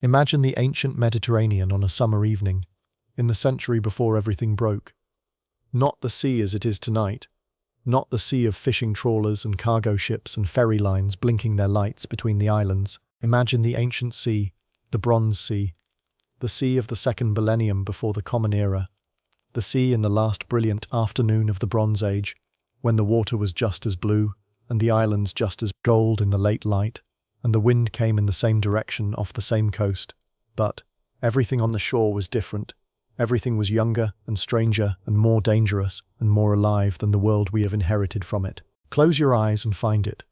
Imagine the ancient Mediterranean on a summer evening, in the century before everything broke. Not the sea as it is tonight, not the sea of fishing trawlers and cargo ships and ferry lines blinking their lights between the islands. Imagine the ancient sea, the Bronze Sea, the sea of the second millennium before the Common Era, the sea in the last brilliant afternoon of the Bronze Age, when the water was just as blue and the islands just as gold in the late light, and the wind came in the same direction off the same coast. But everything on the shore was different. Everything was younger and stranger and more dangerous and more alive than the world we have inherited from it. Close your eyes and find it.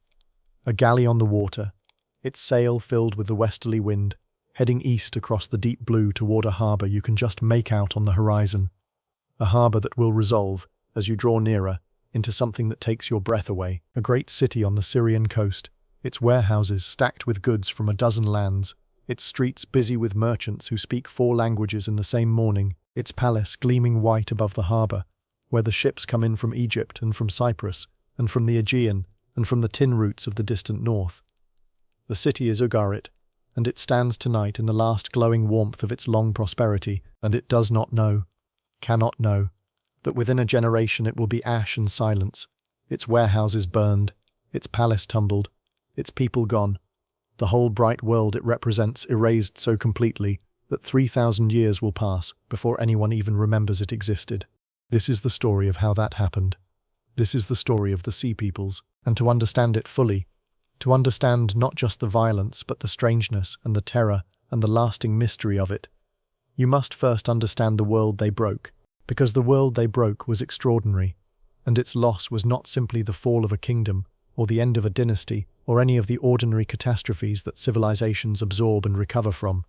A galley on the water, its sail filled with the westerly wind, heading east across the deep blue toward a harbour you can just make out on the horizon. A harbour that will resolve, as you draw nearer, into something that takes your breath away. A great city on the Syrian coast, its warehouses stacked with goods from a dozen lands, its streets busy with merchants who speak 4 languages in the same morning, its palace gleaming white above the harbour, where the ships come in from Egypt and from Cyprus, and from the Aegean, and from the tin routes of the distant north. The city is Ugarit, and it stands tonight in the last glowing warmth of its long prosperity, and it does not know, cannot know, that within a generation it will be ash and silence, its warehouses burned, its palace tumbled, its people gone, the whole bright world it represents erased so completely that 3,000 years will pass before anyone even remembers it existed. This is the story of how that happened. This is the story of the Sea Peoples, and to understand it fully, to understand not just the violence but the strangeness and the terror and the lasting mystery of it, you must first understand the world they broke, because the world they broke was extraordinary, and its loss was not simply the fall of a kingdom or the end of a dynasty or any of the ordinary catastrophes that civilizations absorb and recover from.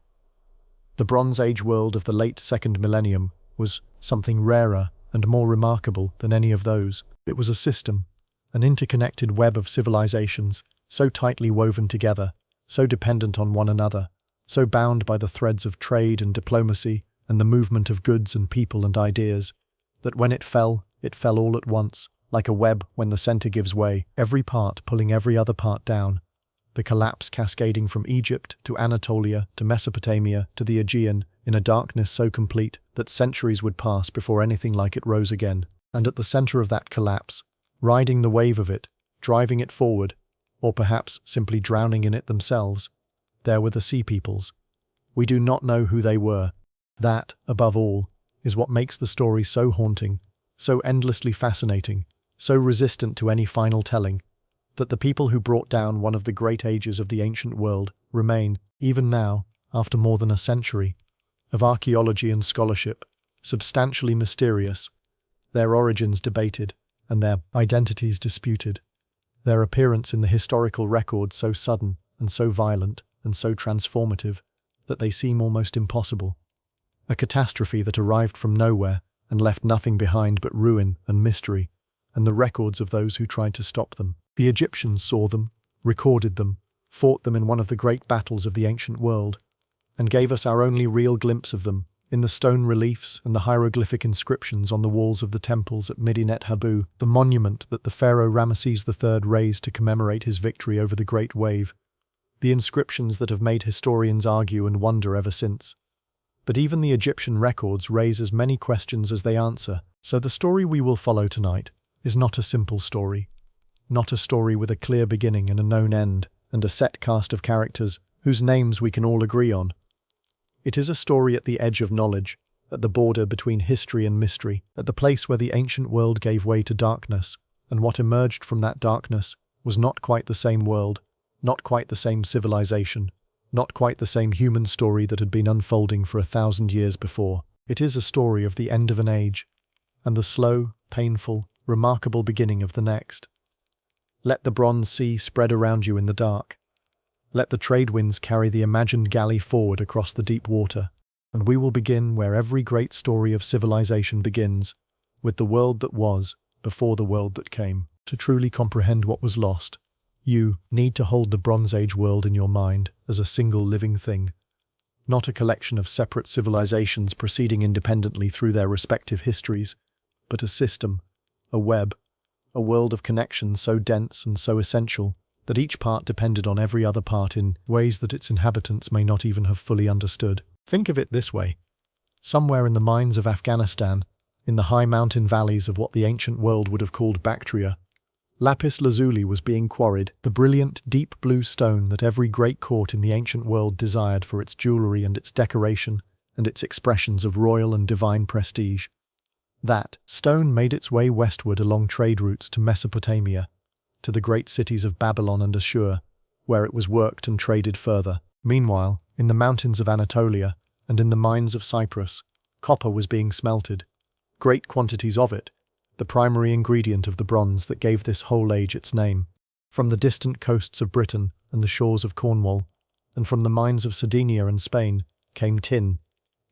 The Bronze Age world of the late second millennium was something rarer and more remarkable than any of those. It was a system, an interconnected web of civilizations, so tightly woven together, so dependent on one another, so bound by the threads of trade and diplomacy and the movement of goods and people and ideas, that when it fell all at once, like a web when the center gives way, every part pulling every other part down, the collapse cascading from Egypt to Anatolia to Mesopotamia to the Aegean in a darkness so complete that centuries would pass before anything like it rose again. And at the center of that collapse, riding the wave of it, driving it forward, or perhaps simply drowning in it themselves, there were the Sea Peoples. We do not know who they were. That, above all, is what makes the story so haunting, so endlessly fascinating, so resistant to any final telling, that the people who brought down one of the great ages of the ancient world remain, even now, after more than a century, of archaeology and scholarship, substantially mysterious, their origins debated, and their identities disputed, their appearance in the historical record so sudden and so violent and so transformative that they seem almost impossible. A catastrophe that arrived from nowhere and left nothing behind but ruin and mystery, and the records of those who tried to stop them. The Egyptians saw them, recorded them, fought them in one of the great battles of the ancient world, and gave us our only real glimpse of them in the stone reliefs and the hieroglyphic inscriptions on the walls of the temples at Medinet Habu, the monument that the pharaoh Ramesses III raised to commemorate his victory over the Great Wave, the inscriptions that have made historians argue and wonder ever since. But even the Egyptian records raise as many questions as they answer, so the story we will follow tonight is not a simple story, not a story with a clear beginning and a known end, and a set cast of characters whose names we can all agree on. It is a story at the edge of knowledge, at the border between history and mystery, at the place where the ancient world gave way to darkness, and what emerged from that darkness was not quite the same world, not quite the same civilization, not quite the same human story that had been unfolding for 1,000 years before. It is a story of the end of an age, and the slow, painful, remarkable beginning of the next. Let the Bronze Sea spread around you in the dark. Let the trade winds carry the imagined galley forward across the deep water, and we will begin where every great story of civilization begins, with the world that was, before the world that came. To truly comprehend what was lost, you need to hold the Bronze Age world in your mind as a single living thing, not a collection of separate civilizations proceeding independently through their respective histories, but a system, a web, a world of connections so dense and so essential that each part depended on every other part in ways that its inhabitants may not even have fully understood. Think of it this way. Somewhere in the mines of Afghanistan, in the high mountain valleys of what the ancient world would have called Bactria, lapis lazuli was being quarried, the brilliant, deep blue stone that every great court in the ancient world desired for its jewelry and its decoration and its expressions of royal and divine prestige. That stone made its way westward along trade routes to Mesopotamia, to the great cities of Babylon and Ashur, where it was worked and traded further. Meanwhile, in the mountains of Anatolia and in the mines of Cyprus, copper was being smelted. Great quantities of it, the primary ingredient of the bronze that gave this whole age its name. From the distant coasts of Britain and the shores of Cornwall, and from the mines of Sardinia and Spain, came tin,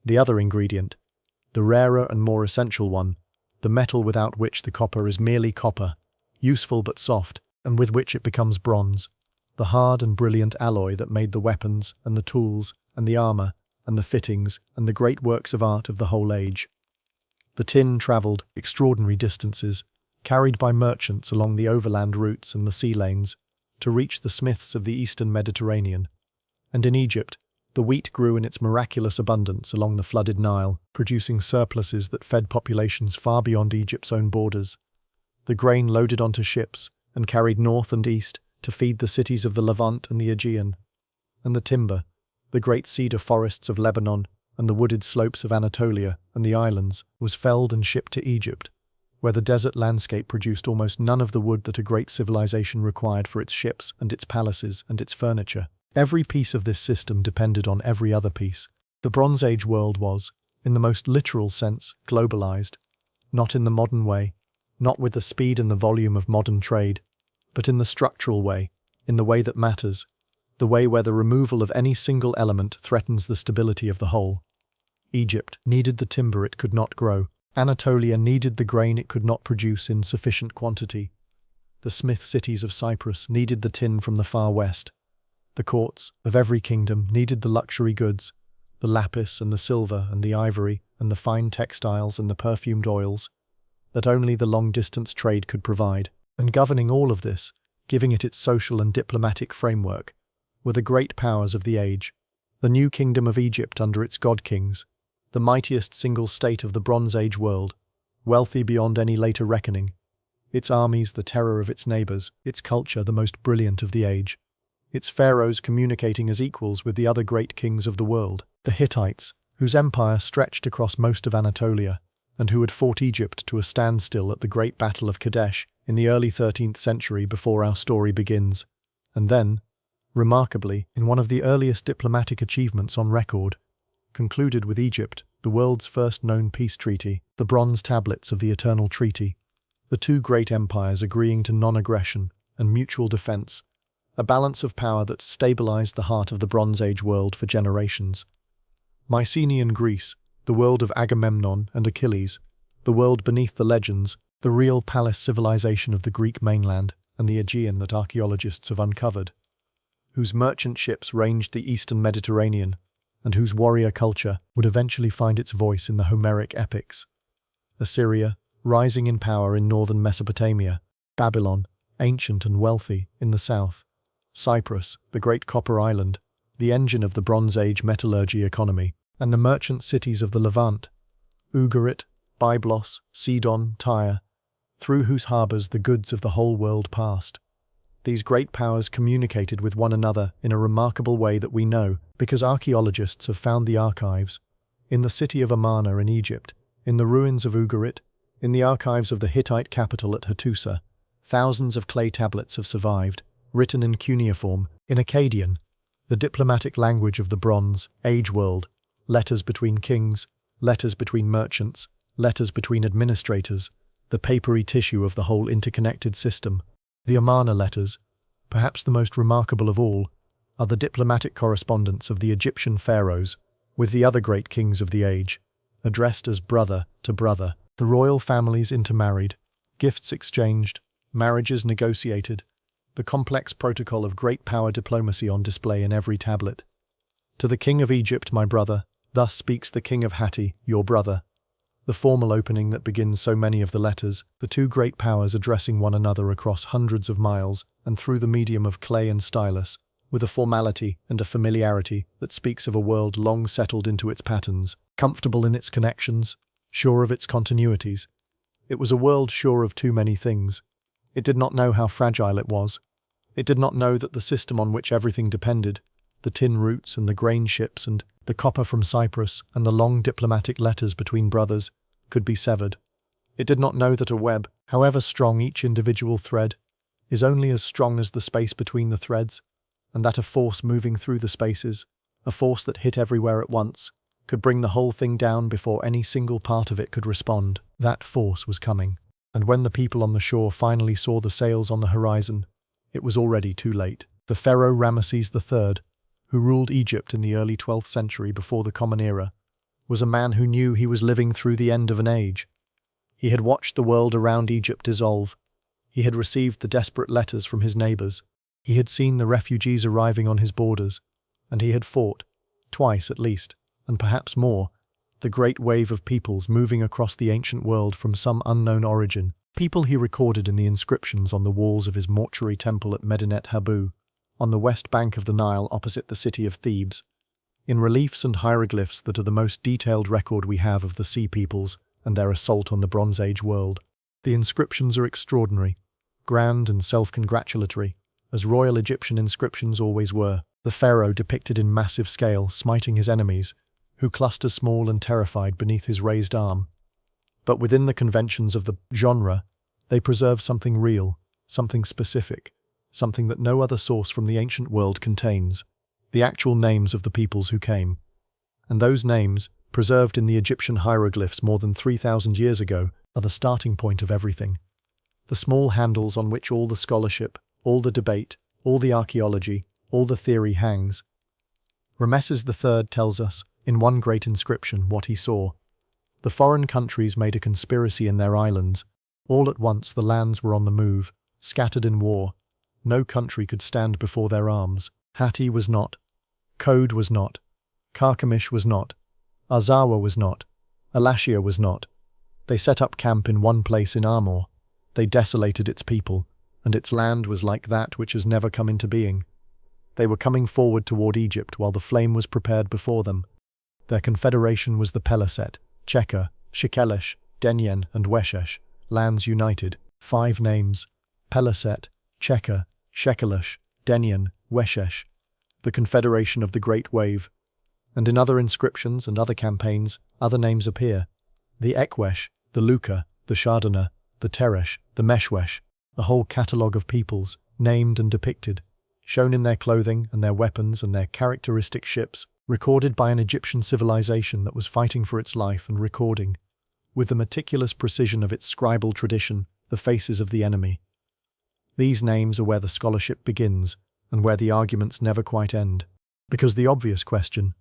the other ingredient, the rarer and more essential one, the metal without which the copper is merely copper, useful but soft, and with which it becomes bronze, the hard and brilliant alloy that made the weapons and the tools and the armor and the fittings and the great works of art of the whole age. The tin travelled extraordinary distances, carried by merchants along the overland routes and the sea lanes, to reach the smiths of the eastern Mediterranean. And in Egypt, the wheat grew in its miraculous abundance along the flooded Nile, producing surpluses that fed populations far beyond Egypt's own borders. The grain loaded onto ships and carried north and east to feed the cities of the Levant and the Aegean. And the timber, the great cedar forests of Lebanon and the wooded slopes of Anatolia and the islands, was felled and shipped to Egypt, where the desert landscape produced almost none of the wood that a great civilization required for its ships and its palaces and its furniture. Every piece of this system depended on every other piece. The Bronze Age world was, in the most literal sense, globalized, not in the modern way, not with the speed and the volume of modern trade, but in the structural way, in the way that matters, the way where the removal of any single element threatens the stability of the whole. Egypt needed the timber it could not grow. Anatolia needed the grain it could not produce in sufficient quantity. The smith cities of Cyprus needed the tin from the far west. The courts of every kingdom needed the luxury goods, the lapis and the silver and the ivory and the fine textiles and the perfumed oils, that only the long-distance trade could provide. And governing all of this, giving it its social and diplomatic framework, were the great powers of the age. The new kingdom of Egypt under its god-kings, the mightiest single state of the Bronze Age world, wealthy beyond any later reckoning, its armies the terror of its neighbors, its culture the most brilliant of the age, its pharaohs communicating as equals with the other great kings of the world, the Hittites, whose empire stretched across most of Anatolia, and who had fought Egypt to a standstill at the Great Battle of Kadesh in the early 13th century before our story begins, and then, remarkably, in one of the earliest diplomatic achievements on record, concluded with Egypt the world's first known peace treaty, the bronze tablets of the Eternal Treaty, the two great empires agreeing to non-aggression and mutual defense, a balance of power that stabilized the heart of the Bronze Age world for generations. Mycenaean Greece, the world of Agamemnon and Achilles, the world beneath the legends, the real palace civilization of the Greek mainland and the Aegean that archaeologists have uncovered, whose merchant ships ranged the eastern Mediterranean, and whose warrior culture would eventually find its voice in the Homeric epics. Assyria, rising in power in northern Mesopotamia, Babylon, ancient and wealthy, in the south, Cyprus, the great copper island, the engine of the Bronze Age metallurgy economy, and the merchant cities of the Levant, Ugarit, Byblos, Sidon, Tyre, through whose harbours the goods of the whole world passed. These great powers communicated with one another in a remarkable way that we know, because archaeologists have found the archives, in the city of Amarna in Egypt, in the ruins of Ugarit, in the archives of the Hittite capital at Hattusa. Thousands of clay tablets have survived, written in cuneiform, in Akkadian, the diplomatic language of the Bronze Age world, letters between kings, letters between merchants, letters between administrators, the papery tissue of the whole interconnected system. The Amarna letters, perhaps the most remarkable of all, are the diplomatic correspondence of the Egyptian pharaohs with the other great kings of the age, addressed as brother to brother, the royal families intermarried, gifts exchanged, marriages negotiated, the complex protocol of great power diplomacy on display in every tablet. To the king of Egypt, my brother, thus speaks the king of Hatti, your brother. the formal opening that begins so many of the letters, the two great powers addressing one another across hundreds of miles and through the medium of clay and stylus, with a formality and a familiarity that speaks of a world long settled into its patterns, comfortable in its connections, sure of its continuities. It was a world sure of too many things. It did not know how fragile it was. It did not know that the system on which everything depended, the tin routes and the grain ships and the copper from Cyprus and the long diplomatic letters between brothers, could be severed. It did not know that a web, however strong each individual thread, is only as strong as the space between the threads, and that a force moving through the spaces, a force that hit everywhere at once, could bring the whole thing down before any single part of it could respond. That force was coming, and when the people on the shore finally saw the sails on the horizon, it was already too late. The pharaoh Ramesses III, who ruled Egypt in the early 12th century before the Common Era, was a man who knew he was living through the end of an age. He had watched the world around Egypt dissolve. He had received the desperate letters from his neighbors. He had seen the refugees arriving on his borders, and he had fought, twice at least, and perhaps more, the great wave of peoples moving across the ancient world from some unknown origin, people he recorded in the inscriptions on the walls of his mortuary temple at Medinet Habu, on the west bank of the Nile opposite the city of Thebes, in reliefs and hieroglyphs that are the most detailed record we have of the sea peoples and their assault on the Bronze Age world. The inscriptions are extraordinary, grand and self-congratulatory, as royal Egyptian inscriptions always were. The pharaoh depicted in massive scale smiting his enemies, who cluster small and terrified beneath his raised arm. But within the conventions of the genre, they preserve something real, something specific, something that no other source from the ancient world contains, the actual names of the peoples who came. And those names, preserved in the Egyptian hieroglyphs more than 3,000 years ago, are the starting point of everything. The small handles on which all the scholarship, all the debate, all the archaeology, all the theory hangs. Ramesses III tells us, in one great inscription, what he saw. The foreign countries made a conspiracy in their islands. All at once the lands were on the move, scattered in war. No country could stand before their arms. Hatti was not. Code was not. Carchemish was not. Arzawa was not. Alashia was not. They set up camp in one place in Amor. They desolated its people, and its land was like that which has never come into being. They were coming forward toward Egypt while the flame was prepared before them. Their confederation was the Peliset, Checa, Shekelesh, Denyen, and Weshesh, lands united. 5 names: Peliset, Checa, Shekelesh, Denyen, Weshesh, the confederation of the Great Wave. And in other inscriptions and other campaigns, other names appear. The Ekwesh, the Luka, the Shardana, the Teresh, the Meshwesh, a whole catalogue of peoples, named and depicted, shown in their clothing and their weapons and their characteristic ships, recorded by an Egyptian civilization that was fighting for its life and recording, with the meticulous precision of its scribal tradition, the faces of the enemy. These names are where the scholarship begins and where the arguments never quite end. Because the obvious question,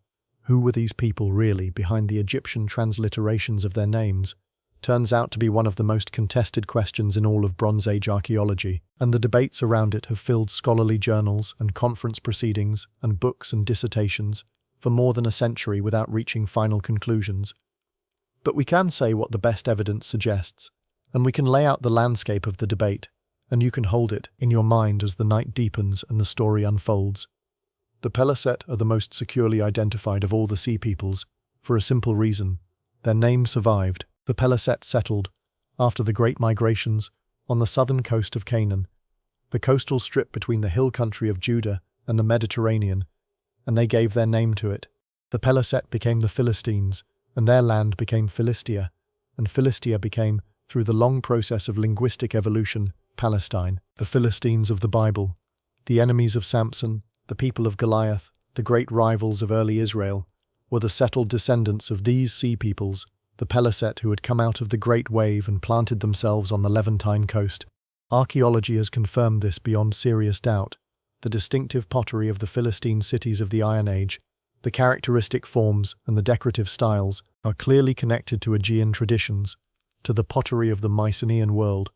who were these people really behind the Egyptian transliterations of their names, turns out to be one of the most contested questions in all of Bronze Age archaeology, and the debates around it have filled scholarly journals and conference proceedings and books and dissertations for more than a century without reaching final conclusions. But we can say what the best evidence suggests, and we can lay out the landscape of the debate, and you can hold it in your mind as the night deepens and the story unfolds. The Peliset are the most securely identified of all the sea peoples, for a simple reason: their name survived. The Peliset settled, after the Great Migrations, on the southern coast of Canaan, the coastal strip between the hill country of Judah and the Mediterranean, and they gave their name to it. The Peliset became the Philistines, and their land became Philistia, and Philistia became, through the long process of linguistic evolution, Palestine. The Philistines of the Bible, the enemies of Samson, the people of Goliath, the great rivals of early Israel, were the settled descendants of these sea peoples, the Peliset who had come out of the Great Wave and planted themselves on the Levantine coast. Archaeology has confirmed this beyond serious doubt. The distinctive pottery of the Philistine cities of the Iron Age, the characteristic forms and the decorative styles, are clearly connected to Aegean traditions, to the pottery of the Mycenaean world,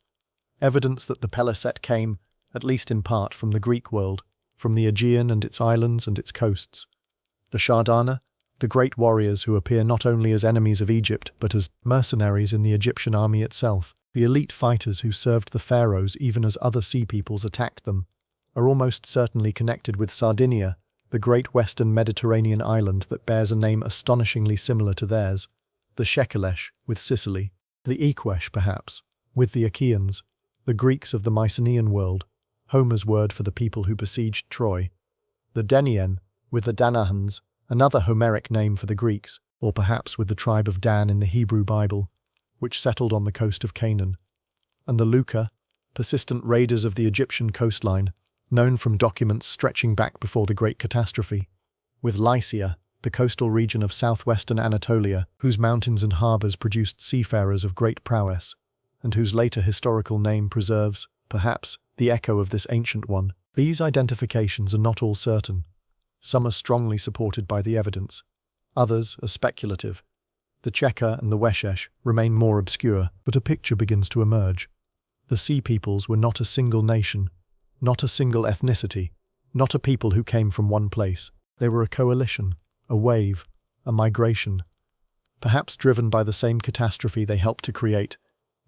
evidence that the Peliset came, at least in part, from the Greek world, from the Aegean and its islands and its coasts. The Shardana, the great warriors who appear not only as enemies of Egypt but as mercenaries in the Egyptian army itself, the elite fighters who served the pharaohs even as other sea peoples attacked them, are almost certainly connected with Sardinia, the great western Mediterranean island that bears a name astonishingly similar to theirs, the Shekelesh with Sicily, the Equesh perhaps, with the Achaeans, the Greeks of the Mycenaean world, Homer's word for the people who besieged Troy, the Denien with the Danahans, another Homeric name for the Greeks, or perhaps with the tribe of Dan in the Hebrew Bible, which settled on the coast of Canaan, and the Luca, persistent raiders of the Egyptian coastline, known from documents stretching back before the Great Catastrophe, with Lycia, the coastal region of southwestern Anatolia, whose mountains and harbours produced seafarers of great prowess, and whose later historical name preserves, perhaps, the echo of this ancient one. These identifications are not all certain. Some are strongly supported by the evidence. Others are speculative. The Cheka and the Weshesh remain more obscure, but a picture begins to emerge. The Sea Peoples were not a single nation, not a single ethnicity, not a people who came from one place. They were a coalition, a wave, a migration, perhaps driven by the same catastrophe they helped to create,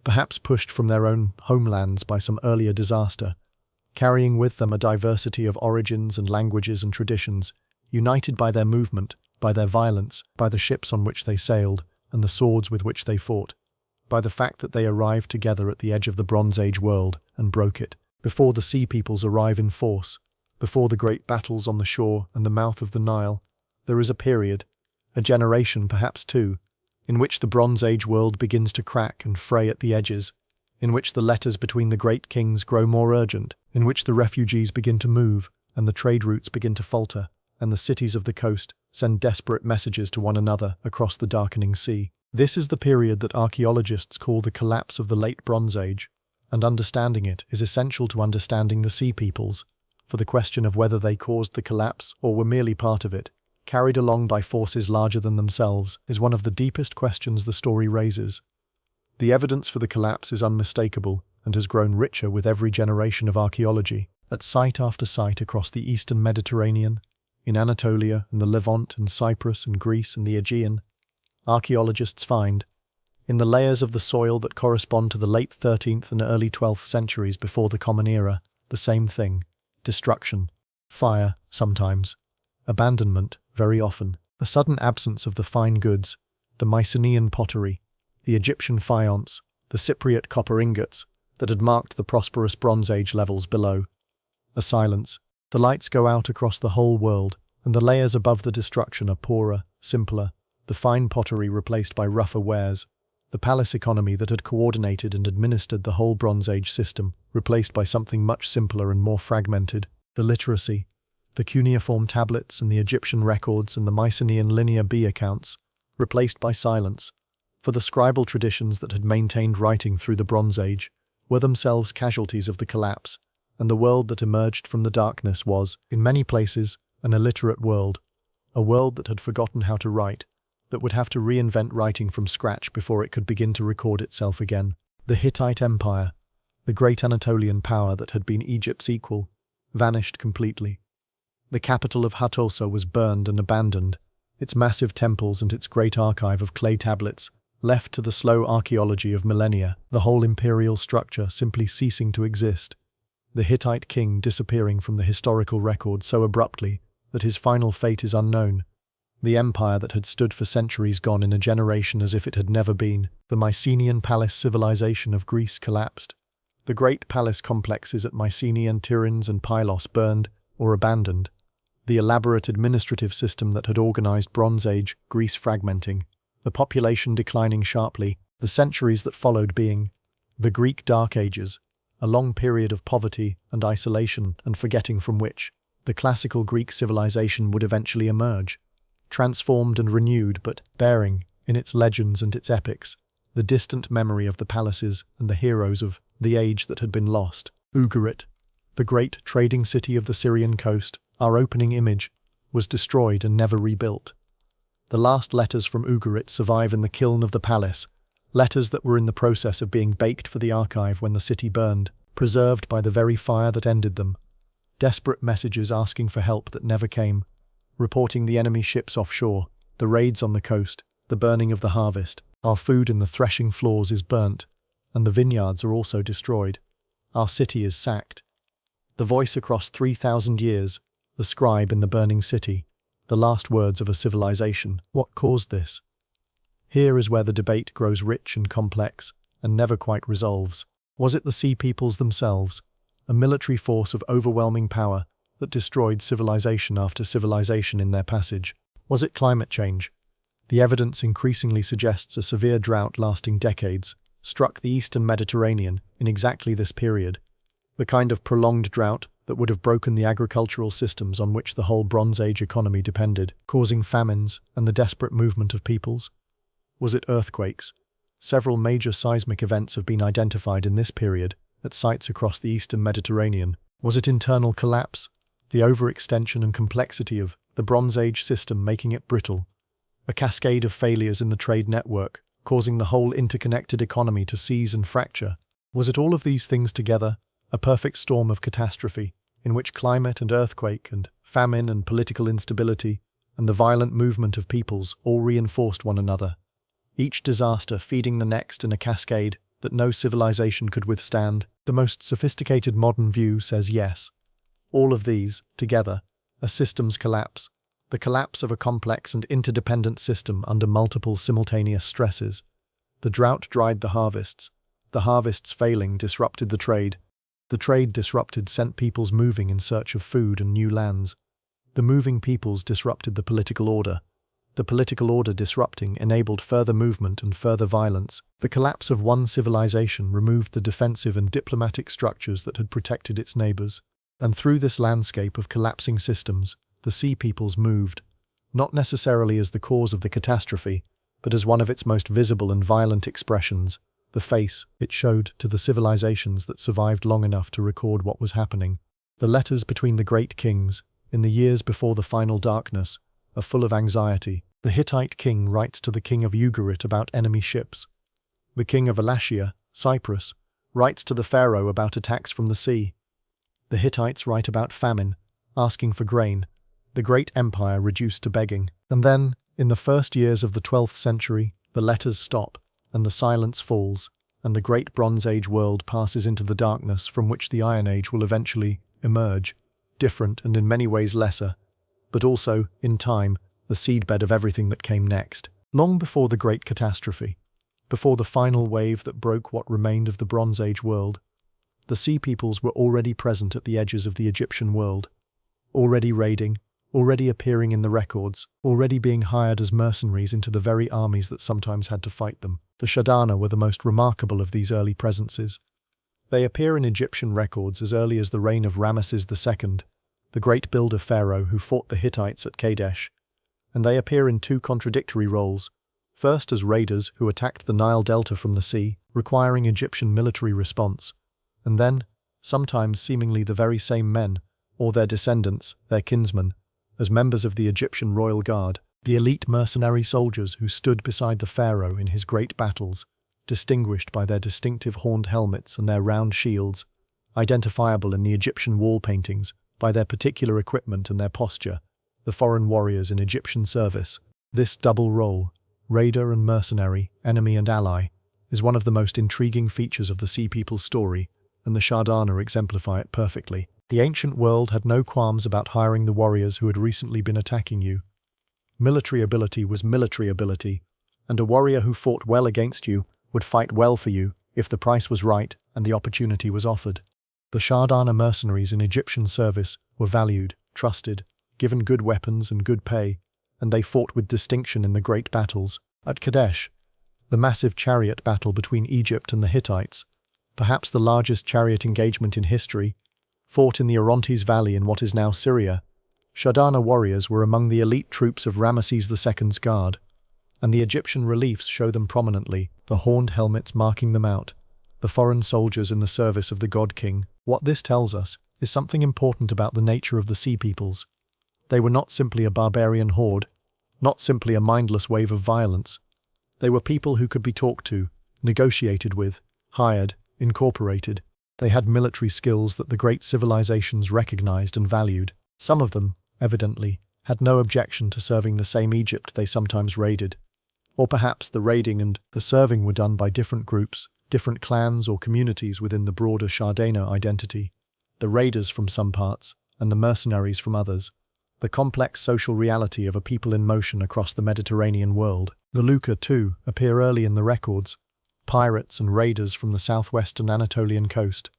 perhaps pushed from their own homelands by some earlier disaster, carrying with them a diversity of origins and languages and traditions, united by their movement, by their violence, by the ships on which they sailed, and the swords with which they fought, by the fact that they arrived together at the edge of the Bronze Age world and broke it, before the Sea Peoples arrive in force, before the great battles on the shore and the mouth of the Nile. There is a period, a generation perhaps two, in which the Bronze Age world begins to crack and fray at the edges, in which the letters between the great kings grow more urgent, in which the refugees begin to move, and the trade routes begin to falter, and the cities of the coast send desperate messages to one another across the darkening sea. This is the period that archaeologists call the collapse of the Late Bronze Age, and understanding it is essential to understanding the Sea Peoples, for the question of whether they caused the collapse or were merely part of it, carried along by forces larger than themselves, is one of the deepest questions the story raises. The evidence for the collapse is unmistakable and has grown richer with every generation of archaeology. At site after site across the eastern Mediterranean, in Anatolia and the Levant and Cyprus and Greece and the Aegean, archaeologists find, in the layers of the soil that correspond to the late 13th and early 12th centuries before the Common Era, the same thing: destruction, fire, sometimes, abandonment, very often, a sudden absence of the fine goods, the Mycenaean pottery, the Egyptian faience, the Cypriot copper ingots that had marked the prosperous Bronze Age levels below. A silence. The lights go out across the whole world, and the layers above the destruction are poorer, simpler, the fine pottery replaced by rougher wares, the palace economy that had coordinated and administered the whole Bronze Age system, replaced by something much simpler and more fragmented, the literacy, the cuneiform tablets and the Egyptian records and the Mycenaean Linear B accounts, replaced by silence, for the scribal traditions that had maintained writing through the Bronze Age were themselves casualties of the collapse, and the world that emerged from the darkness was, in many places, an illiterate world, a world that had forgotten how to write, that would have to reinvent writing from scratch before it could begin to record itself again. The Hittite Empire, the great Anatolian power that had been Egypt's equal, vanished completely. The capital of Hattusa was burned and abandoned, its massive temples and its great archive of clay tablets left to the slow archaeology of millennia, the whole imperial structure simply ceasing to exist, the Hittite king disappearing from the historical record so abruptly that his final fate is unknown, the empire that had stood for centuries gone in a generation as if it had never been. The Mycenaean palace civilization of Greece collapsed. The great palace complexes at Mycenae and Tiryns and Pylos burned or abandoned. The elaborate administrative system that had organized Bronze Age Greece fragmenting, the population declining sharply, the centuries that followed being the Greek Dark Ages, a long period of poverty and isolation and forgetting from which the classical Greek civilization would eventually emerge, transformed and renewed but bearing, in its legends and its epics, the distant memory of the palaces and the heroes of the age that had been lost. Ugarit, the great trading city of the Syrian coast, our opening image, was destroyed and never rebuilt. The last letters from Ugarit survive in the kiln of the palace, letters that were in the process of being baked for the archive when the city burned, preserved by the very fire that ended them. Desperate messages asking for help that never came, reporting the enemy ships offshore, The raids on the coast, the burning of the harvest. Our food in the threshing floors is burnt, and the vineyards are also destroyed. Our city is sacked. The voice across 3,000 years, the scribe in the burning city, the last words of a civilization. What caused this? Here is where the debate grows rich and complex, and never quite resolves. Was it the sea peoples themselves, a military force of overwhelming power that destroyed civilization after civilization in their passage? Was it climate change? The evidence increasingly suggests a severe drought lasting decades struck the eastern Mediterranean in exactly this period, the kind of prolonged drought that would have broken the agricultural systems on which the whole Bronze Age economy depended, causing famines and the desperate movement of peoples. Was it earthquakes? Several major seismic events have been identified in this period at sites across the eastern Mediterranean. Was it internal collapse, the overextension and complexity of the Bronze Age system making it brittle? A cascade of failures in the trade network, causing the whole interconnected economy to seize and fracture? Was it all of these things together, a perfect storm of catastrophe, in which climate and earthquake and famine and political instability and the violent movement of peoples all reinforced one another, each disaster feeding the next in a cascade that no civilization could withstand? The most sophisticated modern view says yes. All of these, together, a system's collapse, the collapse of a complex and interdependent system under multiple simultaneous stresses. The drought dried the harvests failing disrupted the trade disrupted sent peoples moving in search of food and new lands. The moving peoples disrupted the political order. The political order disrupting enabled further movement and further violence. The collapse of one civilization removed the defensive and diplomatic structures that had protected its neighbors. And through this landscape of collapsing systems, the sea peoples moved, not necessarily as the cause of the catastrophe, but as one of its most visible and violent expressions, the face it showed to the civilizations that survived long enough to record what was happening. The letters between the great kings, in the years before the final darkness, are full of anxiety. The Hittite king writes to the king of Ugarit about enemy ships. The king of Elashia, Cyprus, writes to the pharaoh about attacks from the sea. The Hittites write about famine, asking for grain, the great empire reduced to begging. And then, in the first years of the 12th century, the letters stop, and the silence falls, and the great Bronze Age world passes into the darkness from which the Iron Age will eventually emerge, different and in many ways lesser, but also, in time, the seedbed of everything that came next. Long before the great catastrophe, before the final wave that broke what remained of the Bronze Age world, the sea peoples were already present at the edges of the Egyptian world, already raiding, already appearing in the records, already being hired as mercenaries into the very armies that sometimes had to fight them. The Shardana were the most remarkable of these early presences. They appear in Egyptian records as early as the reign of Ramesses II, the great builder pharaoh who fought the Hittites at Kadesh, and they appear in two contradictory roles, first as raiders who attacked the Nile Delta from the sea, requiring Egyptian military response, and then, sometimes seemingly the very same men, or their descendants, their kinsmen, as members of the Egyptian royal guard, the elite mercenary soldiers who stood beside the pharaoh in his great battles, distinguished by their distinctive horned helmets and their round shields, identifiable in the Egyptian wall paintings by their particular equipment and their posture, the foreign warriors in Egyptian service. This double role, raider and mercenary, enemy and ally, is one of the most intriguing features of the Sea People's story, and the Shardana exemplify it perfectly. The ancient world had no qualms about hiring the warriors who had recently been attacking you. Military ability was military ability, and a warrior who fought well against you would fight well for you if the price was right and the opportunity was offered. The Shardana mercenaries in Egyptian service were valued, trusted, given good weapons and good pay, and they fought with distinction in the great battles. At Kadesh, the massive chariot battle between Egypt and the Hittites, perhaps the largest chariot engagement in history, fought in the Orontes Valley in what is now Syria, Shardana warriors were among the elite troops of Ramesses II's guard, and the Egyptian reliefs show them prominently, the horned helmets marking them out, the foreign soldiers in the service of the god-king. What this tells us is something important about the nature of the Sea Peoples. They were not simply a barbarian horde, not simply a mindless wave of violence. They were people who could be talked to, negotiated with, hired, incorporated. They had military skills that the great civilizations recognized and valued. Some of them, evidently, had no objection to serving the same Egypt they sometimes raided. Or perhaps the raiding and the serving were done by different groups, different clans or communities within the broader Shardana identity, the raiders from some parts and the mercenaries from others, the complex social reality of a people in motion across the Mediterranean world. The Luca, too, appear early in the records, pirates and raiders from the southwestern Anatolian coast,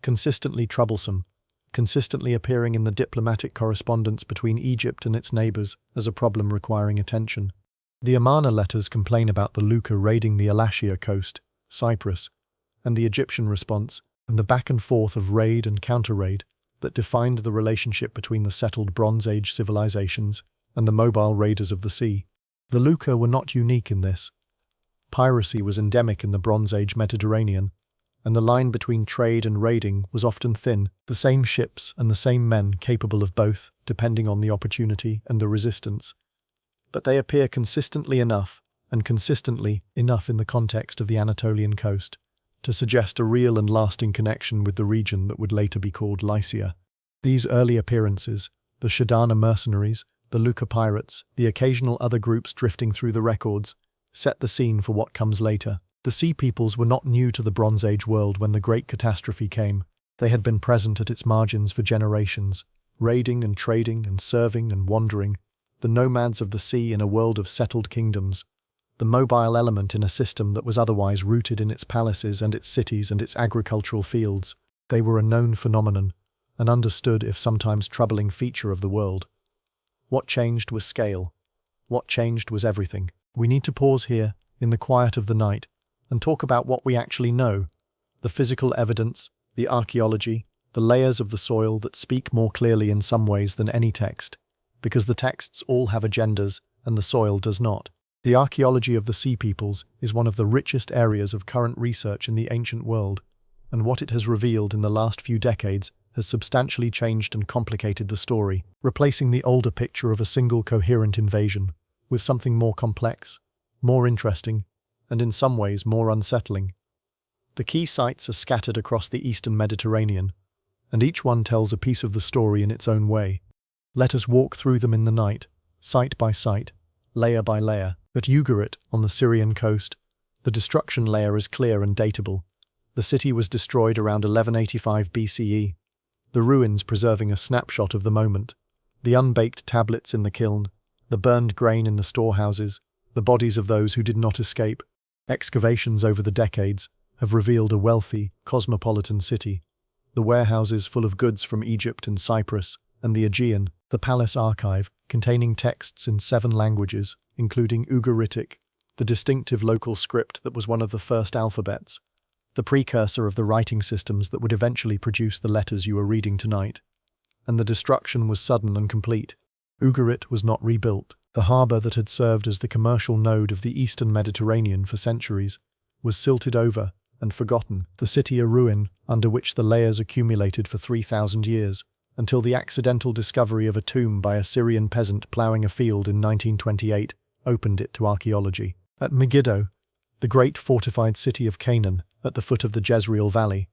consistently troublesome, consistently appearing in the diplomatic correspondence between Egypt and its neighbours as a problem requiring attention. The Amarna letters complain about the Luca raiding the Elashia coast, Cyprus, and the Egyptian response, and the back and forth of raid and counter-raid that defined the relationship between the settled Bronze Age civilizations and the mobile raiders of the sea. The Luca were not unique in this. Piracy was endemic in the Bronze Age Mediterranean, and the line between trade and raiding was often thin, the same ships and the same men capable of both, depending on the opportunity and the resistance. But they appear consistently enough, and consistently enough in the context of the Anatolian coast, to suggest a real and lasting connection with the region that would later be called Lycia. These early appearances, the Shardana mercenaries, the Luca pirates, the occasional other groups drifting through the records, set the scene for what comes later. The Sea Peoples were not new to the Bronze Age world when the Great Catastrophe came. They had been present at its margins for generations, raiding and trading and serving and wandering, the nomads of the sea in a world of settled kingdoms, the mobile element in a system that was otherwise rooted in its palaces and its cities and its agricultural fields. They were a known phenomenon, an understood if sometimes troubling feature of the world. What changed was scale. What changed was everything. We need to pause here, in the quiet of the night, and talk about what we actually know, the physical evidence, the archaeology, the layers of the soil that speak more clearly in some ways than any text, because the texts all have agendas and the soil does not. The archaeology of the Sea Peoples is one of the richest areas of current research in the ancient world, and what it has revealed in the last few decades has substantially changed and complicated the story, replacing the older picture of a single coherent invasion with something more complex, more interesting, and in some ways more unsettling. The key sites are scattered across the eastern Mediterranean, and each one tells a piece of the story in its own way. Let us walk through them in the night, site by site, layer by layer. At Ugarit, on the Syrian coast, the destruction layer is clear and datable. The city was destroyed around 1185 BCE, the ruins preserving a snapshot of the moment, the unbaked tablets in the kiln, the burned grain in the storehouses, the bodies of those who did not escape. Excavations over the decades have revealed a wealthy, cosmopolitan city, the warehouses full of goods from Egypt and Cyprus, and the Aegean, the palace archive containing texts in 7 languages, including Ugaritic, the distinctive local script that was one of the first alphabets, the precursor of the writing systems that would eventually produce the letters you are reading tonight. And the destruction was sudden and complete. Ugarit was not rebuilt. The harbour that had served as the commercial node of the eastern Mediterranean for centuries was silted over and forgotten, the city a ruin under which the layers accumulated for 3,000 years, until the accidental discovery of a tomb by a Syrian peasant ploughing a field in 1928 opened it to archaeology. At Megiddo, the great fortified city of Canaan, at the foot of the Jezreel Valley,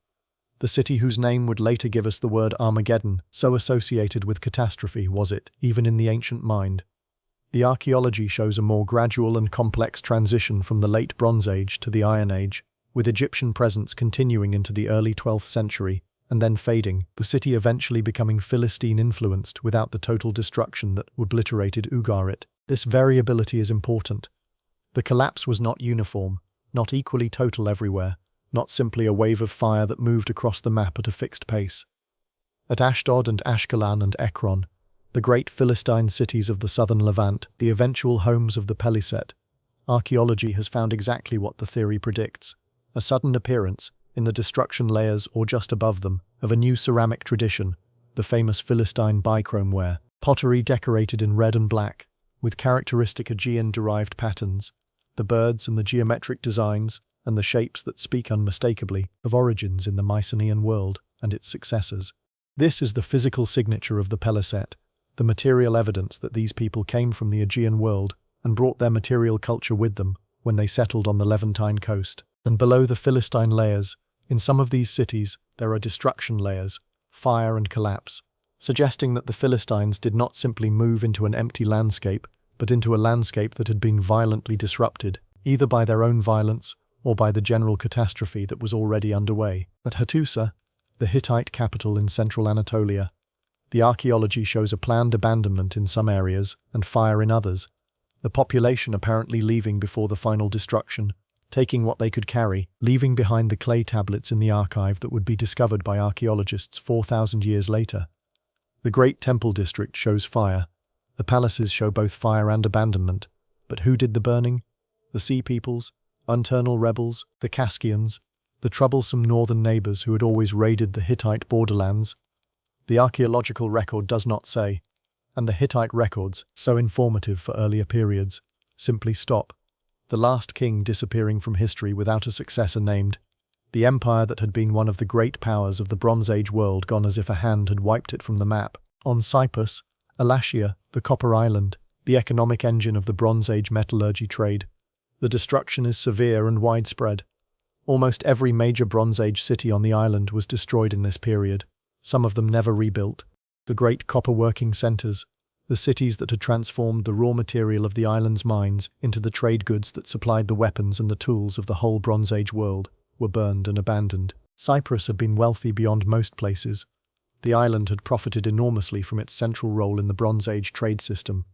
the city whose name would later give us the word Armageddon, so associated with catastrophe was it, even in the ancient mind. The archaeology shows a more gradual and complex transition from the late Bronze Age to the Iron Age, with Egyptian presence continuing into the early 12th century, and then fading, the city eventually becoming Philistine-influenced without the total destruction that obliterated Ugarit. This variability is important. The collapse was not uniform, not equally total everywhere, not simply a wave of fire that moved across the map at a fixed pace. At Ashdod and Ashkelon and Ekron, the great Philistine cities of the southern Levant, the eventual homes of the Peliset, archaeology has found exactly what the theory predicts: a sudden appearance, in the destruction layers or just above them, of a new ceramic tradition, the famous Philistine bichrome ware, pottery decorated in red and black, with characteristic Aegean-derived patterns, the birds and the geometric designs, and the shapes that speak unmistakably of origins in the Mycenaean world and its successors. This is the physical signature of the Peliset, the material evidence that these people came from the Aegean world and brought their material culture with them when they settled on the Levantine coast. And below the Philistine layers, in some of these cities, there are destruction layers, fire and collapse, suggesting that the Philistines did not simply move into an empty landscape, but into a landscape that had been violently disrupted, either by their own violence or by the general catastrophe that was already underway. At Hattusa, the Hittite capital in central Anatolia, the archaeology shows a planned abandonment in some areas and fire in others, the population apparently leaving before the final destruction, taking what they could carry, leaving behind the clay tablets in the archive that would be discovered by archaeologists 4,000 years later. The great temple district shows fire. The palaces show both fire and abandonment. But who did the burning? The Sea Peoples, Unternal rebels, the Kaskians, the troublesome northern neighbours who had always raided the Hittite borderlands? The archaeological record does not say, and the Hittite records, so informative for earlier periods, simply stop. The last king disappearing from history without a successor named. The empire that had been one of the great powers of the Bronze Age world gone as if a hand had wiped it from the map. On Cyprus, Alatia, the copper island, the economic engine of the Bronze Age metallurgy trade, the destruction is severe and widespread. Almost every major Bronze Age city on the island was destroyed in this period, some of them never rebuilt. The great copper working centres, the cities that had transformed the raw material of the island's mines into the trade goods that supplied the weapons and the tools of the whole Bronze Age world, were burned and abandoned. Cyprus had been wealthy beyond most places. The island had profited enormously from its central role in the Bronze Age trade system.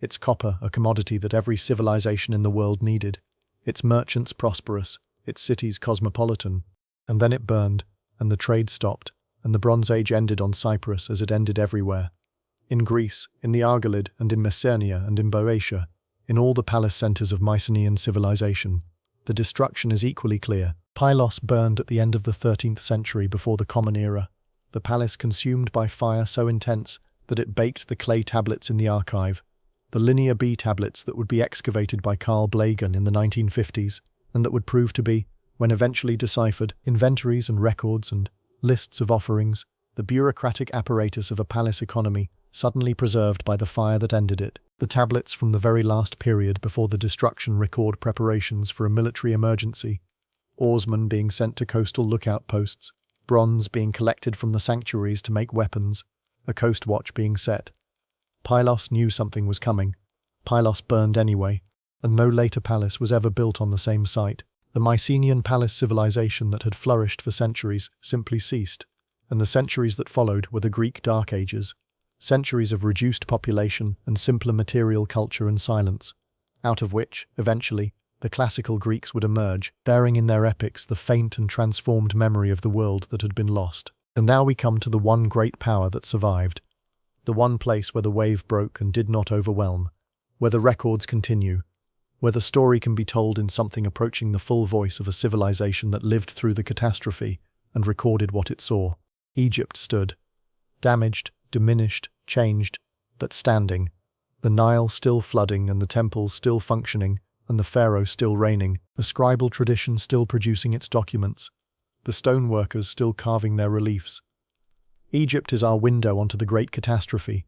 Its copper, a commodity that every civilization in the world needed. Its merchants prosperous, its cities cosmopolitan. And then it burned, and the trade stopped, and the Bronze Age ended on Cyprus as it ended everywhere. In Greece, in the Ugarit and in Messenia and in Boeotia, in all the palace centres of Mycenaean civilization, the destruction is equally clear. Pylos burned at the end of the 13th century before the Common Era, the palace consumed by fire so intense that it baked the clay tablets in the archive, the Linear B tablets that would be excavated by Carl Blagan in the 1950s, and that would prove to be, when eventually deciphered, inventories and records and lists of offerings, the bureaucratic apparatus of a palace economy suddenly preserved by the fire that ended it. The tablets from the very last period before the destruction record preparations for a military emergency, oarsmen being sent to coastal lookout posts, bronze being collected from the sanctuaries to make weapons, a coast watch being set. Pylos knew something was coming. Pylos burned anyway, and no later palace was ever built on the same site. The Mycenaean palace civilization that had flourished for centuries simply ceased, and the centuries that followed were the Greek Dark Ages, centuries of reduced population and simpler material culture and silence, out of which, eventually, the classical Greeks would emerge, bearing in their epics the faint and transformed memory of the world that had been lost. And now we come to the one great power that survived, the one place where the wave broke and did not overwhelm, where the records continue, where the story can be told in something approaching the full voice of a civilization that lived through the catastrophe and recorded what it saw. Egypt stood, damaged, diminished, changed, but standing, the Nile still flooding and the temples still functioning, and the pharaoh still reigning, the scribal tradition still producing its documents, the stoneworkers still carving their reliefs. Egypt is our window onto the great catastrophe,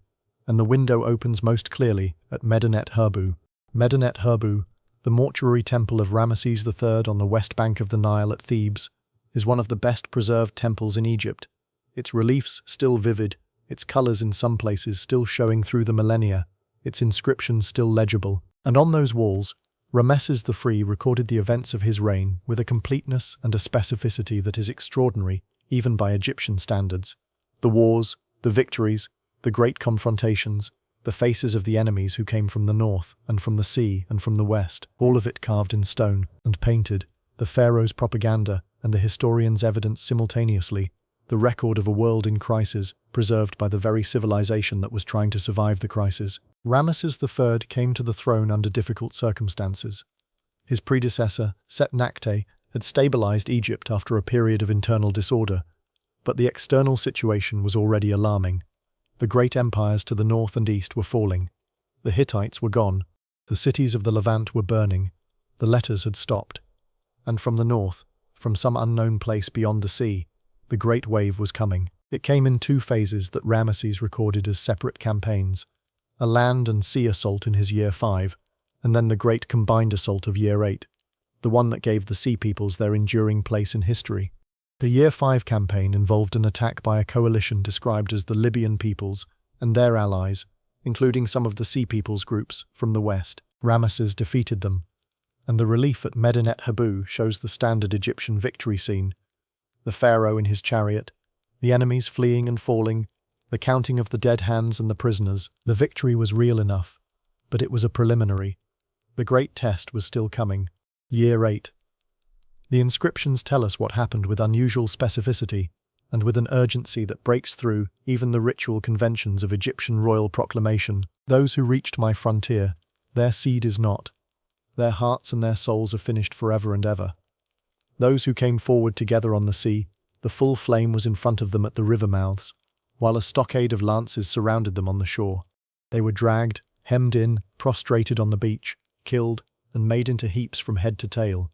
and the window opens most clearly at Medinet Habu. Medinet Habu, the mortuary temple of Ramesses III on the west bank of the Nile at Thebes, is one of the best preserved temples in Egypt, its reliefs still vivid, its colours in some places still showing through the millennia, its inscriptions still legible. And on those walls, Ramesses III recorded the events of his reign with a completeness and a specificity that is extraordinary, even by Egyptian standards. The wars, the victories, the great confrontations, the faces of the enemies who came from the north and from the sea and from the west, all of it carved in stone and painted, the pharaoh's propaganda and the historian's evidence simultaneously, the record of a world in crisis preserved by the very civilization that was trying to survive the crisis. Ramesses III came to the throne under difficult circumstances. His predecessor, Setnakte, had stabilized Egypt after a period of internal disorder, but the external situation was already alarming. The great empires to the north and east were falling. The Hittites were gone. The cities of the Levant were burning. The letters had stopped. And from the north, from some unknown place beyond the sea, the great wave was coming. It came in two phases that Ramesses recorded as separate campaigns, a land and sea assault in his year 5, and then the great combined assault of year 8, the one that gave the Sea Peoples their enduring place in history. The Year 5 campaign involved an attack by a coalition described as the Libyan peoples and their allies, including some of the Sea Peoples groups from the west. Ramesses defeated them, and the relief at Medinet Habu shows the standard Egyptian victory scene. The pharaoh in his chariot, the enemies fleeing and falling, the counting of the dead hands and the prisoners. The victory was real enough, but it was a preliminary. The great test was still coming. Year 8. The inscriptions tell us what happened with unusual specificity and with an urgency that breaks through even the ritual conventions of Egyptian royal proclamation. Those who reached my frontier, their seed is not. Their hearts and their souls are finished forever and ever. Those who came forward together on the sea, the full flame was in front of them at the river mouths, while a stockade of lances surrounded them on the shore. They were dragged, hemmed in, prostrated on the beach, killed, and made into heaps from head to tail.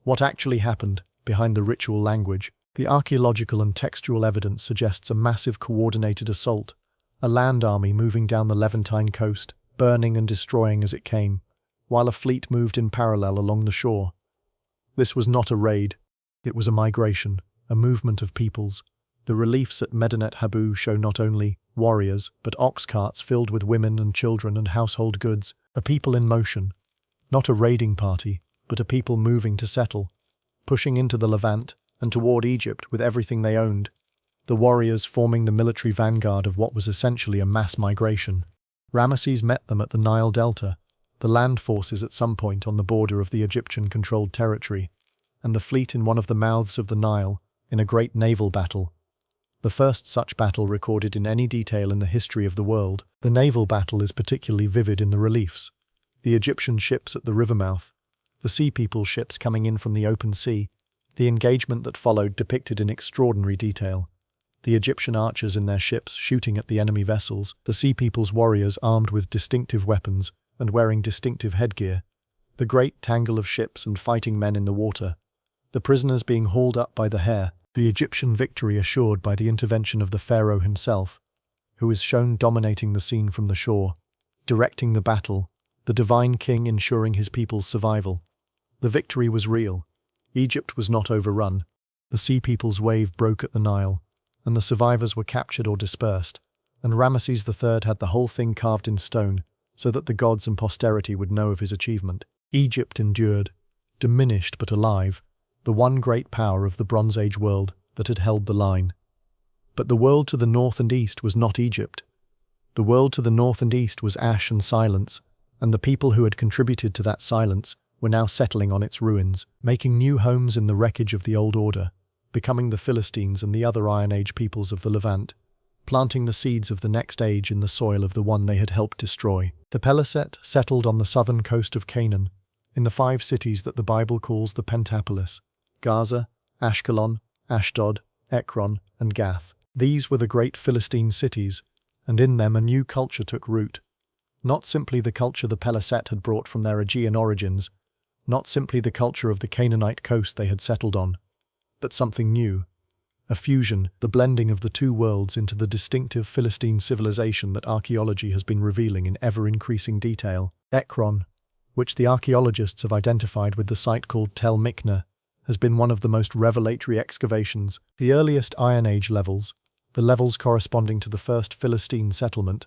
What actually happened, behind the ritual language? The archaeological and textual evidence suggests a massive coordinated assault, a land army moving down the Levantine coast, burning and destroying as it came, while a fleet moved in parallel along the shore. This was not a raid, it was a migration, a movement of peoples. The reliefs at Medinet Habu show not only warriors, but ox carts filled with women and children and household goods, a people in motion. Not a raiding party, but a people moving to settle, pushing into the Levant and toward Egypt with everything they owned, the warriors forming the military vanguard of what was essentially a mass migration. Ramesses met them at the Nile Delta, the land forces at some point on the border of the Egyptian-controlled territory, and the fleet in one of the mouths of the Nile, in a great naval battle. The first such battle recorded in any detail in the history of the world. The naval battle is particularly vivid in the reliefs. The Egyptian ships at the river mouth, the Sea People's ships coming in from the open sea, the engagement that followed depicted in extraordinary detail. The Egyptian archers in their ships shooting at the enemy vessels, the Sea People's warriors armed with distinctive weapons and wearing distinctive headgear, the great tangle of ships and fighting men in the water, the prisoners being hauled up by the hair, the Egyptian victory assured by the intervention of the pharaoh himself, who is shown dominating the scene from the shore, directing the battle, the divine king ensuring his people's survival. The victory was real. Egypt was not overrun. The Sea People's wave broke at the Nile, and the survivors were captured or dispersed, and Ramesses III had the whole thing carved in stone, so that the gods and posterity would know of his achievement. Egypt endured, diminished but alive, the one great power of the Bronze Age world that had held the line. But the world to the north and east was not Egypt. The world to the north and east was ash and silence, and the people who had contributed to that silence were now settling on its ruins, making new homes in the wreckage of the old order, becoming the Philistines and the other Iron Age peoples of the Levant, planting the seeds of the next age in the soil of the one they had helped destroy. The Philistines settled on the southern coast of Canaan, in the 5 cities that the Bible calls the Pentapolis: Gaza, Ashkelon, Ashdod, Ekron, and Gath. These were the great Philistine cities, and in them a new culture took root. Not simply the culture the Philistines had brought from their Aegean origins, not simply the culture of the Canaanite coast they had settled on, but something new. A fusion, the blending of the two worlds into the distinctive Philistine civilization that archaeology has been revealing in ever-increasing detail. Ekron, which the archaeologists have identified with the site called Tel Mikna, has been one of the most revelatory excavations. The earliest Iron Age levels, the levels corresponding to the first Philistine settlement,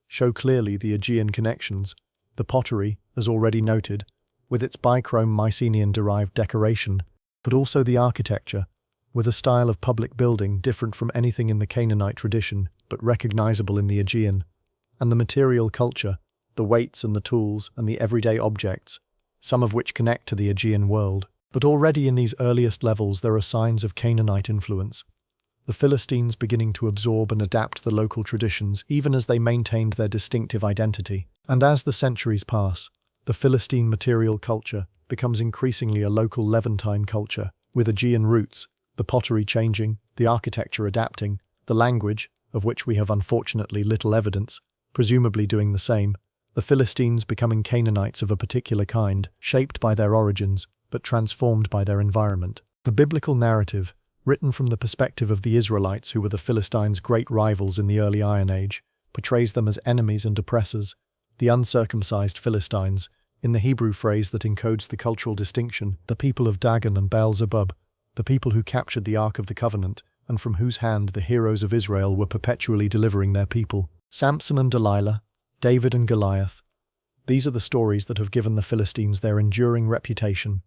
show clearly the Aegean connections. The pottery, as already noted, with its bichrome Mycenaean-derived decoration, but also the architecture, with a style of public building different from anything in the Canaanite tradition, but recognizable in the Aegean, and the material culture, the weights and the tools and the everyday objects, some of which connect to the Aegean world. But already in these earliest levels there are signs of Canaanite influence, the Philistines beginning to absorb and adapt the local traditions even as they maintained their distinctive identity. And as the centuries pass, the Philistine material culture becomes increasingly a local Levantine culture, with Aegean roots, the pottery changing, the architecture adapting, the language, of which we have unfortunately little evidence, presumably doing the same, the Philistines becoming Canaanites of a particular kind, shaped by their origins, but transformed by their environment. The biblical narrative, written from the perspective of the Israelites who were the Philistines' great rivals in the early Iron Age, portrays them as enemies and oppressors, the uncircumcised Philistines, in the Hebrew phrase that encodes the cultural distinction, the people of Dagon and Baal-zebub, the people who captured the Ark of the Covenant, and from whose hand the heroes of Israel were perpetually delivering their people. Samson and Delilah, David and Goliath. These are the stories that have given the Philistines their enduring reputation,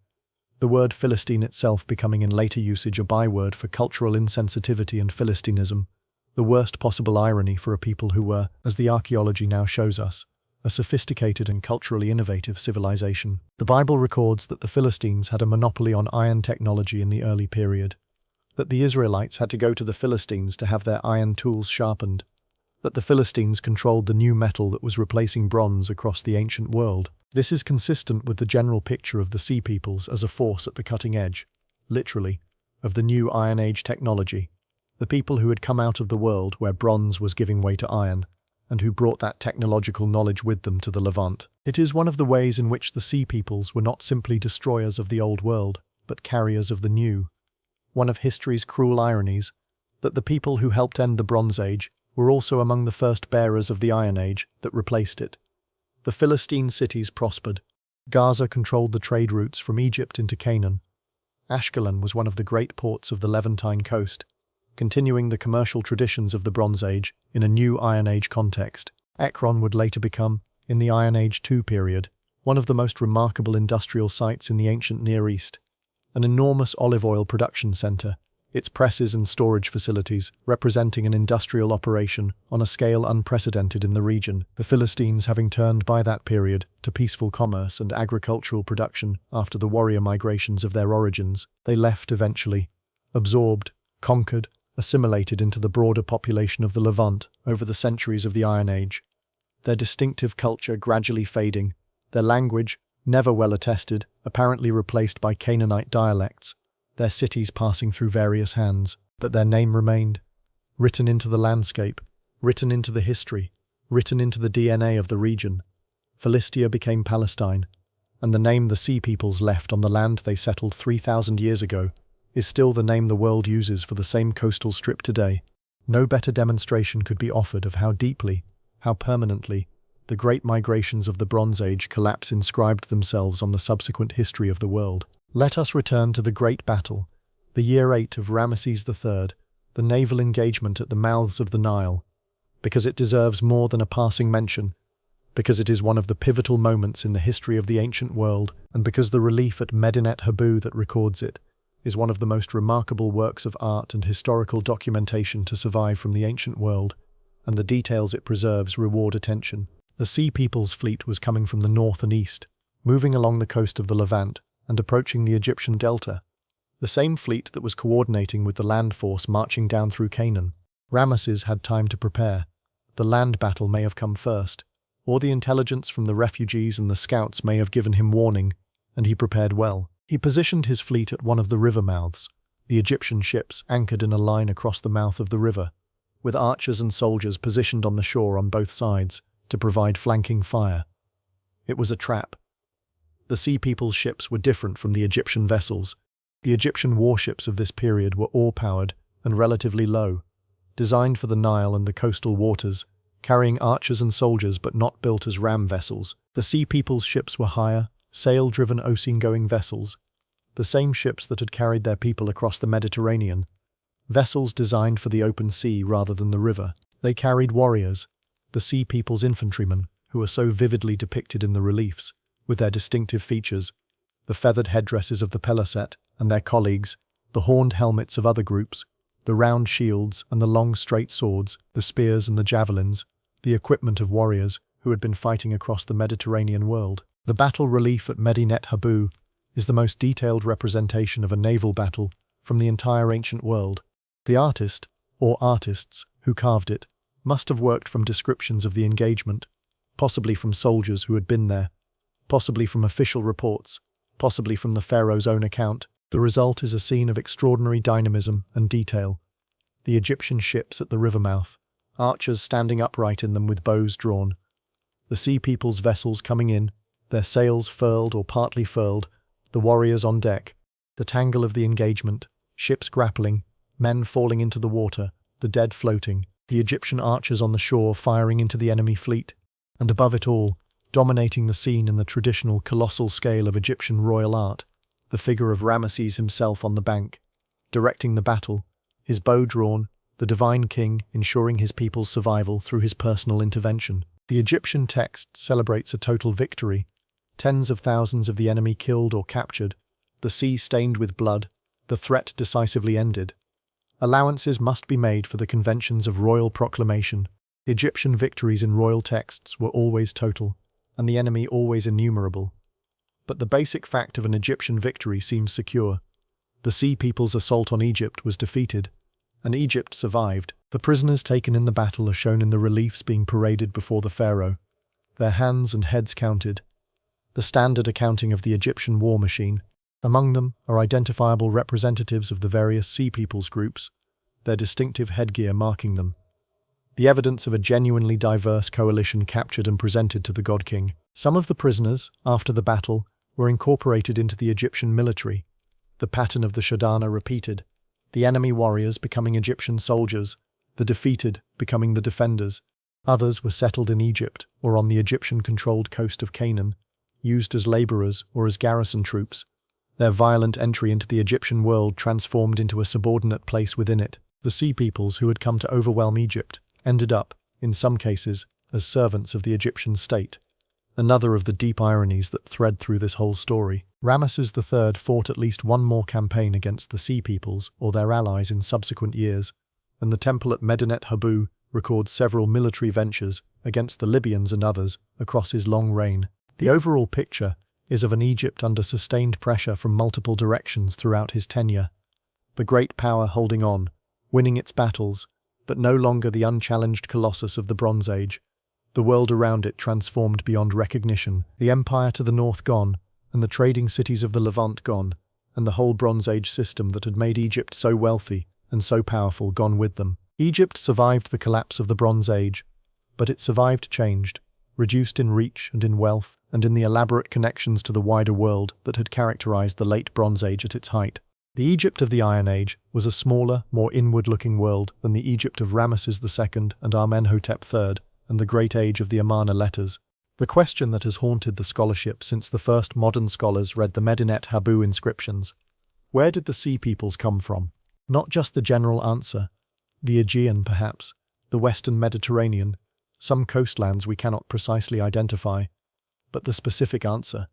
the word Philistine itself becoming in later usage a byword for cultural insensitivity and Philistinism, the worst possible irony for a people who were, as the archaeology now shows us, a sophisticated and culturally innovative civilization. The Bible records that the Philistines had a monopoly on iron technology in the early period, that the Israelites had to go to the Philistines to have their iron tools sharpened, that the Philistines controlled the new metal that was replacing bronze across the ancient world. This is consistent with the general picture of the Sea Peoples as a force at the cutting edge, literally, of the new Iron Age technology, the people who had come out of the world where bronze was giving way to iron, and who brought that technological knowledge with them to the Levant. It is one of the ways in which the Sea Peoples were not simply destroyers of the old world, but carriers of the new. One of history's cruel ironies, that the people who helped end the Bronze Age were also among the first bearers of the Iron Age that replaced it. The Philistine cities prospered. Gaza controlled the trade routes from Egypt into Canaan. Ashkelon was one of the great ports of the Levantine coast, continuing the commercial traditions of the Bronze Age in a new Iron Age context. Ekron would later become, in the Iron Age II period, one of the most remarkable industrial sites in the ancient Near East, an enormous olive oil production center, its presses and storage facilities representing an industrial operation on a scale unprecedented in the region, the Philistines having turned by that period to peaceful commerce and agricultural production after the warrior migrations of their origins. They left eventually, absorbed, conquered, assimilated into the broader population of the Levant over the centuries of the Iron Age, their distinctive culture gradually fading, their language, never well attested, apparently replaced by Canaanite dialects, their cities passing through various hands, but their name remained, written into the landscape, written into the history, written into the DNA of the region. Philistia became Palestine, and the name the Sea Peoples left on the land they settled 3,000 years ago is still the name the world uses for the same coastal strip today. No better demonstration could be offered of how deeply, how permanently, the great migrations of the Bronze Age collapse inscribed themselves on the subsequent history of the world. Let us return to the Great Battle, the year 8 of Ramesses III, the naval engagement at the mouths of the Nile, because it deserves more than a passing mention, because it is one of the pivotal moments in the history of the ancient world, and because the relief at Medinet Habu that records it is one of the most remarkable works of art and historical documentation to survive from the ancient world, and the details it preserves reward attention. The Sea Peoples fleet was coming from the north and east, moving along the coast of the Levant, and approaching the Egyptian delta, the same fleet that was coordinating with the land force marching down through Canaan. Ramesses had time to prepare. The land battle may have come first, or the intelligence from the refugees and the scouts may have given him warning, and he prepared well. He positioned his fleet at one of the river mouths, the Egyptian ships anchored in a line across the mouth of the river, with archers and soldiers positioned on the shore on both sides to provide flanking fire. It was a trap. The Sea Peoples' ships were different from the Egyptian vessels. The Egyptian warships of this period were oar-powered and relatively low, designed for the Nile and the coastal waters, carrying archers and soldiers but not built as ram vessels. The Sea Peoples' ships were higher, sail-driven ocean-going vessels, the same ships that had carried their people across the Mediterranean, vessels designed for the open sea rather than the river. They carried warriors, the Sea Peoples' infantrymen, who are so vividly depicted in the reliefs, with their distinctive features, the feathered headdresses of the Peliset and their colleagues, the horned helmets of other groups, the round shields and the long straight swords, the spears and the javelins, the equipment of warriors who had been fighting across the Mediterranean world. The battle relief at Medinet Habu is the most detailed representation of a naval battle from the entire ancient world. The artist, or artists, who carved it, must have worked from descriptions of the engagement, possibly from soldiers who had been there, possibly from official reports, possibly from the pharaoh's own account. The result is a scene of extraordinary dynamism and detail. The Egyptian ships at the river mouth, archers standing upright in them with bows drawn. The Sea Peoples' vessels coming in, their sails furled or partly furled, the warriors on deck, the tangle of the engagement, ships grappling, men falling into the water, the dead floating, the Egyptian archers on the shore firing into the enemy fleet, and above it all, dominating the scene in the traditional colossal scale of Egyptian royal art, the figure of Ramesses himself on the bank, directing the battle, his bow drawn, the divine king ensuring his people's survival through his personal intervention. The Egyptian text celebrates a total victory, tens of thousands of the enemy killed or captured, the sea stained with blood, the threat decisively ended. Allowances must be made for the conventions of royal proclamation. Egyptian victories in royal texts were always total, and the enemy always innumerable. But the basic fact of an Egyptian victory seems secure. The Sea People's assault on Egypt was defeated, and Egypt survived. The prisoners taken in the battle are shown in the reliefs being paraded before the pharaoh, their hands and heads counted. The standard accounting of the Egyptian war machine. Among them are identifiable representatives of the various Sea Peoples groups, their distinctive headgear marking them. The evidence of a genuinely diverse coalition captured and presented to the God King. Some of the prisoners, after the battle, were incorporated into the Egyptian military, the pattern of the Shardana repeated, the enemy warriors becoming Egyptian soldiers, the defeated becoming the defenders. Others were settled in Egypt or on the Egyptian-controlled coast of Canaan, used as laborers or as garrison troops. Their violent entry into the Egyptian world transformed into a subordinate place within it. The Sea Peoples who had come to overwhelm Egypt ended up, in some cases, as servants of the Egyptian state. Another of the deep ironies that thread through this whole story. Ramesses III fought at least one more campaign against the Sea Peoples or their allies in subsequent years, and the temple at Medinet Habu records several military ventures against the Libyans and others across his long reign. The overall picture is of an Egypt under sustained pressure from multiple directions throughout his tenure. The great power holding on, winning its battles, but no longer the unchallenged colossus of the Bronze Age. The world around it transformed beyond recognition, the empire to the north gone, and the trading cities of the Levant gone, and the whole Bronze Age system that had made Egypt so wealthy and so powerful gone with them. Egypt survived the collapse of the Bronze Age, but it survived changed, reduced in reach and in wealth, and in the elaborate connections to the wider world that had characterized the late Bronze Age at its height. The Egypt of the Iron Age was a smaller, more inward-looking world than the Egypt of Ramesses II and Amenhotep III, and the great age of the Amarna letters. The question that has haunted the scholarship since the first modern scholars read the Medinet Habu inscriptions: where did the Sea Peoples come from? Not just the general answer, the Aegean perhaps, the Western Mediterranean, some coastlands we cannot precisely identify, but the specific answer.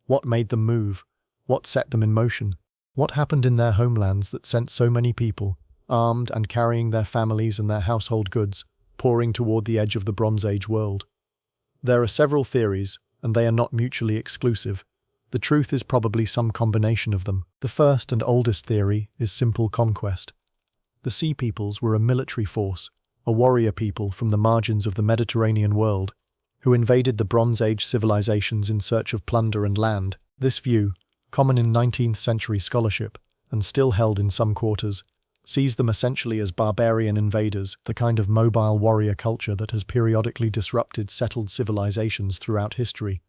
What made them move? What set them in motion? What happened in their homelands that sent so many people, armed and carrying their families and their household goods, pouring toward the edge of the Bronze Age world? There are several theories, and they are not mutually exclusive. The truth is probably some combination of them. The first and oldest theory is simple conquest. The Sea Peoples were a military force, a warrior people from the margins of the Mediterranean world, who invaded the Bronze Age civilizations in search of plunder and land. This view, common in 19th century scholarship, and still held in some quarters, sees them essentially as barbarian invaders, the kind of mobile warrior culture that has periodically disrupted settled civilizations throughout history.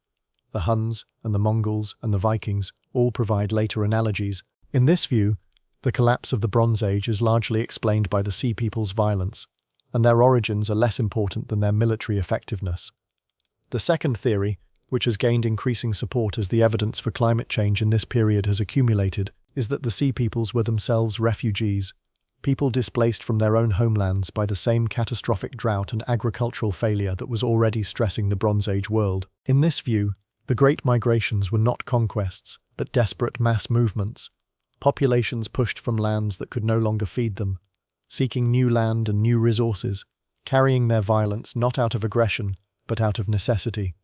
The Huns and the Mongols and the Vikings all provide later analogies. In this view, the collapse of the Bronze Age is largely explained by the Sea Peoples' violence, and their origins are less important than their military effectiveness. The second theory, which has gained increasing support as the evidence for climate change in this period has accumulated, is that the Sea Peoples were themselves refugees, people displaced from their own homelands by the same catastrophic drought and agricultural failure that was already stressing the Bronze Age world. In this view, the Great Migrations were not conquests, but desperate mass movements, populations pushed from lands that could no longer feed them, seeking new land and new resources, carrying their violence not out of aggression, but out of necessity.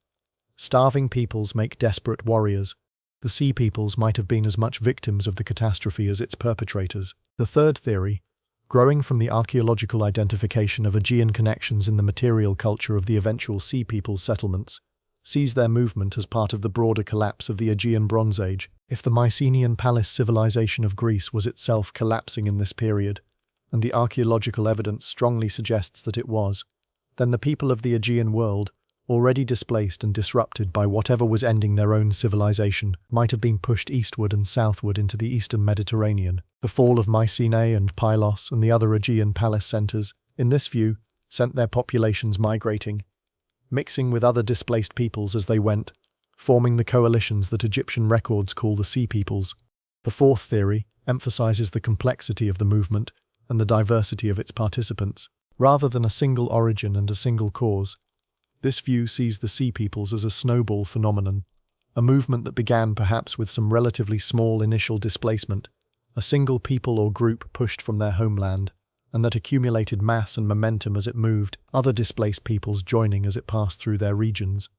Starving peoples make desperate warriors. The Sea Peoples might have been as much victims of the catastrophe as its perpetrators. The third theory, growing from the archaeological identification of Aegean connections in the material culture of the eventual Sea Peoples settlements, sees their movement as part of the broader collapse of the Aegean Bronze Age. If the Mycenaean palace civilization of Greece was itself collapsing in this period, and the archaeological evidence strongly suggests that it was, then the people of the Aegean world, already displaced and disrupted by whatever was ending their own civilization, might have been pushed eastward and southward into the eastern Mediterranean. The fall of Mycenae and Pylos and the other Aegean palace centers, in this view, sent their populations migrating, mixing with other displaced peoples as they went, forming the coalitions that Egyptian records call the Sea Peoples. The fourth theory, emphasizes the complexity of the movement and the diversity of its participants. Rather than a single origin and a single cause, this view sees the Sea Peoples as a snowball phenomenon, a movement that began perhaps with some relatively small initial displacement, a single people or group pushed from their homeland, and that accumulated mass and momentum as it moved, other displaced peoples joining as it passed through their regions.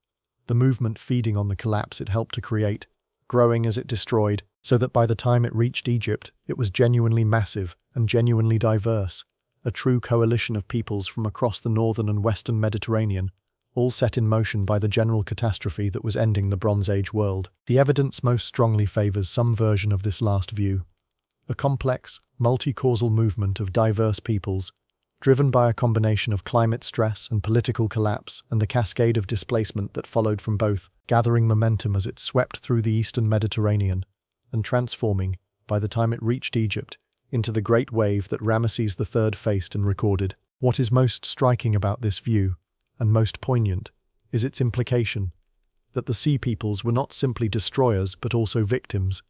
The movement feeding on the collapse it helped to create, growing as it destroyed, so that by the time it reached Egypt, it was genuinely massive and genuinely diverse, a true coalition of peoples from across the northern and western Mediterranean, all set in motion by the general catastrophe that was ending the Bronze Age world. The evidence most strongly favors some version of this last view, a complex, multi-causal movement of diverse peoples, driven by a combination of climate stress and political collapse and the cascade of displacement that followed from both, gathering momentum as it swept through the eastern Mediterranean, and transforming, by the time it reached Egypt, into the great wave that Ramesses III faced and recorded. What is most striking about this view, and most poignant, is its implication that the Sea Peoples were not simply destroyers but also victims,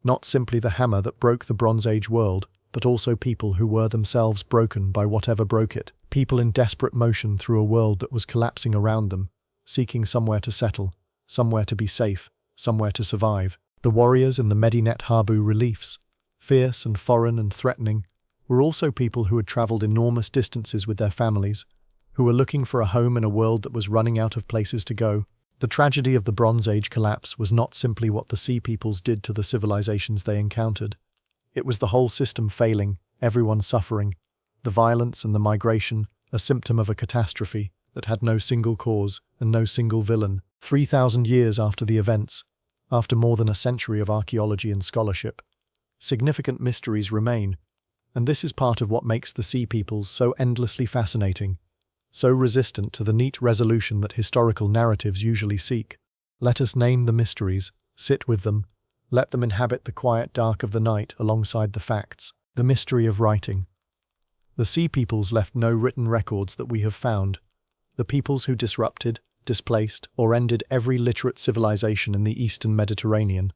not simply the hammer that broke the Bronze Age world, but also people who were themselves broken by whatever broke it, people in desperate motion through a world that was collapsing around them, seeking somewhere to settle, somewhere to be safe, somewhere to survive. The warriors in the Medinet Habu reliefs, fierce and foreign and threatening, were also people who had travelled enormous distances with their families, who were looking for a home in a world that was running out of places to go. The tragedy of the Bronze Age collapse was not simply what the Sea Peoples did to the civilizations they encountered. It was the whole system failing, everyone suffering, the violence and the migration, a symptom of a catastrophe that had no single cause and no single villain. 3,000 years after the events, after more than a century of archaeology and scholarship, significant mysteries remain, and this is part of what makes the Sea Peoples so endlessly fascinating, so resistant to the neat resolution that historical narratives usually seek. Let us name the mysteries, sit with them, let them inhabit the quiet dark of the night alongside the facts. The mystery of writing. The Sea Peoples left no written records that we have found. The peoples who disrupted, displaced, or ended every literate civilization in the eastern Mediterranean.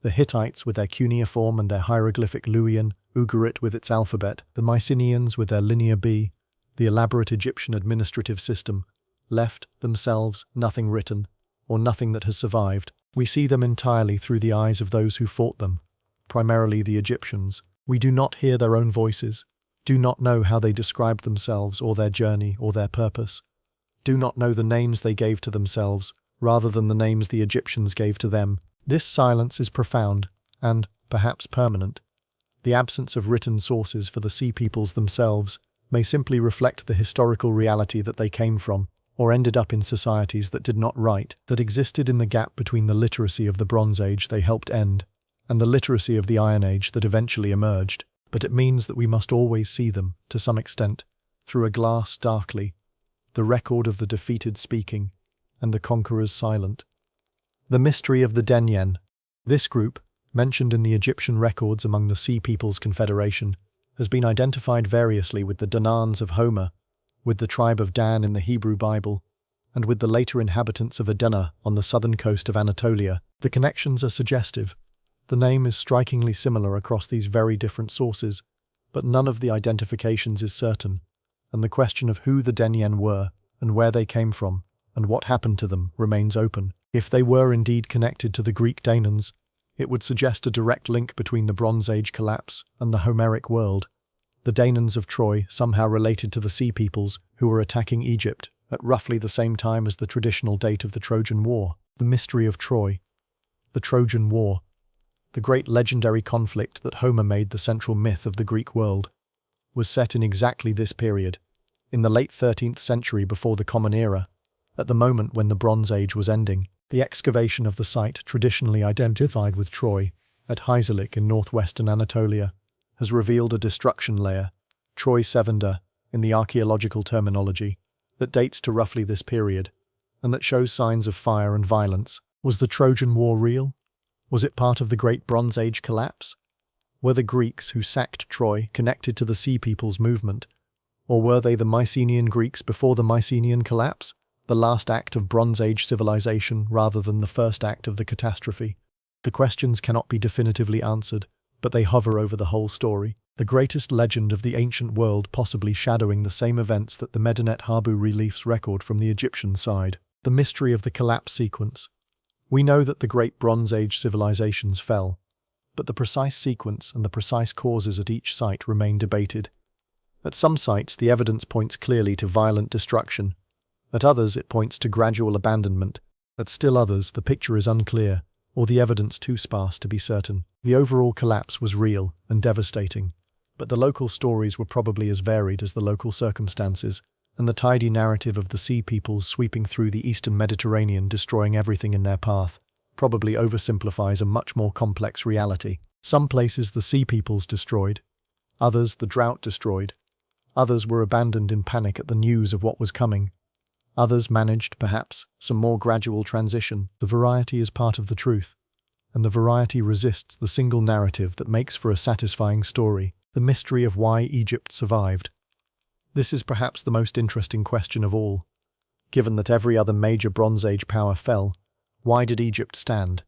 The Hittites with their cuneiform and their hieroglyphic Luwian, Ugarit with its alphabet, the Mycenaeans with their Linear B, the elaborate Egyptian administrative system, left, themselves, nothing written, or nothing that has survived. We see them entirely through the eyes of those who fought them, primarily the Egyptians. We do not hear their own voices, do not know how they described themselves or their journey or their purpose, do not know the names they gave to themselves, rather than the names the Egyptians gave to them. This silence is profound, and, perhaps permanent. The absence of written sources for the Sea Peoples themselves may simply reflect the historical reality that they came from, or ended up in societies that did not write, that existed in the gap between the literacy of the Bronze Age they helped end, and the literacy of the Iron Age that eventually emerged. But it means that we must always see them, to some extent, through a glass darkly, the record of the defeated speaking, and the conquerors silent. The mystery of the Denyen. This group, mentioned in the Egyptian records among the Sea Peoples Confederation, has been identified variously with the Danaans of Homer, with the tribe of Dan in the Hebrew Bible, and with the later inhabitants of Edena on the southern coast of Anatolia. The connections are suggestive. The name is strikingly similar across these very different sources, but none of the identifications is certain, and the question of who the Denyen were, and where they came from, and what happened to them remains open. If they were indeed connected to the Greek Danaans, it would suggest a direct link between the Bronze Age collapse and the Homeric world. The Danaans of Troy somehow related to the Sea Peoples who were attacking Egypt at roughly the same time as the traditional date of the Trojan War. The mystery of Troy. The Trojan War. The great legendary conflict that Homer made the central myth of the Greek world, was set in exactly this period, in the late 13th century before the Common Era, at the moment when the Bronze Age was ending. The excavation of the site traditionally identified with Troy, at Heiselik in northwestern Anatolia, has revealed a destruction layer, Troy Sevenda, in the archaeological terminology, that dates to roughly this period, and that shows signs of fire and violence. Was the Trojan War real? Was it part of the Great Bronze Age collapse? Were the Greeks who sacked Troy connected to the Sea Peoples movement? Or were they the Mycenaean Greeks before the Mycenaean collapse, the last act of Bronze Age civilization rather than the first act of the catastrophe? The questions cannot be definitively answered, but they hover over the whole story. The greatest legend of the ancient world possibly shadowing the same events that the Medinet Habu reliefs record from the Egyptian side. The mystery of the collapse sequence. We know that the great Bronze Age civilizations fell, but the precise sequence and the precise causes at each site remain debated. At some sites, the evidence points clearly to violent destruction. At others, it points to gradual abandonment. At still others, the picture is unclear, or the evidence too sparse to be certain. The overall collapse was real and devastating, but the local stories were probably as varied as the local circumstances, and the tidy narrative of the sea peoples sweeping through the eastern Mediterranean destroying everything in their path probably oversimplifies a much more complex reality. Some places the sea peoples destroyed, others the drought destroyed, others were abandoned in panic at the news of what was coming, others managed, perhaps, some more gradual transition. The variety is part of the truth, and the variety resists the single narrative that makes for a satisfying story. The mystery of why Egypt survived. This is perhaps the most interesting question of all. Given that every other major Bronze Age power fell, why did Egypt stand?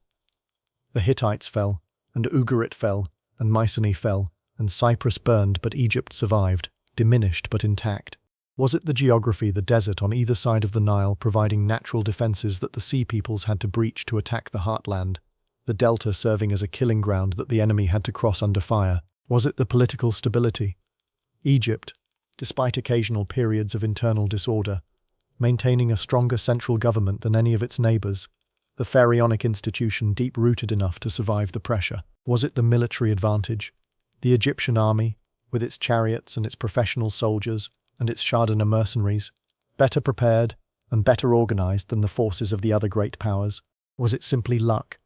The Hittites fell, and Ugarit fell, and Mycenae fell, and Cyprus burned, but Egypt survived, diminished but intact. Was it the geography, the desert on either side of the Nile providing natural defenses that the sea peoples had to breach to attack the heartland, the delta serving as a killing ground that the enemy had to cross under fire? Was it the political stability? Egypt, despite occasional periods of internal disorder, maintaining a stronger central government than any of its neighbors, the pharaonic institution deep-rooted enough to survive the pressure. Was it the military advantage? The Egyptian army, with its chariots and its professional soldiers and its Shardana mercenaries, better prepared and better organized than the forces of the other great powers? Was it simply luck?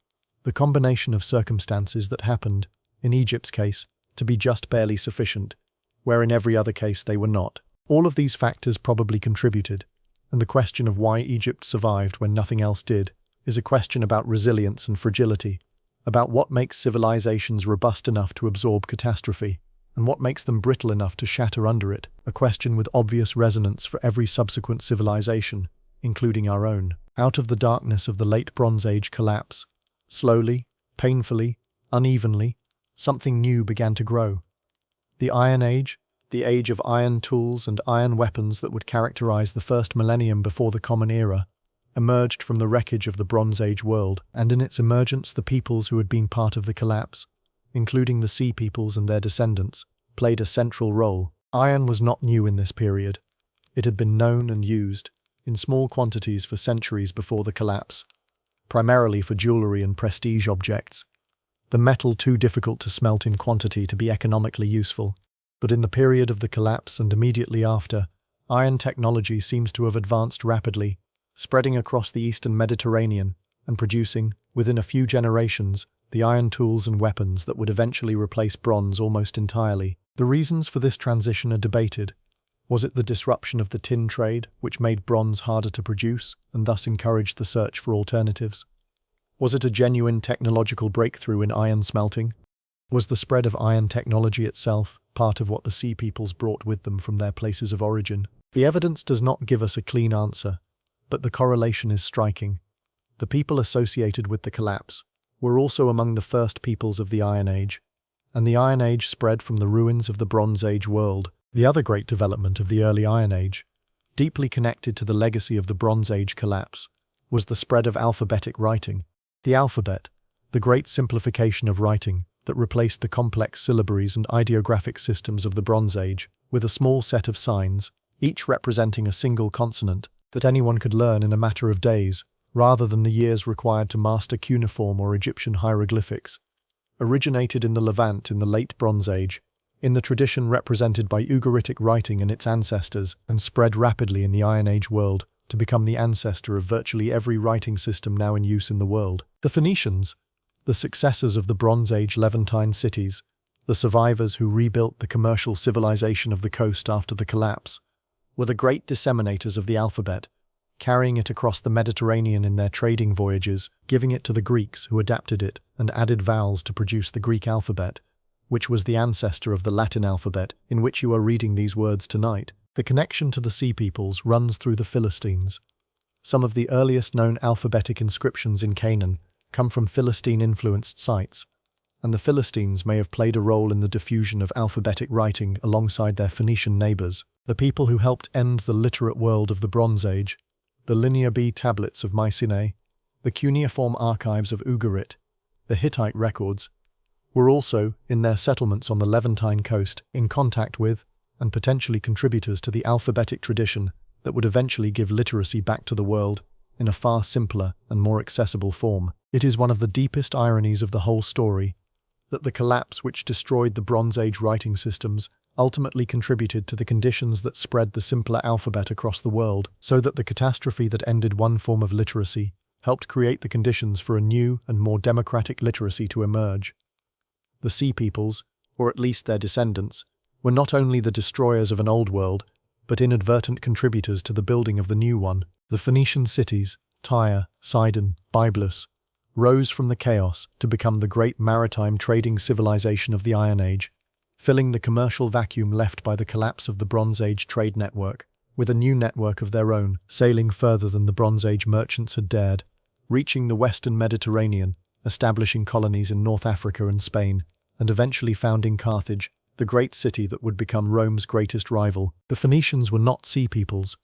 The combination of circumstances that happened, in Egypt's case, to be just barely sufficient, where in every other case they were not. All of these factors probably contributed, and the question of why Egypt survived when nothing else did is a question about resilience and fragility, about what makes civilizations robust enough to absorb catastrophe, and what makes them brittle enough to shatter under it, a question with obvious resonance for every subsequent civilization, including our own. Out of the darkness of the late Bronze Age collapse, slowly, painfully, unevenly, something new began to grow. The Iron Age, the age of iron tools and iron weapons that would characterize the first millennium before the Common Era, emerged from the wreckage of the Bronze Age world, and in its emergence the peoples who had been part of the collapse, including the sea peoples and their descendants, played a central role. Iron was not new in this period. It had been known and used, in small quantities for centuries before the collapse, primarily for jewelry and prestige objects. The metal too difficult to smelt in quantity to be economically useful. But in the period of the collapse and immediately after, iron technology seems to have advanced rapidly, spreading across the eastern Mediterranean and producing, within a few generations, the iron tools and weapons that would eventually replace bronze almost entirely. The reasons for this transition are debated. Was it the disruption of the tin trade, which made bronze harder to produce and thus encouraged the search for alternatives? Was it a genuine technological breakthrough in iron smelting? Was the spread of iron technology itself part of what the sea peoples brought with them from their places of origin? The evidence does not give us a clean answer, but the correlation is striking. The people associated with the collapse were also among the first peoples of the Iron Age, and the Iron Age spread from the ruins of the Bronze Age world. The other great development of the early Iron Age, deeply connected to the legacy of the Bronze Age collapse, was the spread of alphabetic writing. The alphabet, the great simplification of writing that replaced the complex syllabaries and ideographic systems of the Bronze Age, with a small set of signs, each representing a single consonant, that anyone could learn in a matter of days, rather than the years required to master cuneiform or Egyptian hieroglyphics, originated in the Levant in the late Bronze Age, in the tradition represented by Ugaritic writing and its ancestors, and spread rapidly in the Iron Age world to become the ancestor of virtually every writing system now in use in the world. The Phoenicians, the successors of the Bronze Age Levantine cities, the survivors who rebuilt the commercial civilization of the coast after the collapse, were the great disseminators of the alphabet, carrying it across the Mediterranean in their trading voyages, giving it to the Greeks who adapted it and added vowels to produce the Greek alphabet, which was the ancestor of the Latin alphabet in which you are reading these words tonight. The connection to the Sea Peoples runs through the Philistines. Some of the earliest known alphabetic inscriptions in Canaan come from Philistine-influenced sites, and the Philistines may have played a role in the diffusion of alphabetic writing alongside their Phoenician neighbors. The people who helped end the literate world of the Bronze Age, the Linear B tablets of Mycenae, the cuneiform archives of Ugarit, the Hittite records, were also, in their settlements on the Levantine coast, in contact with, and potentially contributors to the alphabetic tradition that would eventually give literacy back to the world in a far simpler and more accessible form. It is one of the deepest ironies of the whole story that the collapse which destroyed the Bronze Age writing systems ultimately contributed to the conditions that spread the simpler alphabet across the world, so that the catastrophe that ended one form of literacy helped create the conditions for a new and more democratic literacy to emerge. The Sea Peoples, or at least their descendants, were not only the destroyers of an old world, but inadvertent contributors to the building of the new one. The Phoenician cities, Tyre, Sidon, Byblos, rose from the chaos to become the great maritime trading civilization of the Iron Age, filling the commercial vacuum left by the collapse of the Bronze Age trade network, with a new network of their own, sailing further than the Bronze Age merchants had dared, reaching the western Mediterranean, establishing colonies in North Africa and Spain, and eventually founding Carthage, the great city that would become Rome's greatest rival. The Phoenicians were not sea peoples,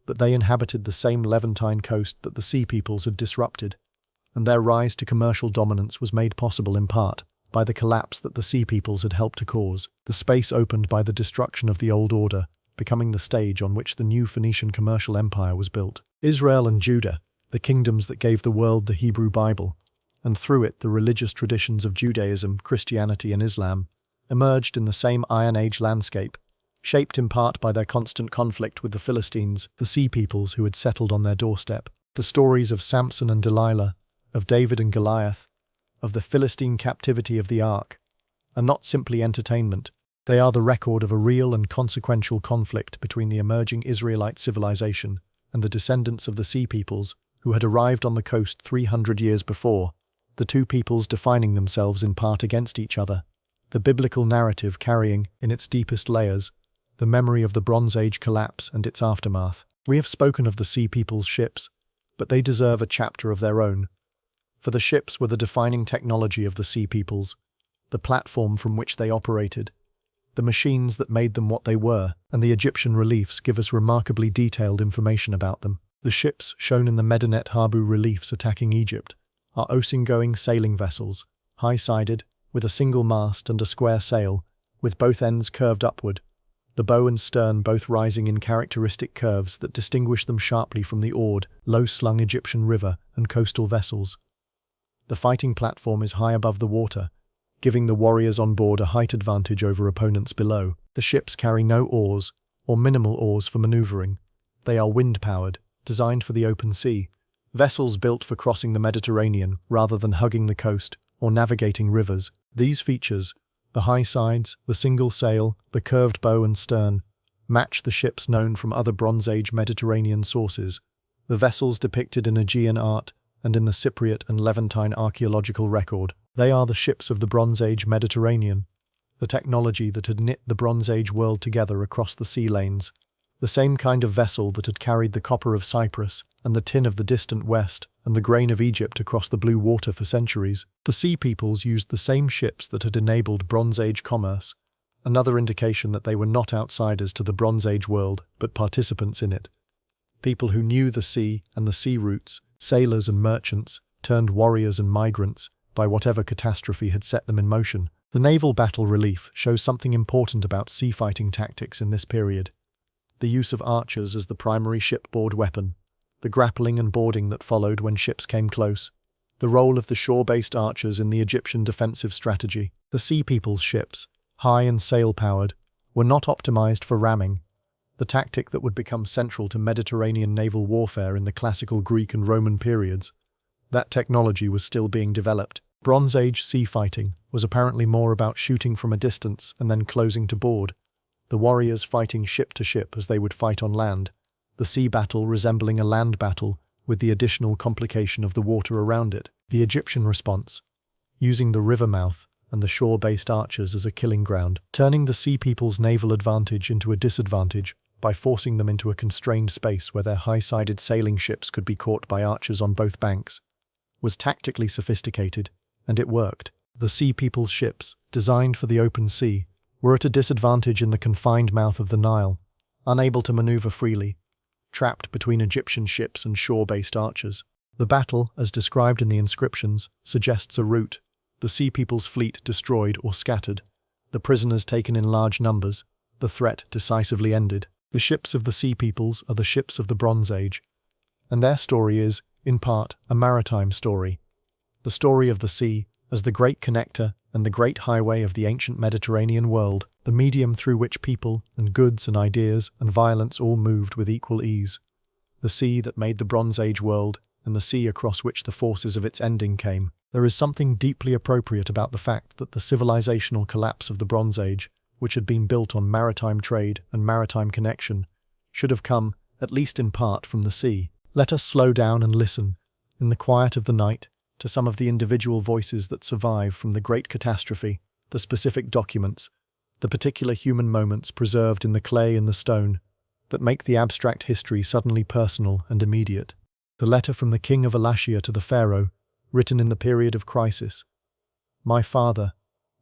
but they inhabited the same Levantine coast that the Sea Peoples had disrupted, and their rise to commercial dominance was made possible in part by the collapse that the Sea Peoples had helped to cause, the space opened by the destruction of the old order, becoming the stage on which the new Phoenician commercial empire was built. Israel and Judah, the kingdoms that gave the world the Hebrew Bible, and through it the religious traditions of Judaism, Christianity and Islam, emerged in the same Iron Age landscape, shaped in part by their constant conflict with the Philistines, the Sea Peoples who had settled on their doorstep. The stories of Samson and Delilah, of David and Goliath, of the Philistine captivity of the Ark, are not simply entertainment. They are the record of a real and consequential conflict between the emerging Israelite civilization and the descendants of the Sea Peoples who had arrived on the coast 300 years before, the two peoples defining themselves in part against each other. The biblical narrative carrying, in its deepest layers, the memory of the Bronze Age collapse and its aftermath. We have spoken of the Sea Peoples' ships, but they deserve a chapter of their own. For the ships were the defining technology of the Sea Peoples, the platform from which they operated, the machines that made them what they were, and the Egyptian reliefs give us remarkably detailed information about them. The ships shown in the Medinet Habu reliefs attacking Egypt are ocean-going sailing vessels, high-sided, with a single mast and a square sail, with both ends curved upward, the bow and stern both rising in characteristic curves that distinguish them sharply from the oared, low-slung Egyptian river and coastal vessels. The fighting platform is high above the water, giving the warriors on board a height advantage over opponents below. The ships carry no oars, or minimal oars for maneuvering. They are wind-powered, designed for the open sea, vessels built for crossing the Mediterranean rather than hugging the coast or navigating rivers. These features, the high sides, the single sail, the curved bow and stern, match the ships known from other Bronze Age Mediterranean sources, the vessels depicted in Aegean art and in the Cypriot and Levantine archaeological record. They are the ships of the Bronze Age Mediterranean, the technology that had knit the Bronze Age world together across the sea lanes, the same kind of vessel that had carried the copper of Cyprus and the tin of the distant west and the grain of Egypt across the blue water for centuries. The Sea Peoples used the same ships that had enabled Bronze Age commerce, another indication that they were not outsiders to the Bronze Age world, but participants in it. People who knew the sea and the sea routes, sailors and merchants, turned warriors and migrants, by whatever catastrophe had set them in motion. The naval battle relief shows something important about sea fighting tactics in this period. The use of archers as the primary shipboard weapon, the grappling and boarding that followed when ships came close, the role of the shore-based archers in the Egyptian defensive strategy. The Sea Peoples' ships, high and sail-powered, were not optimized for ramming, the tactic that would become central to Mediterranean naval warfare in the classical Greek and Roman periods. That technology was still being developed. Bronze Age sea fighting was apparently more about shooting from a distance and then closing to board, the warriors fighting ship to ship as they would fight on land, the sea battle resembling a land battle with the additional complication of the water around it. The Egyptian response, using the river mouth and the shore-based archers as a killing ground, turning the Sea Peoples' naval advantage into a disadvantage by forcing them into a constrained space where their high-sided sailing ships could be caught by archers on both banks, was tactically sophisticated, and it worked. The Sea People's ships, designed for the open sea, were at a disadvantage in the confined mouth of the Nile, unable to maneuver freely, trapped between Egyptian ships and shore-based archers. The battle, as described in the inscriptions, suggests a rout, the Sea People's fleet destroyed or scattered, the prisoners taken in large numbers, the threat decisively ended. The ships of the Sea Peoples are the ships of the Bronze Age, and their story is, in part, a maritime story. The story of the sea as the great connector and the great highway of the ancient Mediterranean world, the medium through which people and goods and ideas and violence all moved with equal ease. The sea that made the Bronze Age world and the sea across which the forces of its ending came. There is something deeply appropriate about the fact that the civilizational collapse of the Bronze Age, which had been built on maritime trade and maritime connection, should have come, at least in part, from the sea. Let us slow down and listen, in the quiet of the night, to some of the individual voices that survive from the great catastrophe, the specific documents, the particular human moments preserved in the clay and the stone, that make the abstract history suddenly personal and immediate. The letter from the king of Elashia to the pharaoh, written in the period of crisis. My father,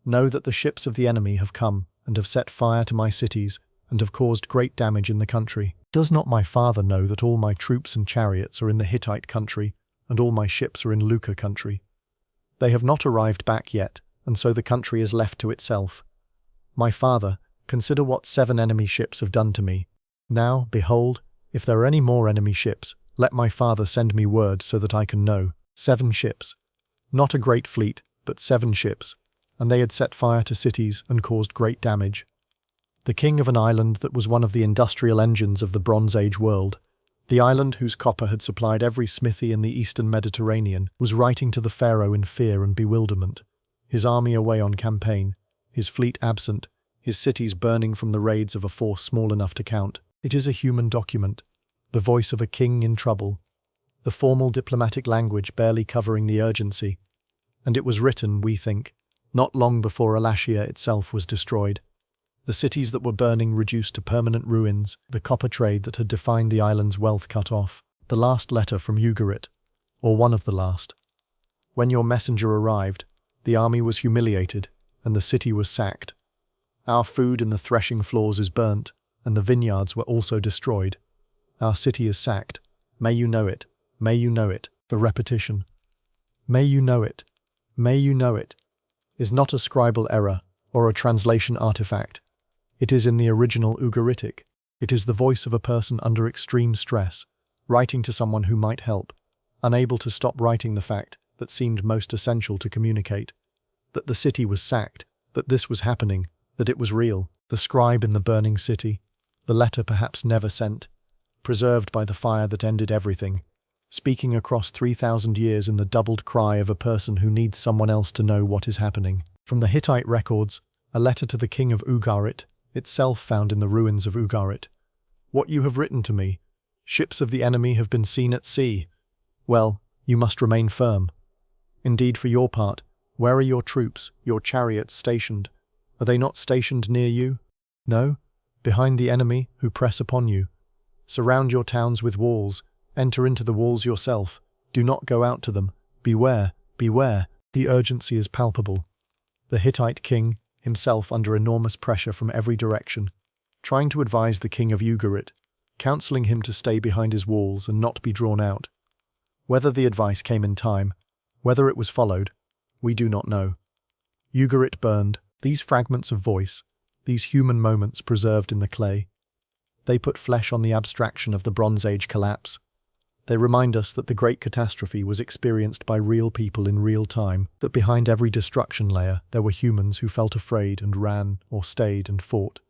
know that the ships of the enemy have come and have set fire to my cities and have caused great damage in the country. Does not my father know that all my troops and chariots are in the Hittite country and all my ships are in Luca country? They have not arrived back yet, and so the country is left to itself. My father, consider what 7 enemy ships have done to me. Now, behold, if there are any more enemy ships, let my father send me word so that I can know. 7 ships. Not a great fleet, but 7 ships, and they had set fire to cities and caused great damage. The king of an island that was one of the industrial engines of the Bronze Age world, the island whose copper had supplied every smithy in the eastern Mediterranean, was writing to the pharaoh in fear and bewilderment, his army away on campaign, his fleet absent, his cities burning from the raids of a force small enough to count. It is a human document, the voice of a king in trouble, the formal diplomatic language barely covering the urgency, and it was written, we think, not long before Elashia itself was destroyed. The cities that were burning reduced to permanent ruins, the copper trade that had defined the island's wealth cut off, the last letter from Ugarit, or one of the last. When your messenger arrived, the army was humiliated, and the city was sacked. Our food in the threshing floors is burnt, and the vineyards were also destroyed. Our city is sacked. May you know it. May you know it. The repetition. May you know it. May you know it. Is not a scribal error or a translation artifact. It is in the original Ugaritic. It is the voice of a person under extreme stress, writing to someone who might help, unable to stop writing the fact that seemed most essential to communicate. That the city was sacked, that this was happening, that it was real. The scribe in the burning city, the letter perhaps never sent, preserved by the fire that ended everything, speaking across 3,000 years in the doubled cry of a person who needs someone else to know what is happening. From the Hittite records, a letter to the king of Ugarit, itself found in the ruins of Ugarit. What you have written to me, ships of the enemy have been seen at sea. Well, you must remain firm. Indeed, for your part, where are your troops, your chariots stationed? Are they not stationed near you? No? Behind the enemy who press upon you. Surround your towns with walls. Enter into the walls yourself. Do not go out to them. Beware, beware. The urgency is palpable. The Hittite king, himself under enormous pressure from every direction, trying to advise the king of Ugarit, counseling him to stay behind his walls and not be drawn out. Whether the advice came in time, whether it was followed, we do not know. Ugarit burned, these fragments of voice, these human moments preserved in the clay. They put flesh on the abstraction of the Bronze Age collapse. They remind us that the great catastrophe was experienced by real people in real time, that behind every destruction layer there were humans who felt afraid and ran, or stayed and fought,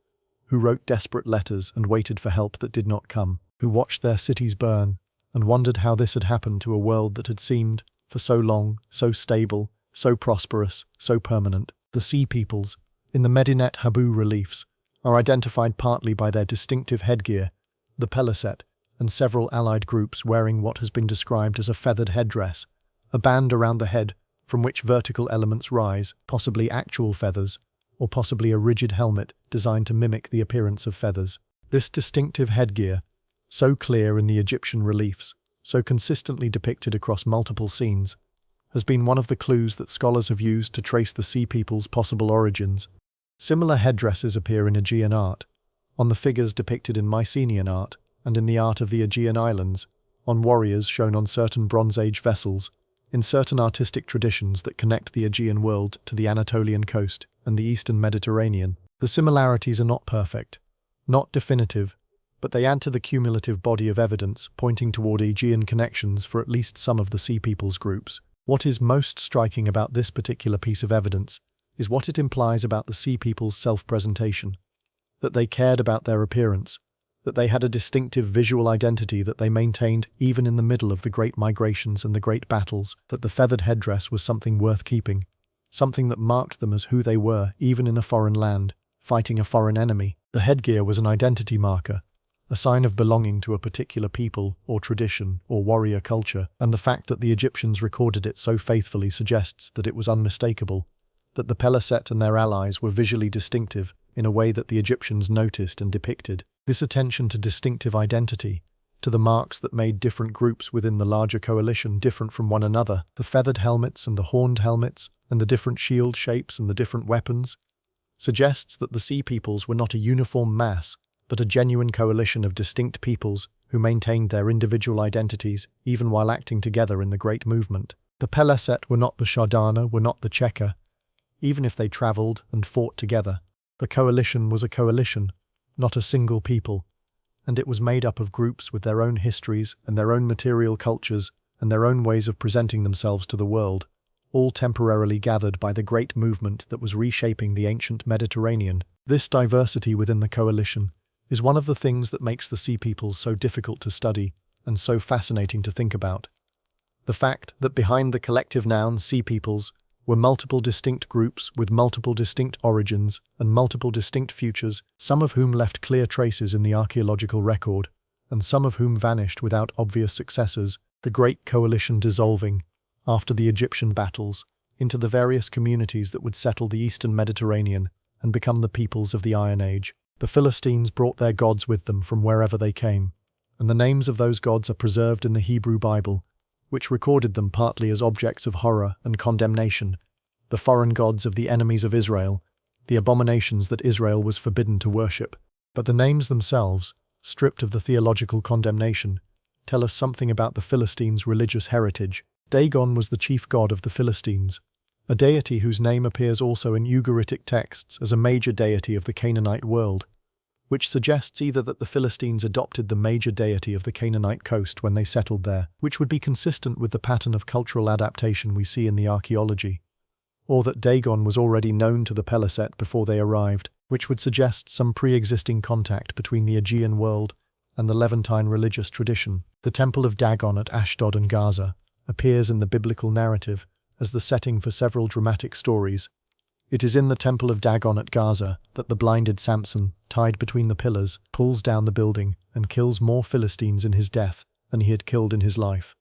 who wrote desperate letters and waited for help that did not come, who watched their cities burn and wondered how this had happened to a world that had seemed, for so long, so stable, so prosperous, so permanent. The Sea Peoples, in the Medinet Habu reliefs, are identified partly by their distinctive headgear, the peliset, and several allied groups wearing what has been described as a feathered headdress, a band around the head from which vertical elements rise, possibly actual feathers, or possibly a rigid helmet designed to mimic the appearance of feathers. This distinctive headgear, so clear in the Egyptian reliefs, so consistently depicted across multiple scenes, has been one of the clues that scholars have used to trace the Sea People's possible origins. Similar headdresses appear in Aegean art, on the figures depicted in Mycenaean art, and in the art of the Aegean Islands, on warriors shown on certain Bronze Age vessels, in certain artistic traditions that connect the Aegean world to the Anatolian coast and the Eastern Mediterranean. The similarities are not perfect, not definitive, but they add to the cumulative body of evidence pointing toward Aegean connections for at least some of the Sea Peoples groups. What is most striking about this particular piece of evidence is what it implies about the Sea People's self-presentation, that they cared about their appearance, that they had a distinctive visual identity that they maintained even in the middle of the great migrations and the great battles, that the feathered headdress was something worth keeping, something that marked them as who they were even in a foreign land, fighting a foreign enemy. The headgear was an identity marker, a sign of belonging to a particular people or tradition or warrior culture, and the fact that the Egyptians recorded it so faithfully suggests that it was unmistakable, that the Peliset and their allies were visually distinctive in a way that the Egyptians noticed and depicted. This attention to distinctive identity, to the marks that made different groups within the larger coalition different from one another, the feathered helmets and the horned helmets, and the different shield shapes and the different weapons, suggests that the Sea Peoples were not a uniform mass, but a genuine coalition of distinct peoples who maintained their individual identities even while acting together in the great movement. The Peliset were not the Shardana, were not the Checker, even if they travelled and fought together. The coalition was a coalition, not a single people, and it was made up of groups with their own histories and their own material cultures and their own ways of presenting themselves to the world, all temporarily gathered by the great movement that was reshaping the ancient Mediterranean. This diversity within the coalition is one of the things that makes the Sea Peoples so difficult to study and so fascinating to think about. The fact that behind the collective noun Sea Peoples were multiple distinct groups with multiple distinct origins and multiple distinct futures, some of whom left clear traces in the archaeological record, and some of whom vanished without obvious successors, the great coalition dissolving, after the Egyptian battles, into the various communities that would settle the eastern Mediterranean and become the peoples of the Iron Age. The Philistines brought their gods with them from wherever they came, and the names of those gods are preserved in the Hebrew Bible, which recorded them partly as objects of horror and condemnation, the foreign gods of the enemies of Israel, the abominations that Israel was forbidden to worship. But the names themselves, stripped of the theological condemnation, tell us something about the Philistines' religious heritage. Dagon was the chief god of the Philistines, a deity whose name appears also in Ugaritic texts as a major deity of the Canaanite world, which suggests either that the Philistines adopted the major deity of the Canaanite coast when they settled there, which would be consistent with the pattern of cultural adaptation we see in the archaeology, or that Dagon was already known to the Peliset before they arrived, which would suggest some pre-existing contact between the Aegean world and the Levantine religious tradition. The Temple of Dagon at Ashdod and Gaza appears in the biblical narrative as the setting for several dramatic stories. It is in the Temple of Dagon at Gaza that the blinded Samson, tied between the pillars, pulls down the building and kills more Philistines in his death than he had killed in his life.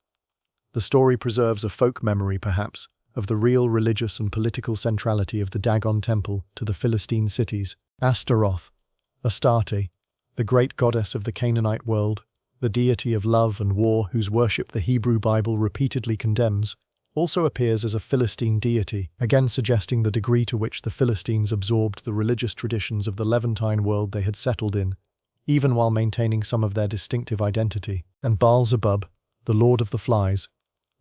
The story preserves a folk memory, perhaps, of the real religious and political centrality of the Dagon temple to the Philistine cities. Astaroth, Astarte, the great goddess of the Canaanite world, the deity of love and war whose worship the Hebrew Bible repeatedly condemns, also appears as a Philistine deity, again suggesting the degree to which the Philistines absorbed the religious traditions of the Levantine world they had settled in, even while maintaining some of their distinctive identity. And Baal-zebub, the lord of the flies,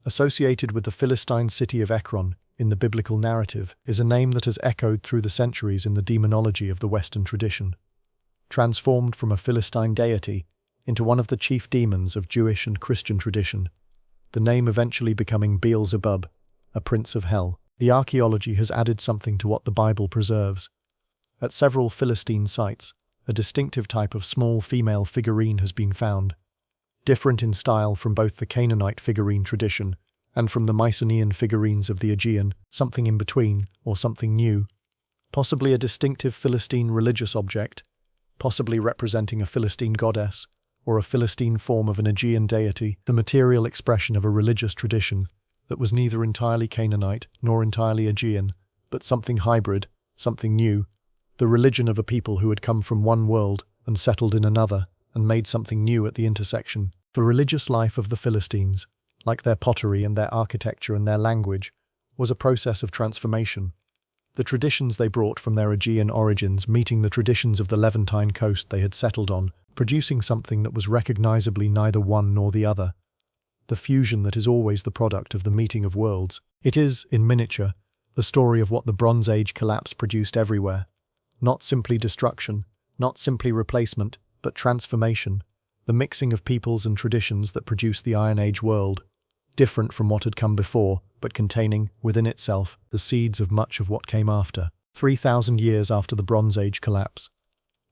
associated with the Philistine city of Ekron in the biblical narrative, is a name that has echoed through the centuries in the demonology of the Western tradition. Transformed from a Philistine deity into one of the chief demons of Jewish and Christian tradition, the name eventually becoming Beelzebub, a prince of hell. The archaeology has added something to what the Bible preserves. At several Philistine sites, a distinctive type of small female figurine has been found, different in style from both the Canaanite figurine tradition and from the Mycenaean figurines of the Aegean, something in between, or something new, possibly a distinctive Philistine religious object, possibly representing a Philistine goddess, or a Philistine form of an Aegean deity, the material expression of a religious tradition that was neither entirely Canaanite nor entirely Aegean, but something hybrid, something new, the religion of a people who had come from one world and settled in another and made something new at the intersection. The religious life of the Philistines like their pottery and their architecture and their language, was a process of transformation. The traditions they brought from their Aegean origins meeting the traditions of the Levantine coast they had settled on, producing something that was recognizably neither one nor the other. The fusion that is always the product of the meeting of worlds. It is, in miniature, the story of what the Bronze Age collapse produced everywhere. Not simply destruction, not simply replacement, but transformation. The mixing of peoples and traditions that produced the Iron Age world, different from what had come before, but containing, within itself, the seeds of much of what came after. 3,000 years after the Bronze Age collapse,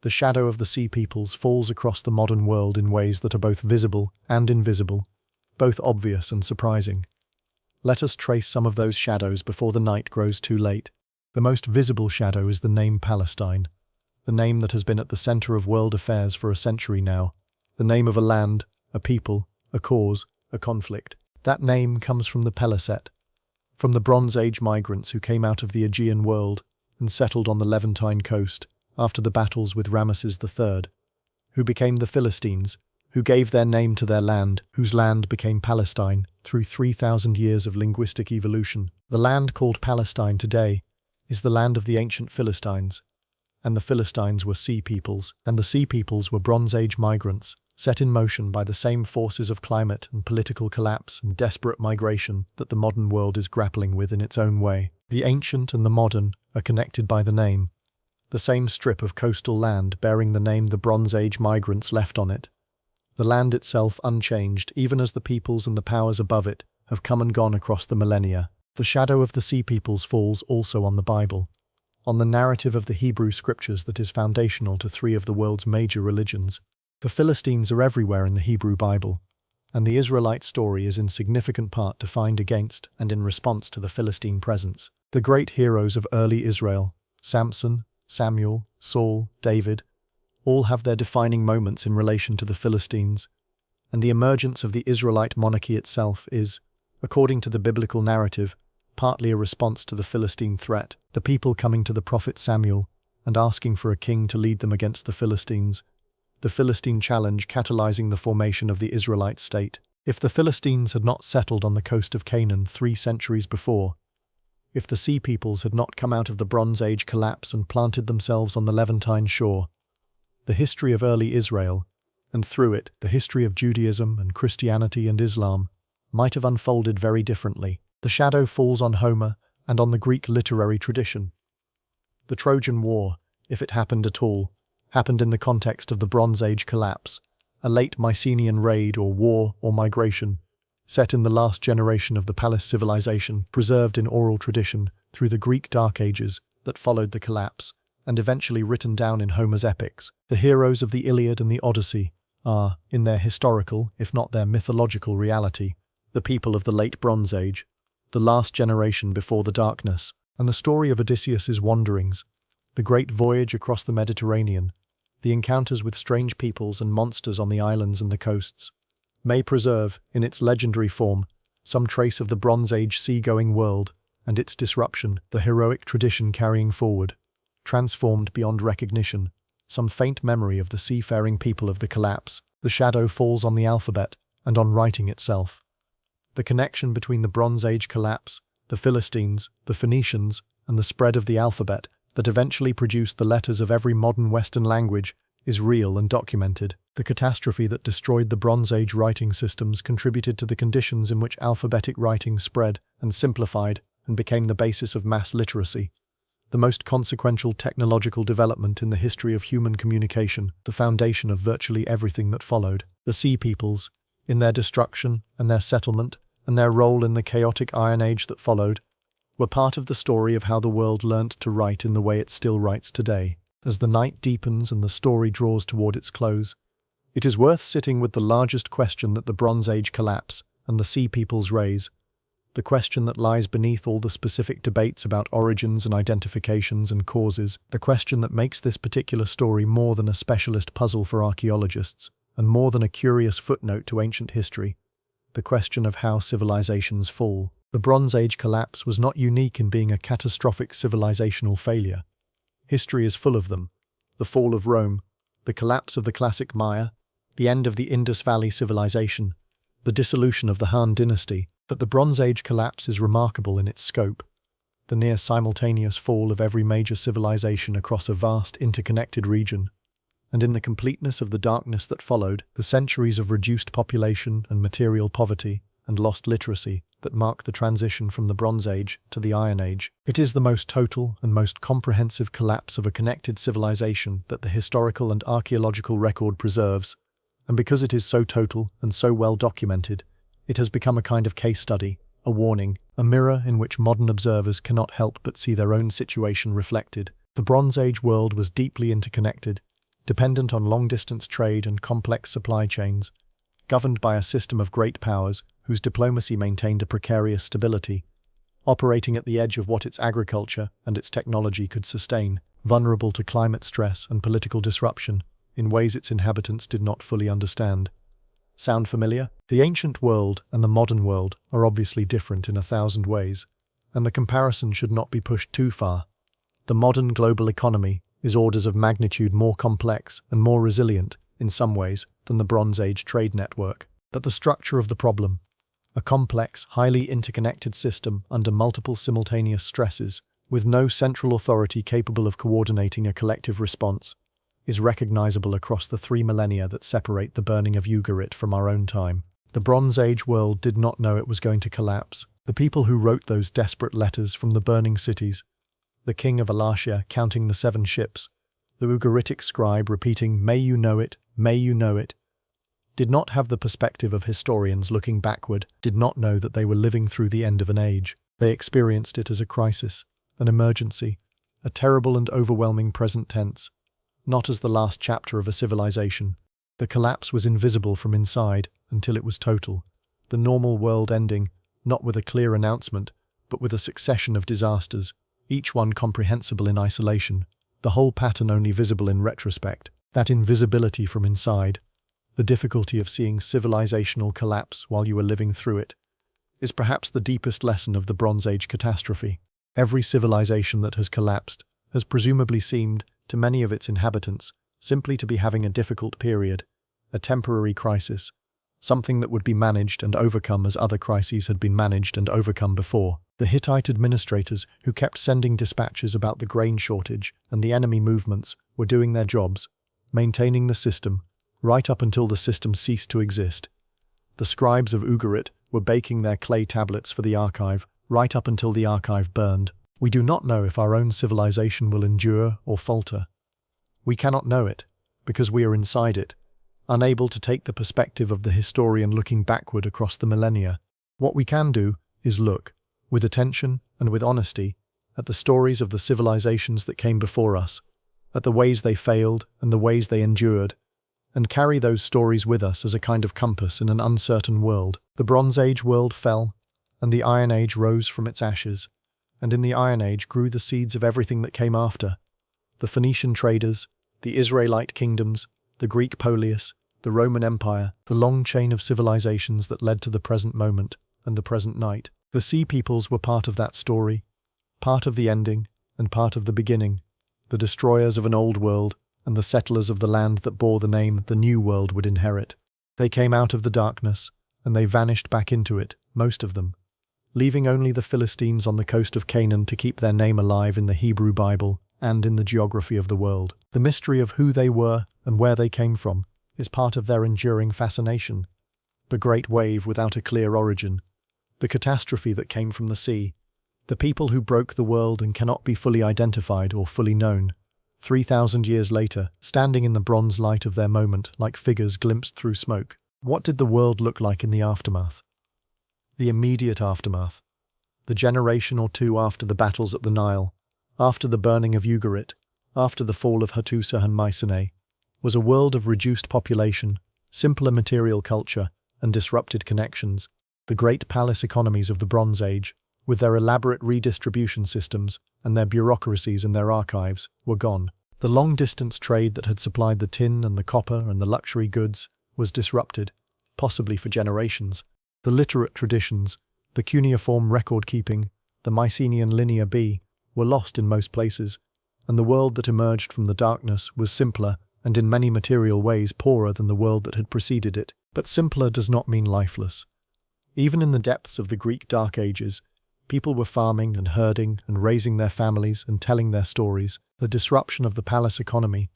the shadow of the Sea Peoples falls across the modern world in ways that are both visible and invisible, both obvious and surprising. Let us trace some of those shadows before the night grows too late. The most visible shadow is the name Palestine, the name that has been at the center of world affairs for a century now, the name of a land, a people, a cause, a conflict. That name comes from the Peliset, from the Bronze Age migrants who came out of the Aegean world and settled on the Levantine coast after the battles with Ramesses III, who became the Philistines, who gave their name to their land, whose land became Palestine through 3,000 years of linguistic evolution. The land called Palestine today is the land of the ancient Philistines, and the Philistines were Sea Peoples, and the Sea Peoples were Bronze Age migrants, set in motion by the same forces of climate and political collapse and desperate migration that the modern world is grappling with in its own way. The ancient and the modern are connected by the name, the same strip of coastal land bearing the name the Bronze Age migrants left on it. The land itself unchanged, even as the peoples and the powers above it have come and gone across the millennia. The shadow of the Sea Peoples falls also on the Bible, on the narrative of the Hebrew scriptures that is foundational to three of the world's major religions. The Philistines are everywhere in the Hebrew Bible, and the Israelite story is in significant part defined against and in response to the Philistine presence. The great heroes of early Israel, Samson, Samuel, Saul, David, all have their defining moments in relation to the Philistines, and the emergence of the Israelite monarchy itself is, according to the biblical narrative, partly a response to the Philistine threat, the people coming to the prophet Samuel and asking for a king to lead them against the Philistines, the Philistine challenge catalyzing the formation of the Israelite state. If the Philistines had not settled on the coast of Canaan 3 centuries before, if the Sea Peoples had not come out of the Bronze Age collapse and planted themselves on the Levantine shore, the history of early Israel, and through it the history of Judaism and Christianity and Islam, might have unfolded very differently. The shadow falls on Homer and on the Greek literary tradition. The Trojan War, if it happened at all, happened in the context of the Bronze Age collapse, a late Mycenaean raid or war or migration, set in the last generation of the Palace civilization, preserved in oral tradition through the Greek Dark Ages that followed the collapse, and eventually written down in Homer's epics. The heroes of the Iliad and the Odyssey are, in their historical, if not their mythological reality, the people of the late Bronze Age, the last generation before the darkness, and the story of Odysseus's wanderings, the great voyage across the Mediterranean, the encounters with strange peoples and monsters on the islands and the coasts, may preserve, in its legendary form, some trace of the Bronze Age sea-going world and its disruption, the heroic tradition carrying forward, transformed beyond recognition, some faint memory of the seafaring people of the collapse. The shadow falls on the alphabet and on writing itself. The connection between the Bronze Age collapse, the Philistines, the Phoenicians, and the spread of the alphabet that eventually produced the letters of every modern Western language is real and documented. The catastrophe that destroyed the Bronze Age writing systems contributed to the conditions in which alphabetic writing spread and simplified and became the basis of mass literacy, the most consequential technological development in the history of human communication, the foundation of virtually everything that followed. The Sea Peoples, in their destruction and their settlement and their role in the chaotic Iron Age that followed, were part of the story of how the world learnt to write in the way it still writes today. As the night deepens and the story draws toward its close, it is worth sitting with the largest question that the Bronze Age collapse and the Sea Peoples raise, the question that lies beneath all the specific debates about origins and identifications and causes, the question that makes this particular story more than a specialist puzzle for archaeologists, and more than a curious footnote to ancient history, the question of how civilizations fall. The Bronze Age collapse was not unique in being a catastrophic civilizational failure. History is full of them. The fall of Rome, the collapse of the classic Maya, the end of the Indus Valley civilization, the dissolution of the Han dynasty, but the Bronze Age collapse is remarkable in its scope. The near-simultaneous fall of every major civilization across a vast, interconnected region, and in the completeness of the darkness that followed, the centuries of reduced population and material poverty and lost literacy that mark the transition from the Bronze Age to the Iron Age. It is the most total and most comprehensive collapse of a connected civilization that the historical and archaeological record preserves, and because it is so total and so well documented, it has become a kind of case study, a warning, a mirror in which modern observers cannot help but see their own situation reflected. The Bronze Age world was deeply interconnected, dependent on long-distance trade and complex supply chains, governed by a system of great powers whose diplomacy maintained a precarious stability, operating at the edge of what its agriculture and its technology could sustain, vulnerable to climate stress and political disruption in ways its inhabitants did not fully understand. Sound familiar? The ancient world and the modern world are obviously different in 1,000 ways, and the comparison should not be pushed too far. The modern global economy is orders of magnitude more complex and more resilient, in some ways, than the Bronze Age trade network. But the structure of the problem, a complex, highly interconnected system under multiple simultaneous stresses, with no central authority capable of coordinating a collective response, is recognizable across the 3 millennia that separate the burning of Ugarit from our own time. The Bronze Age world did not know it was going to collapse. The people who wrote those desperate letters from the burning cities, the king of Alatia counting the 7 ships, the Ugaritic scribe repeating, "May you know it, may you know it," did not have the perspective of historians looking backward, did not know that they were living through the end of an age. They experienced it as a crisis, an emergency, a terrible and overwhelming present tense, not as the last chapter of a civilization. The collapse was invisible from inside until it was total, the normal world ending, not with a clear announcement, but with a succession of disasters, each one comprehensible in isolation, the whole pattern only visible in retrospect. That invisibility from inside, the difficulty of seeing civilizational collapse while you are living through it, is perhaps the deepest lesson of the Bronze Age catastrophe. Every civilization that has collapsed has presumably seemed, to many of its inhabitants, simply to be having a difficult period, a temporary crisis, something that would be managed and overcome as other crises had been managed and overcome before. The Hittite administrators who kept sending dispatches about the grain shortage and the enemy movements were doing their jobs, maintaining the system, right up until the system ceased to exist. The scribes of Ugarit were baking their clay tablets for the archive, right up until the archive burned. We do not know if our own civilization will endure or falter. We cannot know it, because we are inside it, unable to take the perspective of the historian looking backward across the millennia. What we can do is look, with attention and with honesty, at the stories of the civilizations that came before us, at the ways they failed and the ways they endured, and carry those stories with us as a kind of compass in an uncertain world. The Bronze Age world fell, and the Iron Age rose from its ashes, and in the Iron Age grew the seeds of everything that came after. The Phoenician traders, the Israelite kingdoms, the Greek polis, the Roman Empire, the long chain of civilizations that led to the present moment and the present night. The Sea Peoples were part of that story, part of the ending and part of the beginning, the destroyers of an old world and the settlers of the land that bore the name the New World would inherit. They came out of the darkness, and they vanished back into it, most of them, leaving only the Philistines on the coast of Canaan to keep their name alive in the Hebrew Bible and in the geography of the world. The mystery of who they were and where they came from is part of their enduring fascination. The great wave without a clear origin, the catastrophe that came from the sea, the people who broke the world and cannot be fully identified or fully known, 3,000 years later, standing in the bronze light of their moment like figures glimpsed through smoke. What did the world look like in the aftermath? The immediate aftermath, the generation or two after the battles at the Nile, after the burning of Ugarit, after the fall of Hattusa and Mycenae, was a world of reduced population, simpler material culture, and disrupted connections. The great palace economies of the Bronze Age, with their elaborate redistribution systems and their bureaucracies and their archives, were gone. The long-distance trade that had supplied the tin and the copper and the luxury goods was disrupted, possibly for generations. The literate traditions, the cuneiform record-keeping, the Mycenaean Linear B, were lost in most places, and the world that emerged from the darkness was simpler and in many material ways poorer than the world that had preceded it. But simpler does not mean lifeless. Even in the depths of the Greek Dark Ages, people were farming and herding and raising their families and telling their stories. The disruption of the palace economy,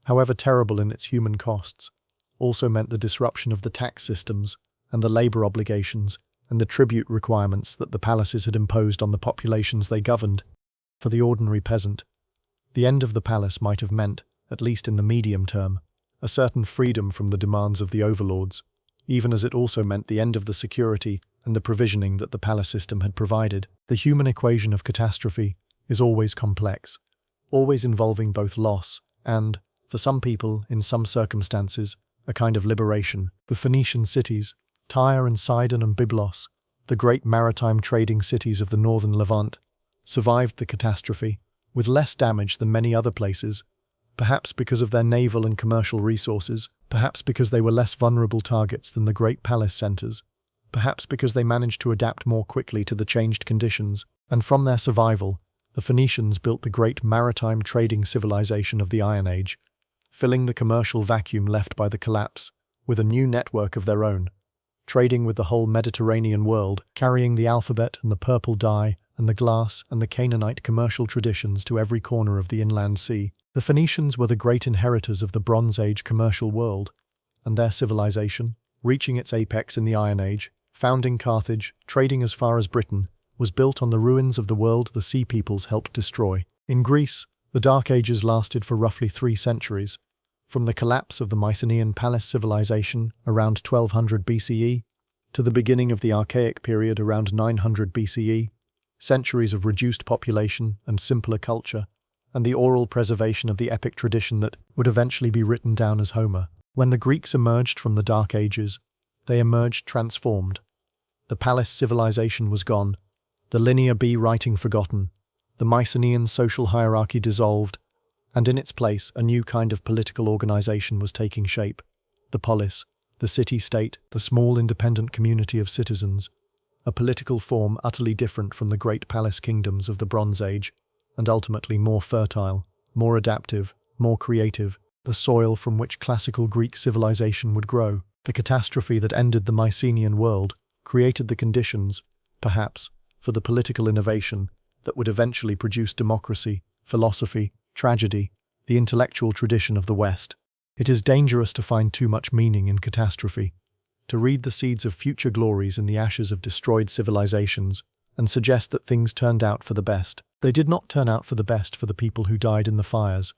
however terrible in its human costs, also meant the disruption of the tax systems and the labor obligations and the tribute requirements that the palaces had imposed on the populations they governed. For the ordinary peasant, the end of the palace might have meant, at least in the medium term, a certain freedom from the demands of the overlords, even as it also meant the end of the security and the provisioning that the palace system had provided. The human equation of catastrophe is always complex, always involving both loss and, for some people, in some circumstances, a kind of liberation. The Phoenician cities, Tyre and Sidon and Byblos, the great maritime trading cities of the northern Levant, survived the catastrophe with less damage than many other places, perhaps because of their naval and commercial resources, perhaps because they were less vulnerable targets than the great palace centers, perhaps because they managed to adapt more quickly to the changed conditions, and from their survival, the Phoenicians built the great maritime trading civilization of the Iron Age, filling the commercial vacuum left by the collapse with a new network of their own, trading with the whole Mediterranean world, carrying the alphabet and the purple dye and the glass and the Canaanite commercial traditions to every corner of the inland sea. The Phoenicians were the great inheritors of the Bronze Age commercial world, and their civilization, reaching its apex in the Iron Age, founding Carthage, trading as far as Britain, was built on the ruins of the world the Sea Peoples helped destroy. In Greece, the Dark Ages lasted for roughly 3 centuries, from the collapse of the Mycenaean palace civilization around 1200 BCE to the beginning of the Archaic period around 900 BCE, centuries of reduced population and simpler culture, and the oral preservation of the epic tradition that would eventually be written down as Homer. When the Greeks emerged from the Dark Ages, they emerged transformed. The palace civilization was gone, the linear B writing forgotten, the Mycenaean social hierarchy dissolved, and in its place a new kind of political organization was taking shape. The polis, the city-state, the small independent community of citizens, a political form utterly different from the great palace kingdoms of the Bronze Age, and ultimately more fertile, more adaptive, more creative, the soil from which classical Greek civilization would grow. The catastrophe that ended the Mycenaean world created the conditions, perhaps, for the political innovation that would eventually produce democracy, philosophy, tragedy, the intellectual tradition of the West. It is dangerous to find too much meaning in catastrophe, to read the seeds of future glories in the ashes of destroyed civilizations, and suggest that things turned out for the best. They did not turn out for the best for the people who died in the fires,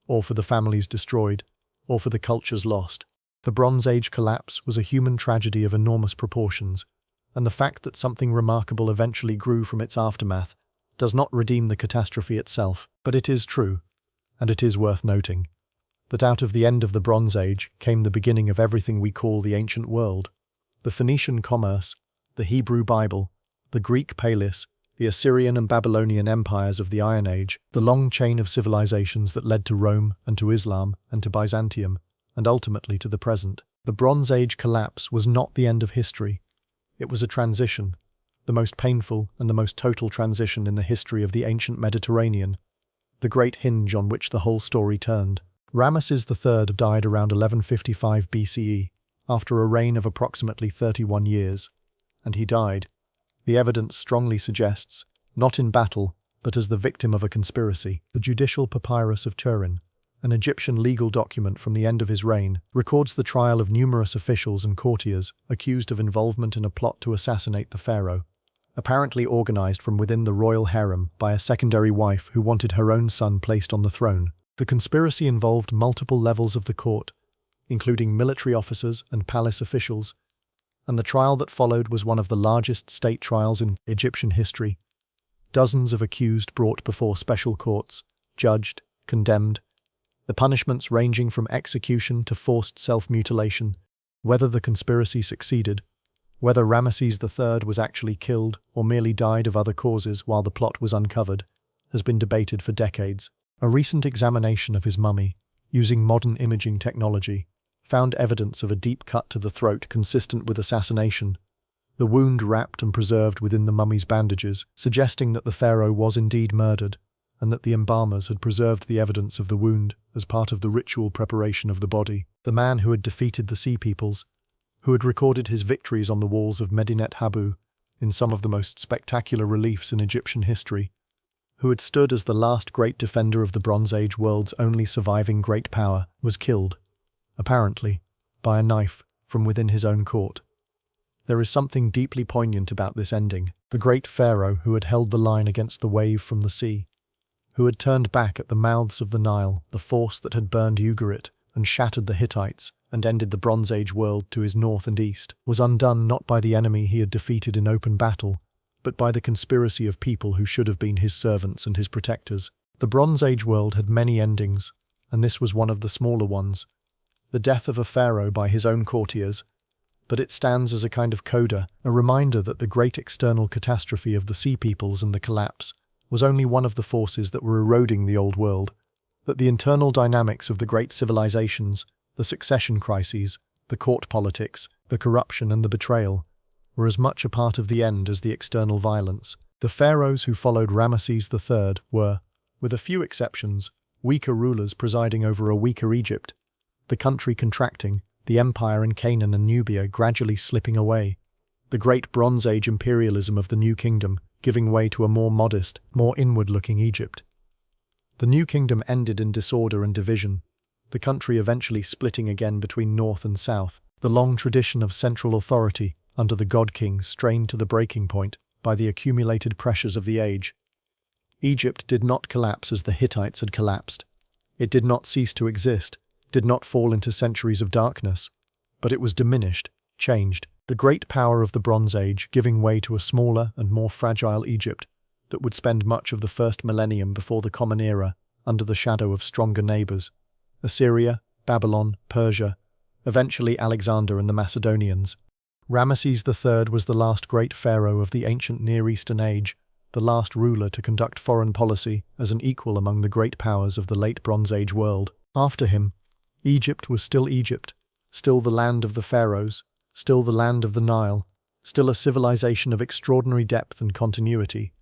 or for the families destroyed, or for the cultures lost. The Bronze Age collapse was a human tragedy of enormous proportions, and the fact that something remarkable eventually grew from its aftermath does not redeem the catastrophe itself. But it is true, and it is worth noting, that out of the end of the Bronze Age came the beginning of everything we call the ancient world. The Phoenician commerce, the Hebrew Bible, the Greek Palace, the Assyrian and Babylonian empires of the Iron Age, the long chain of civilizations that led to Rome and to Islam and to Byzantium, and ultimately to the present. The Bronze Age collapse was not the end of history. It was a transition, the most painful and the most total transition in the history of the ancient Mediterranean, the great hinge on which the whole story turned. Ramesses III died around 1155 BCE, after a reign of approximately 31 years, and he died, the evidence strongly suggests, not in battle, but as the victim of a conspiracy. The Judicial Papyrus of Turin, an Egyptian legal document from the end of his reign, records the trial of numerous officials and courtiers accused of involvement in a plot to assassinate the pharaoh, apparently organized from within the royal harem by a secondary wife who wanted her own son placed on the throne. The conspiracy involved multiple levels of the court, including military officers and palace officials, and the trial that followed was one of the largest state trials in Egyptian history. Dozens of accused brought before special courts, judged, condemned, the punishments ranging from execution to forced self-mutilation. Whether the conspiracy succeeded, whether Ramesses III was actually killed or merely died of other causes while the plot was uncovered, has been debated for decades. A recent examination of his mummy, using modern imaging technology, found evidence of a deep cut to the throat consistent with assassination, the wound wrapped and preserved within the mummy's bandages, suggesting that the pharaoh was indeed murdered, and that the embalmers had preserved the evidence of the wound as part of the ritual preparation of the body. The man who had defeated the Sea Peoples, who had recorded his victories on the walls of Medinet Habu in some of the most spectacular reliefs in Egyptian history, who had stood as the last great defender of the Bronze Age world's only surviving great power, was killed, apparently, by a knife from within his own court. There is something deeply poignant about this ending. The great pharaoh who had held the line against the wave from the sea, who had turned back at the mouths of the Nile the force that had burned Ugarit and shattered the Hittites and ended the Bronze Age world to his north and east, was undone not by the enemy he had defeated in open battle, but by the conspiracy of people who should have been his servants and his protectors. The Bronze Age world had many endings, and this was one of the smaller ones, the death of a pharaoh by his own courtiers, but it stands as a kind of coda, a reminder that the great external catastrophe of the Sea Peoples and the collapse was only one of the forces that were eroding the old world, that the internal dynamics of the great civilizations, the succession crises, the court politics, the corruption and the betrayal, were as much a part of the end as the external violence. The pharaohs who followed Ramesses III were, with a few exceptions, weaker rulers presiding over a weaker Egypt, the country contracting, the empire in Canaan and Nubia gradually slipping away, the great Bronze Age imperialism of the New Kingdom giving way to a more modest, more inward-looking Egypt. The New Kingdom ended in disorder and division, the country eventually splitting again between north and south, the long tradition of central authority under the God-King strained to the breaking point by the accumulated pressures of the age. Egypt did not collapse as the Hittites had collapsed. It did not cease to exist, did not fall into centuries of darkness, but it was diminished, changed, the great power of the Bronze Age giving way to a smaller and more fragile Egypt that would spend much of the first millennium before the Common Era under the shadow of stronger neighbors, Assyria, Babylon, Persia, eventually Alexander and the Macedonians. Ramesses III was the last great pharaoh of the ancient Near Eastern age, the last ruler to conduct foreign policy as an equal among the great powers of the late Bronze Age world. After him, Egypt was still Egypt, still the land of the pharaohs, still the land of the Nile, still a civilization of extraordinary depth and continuity,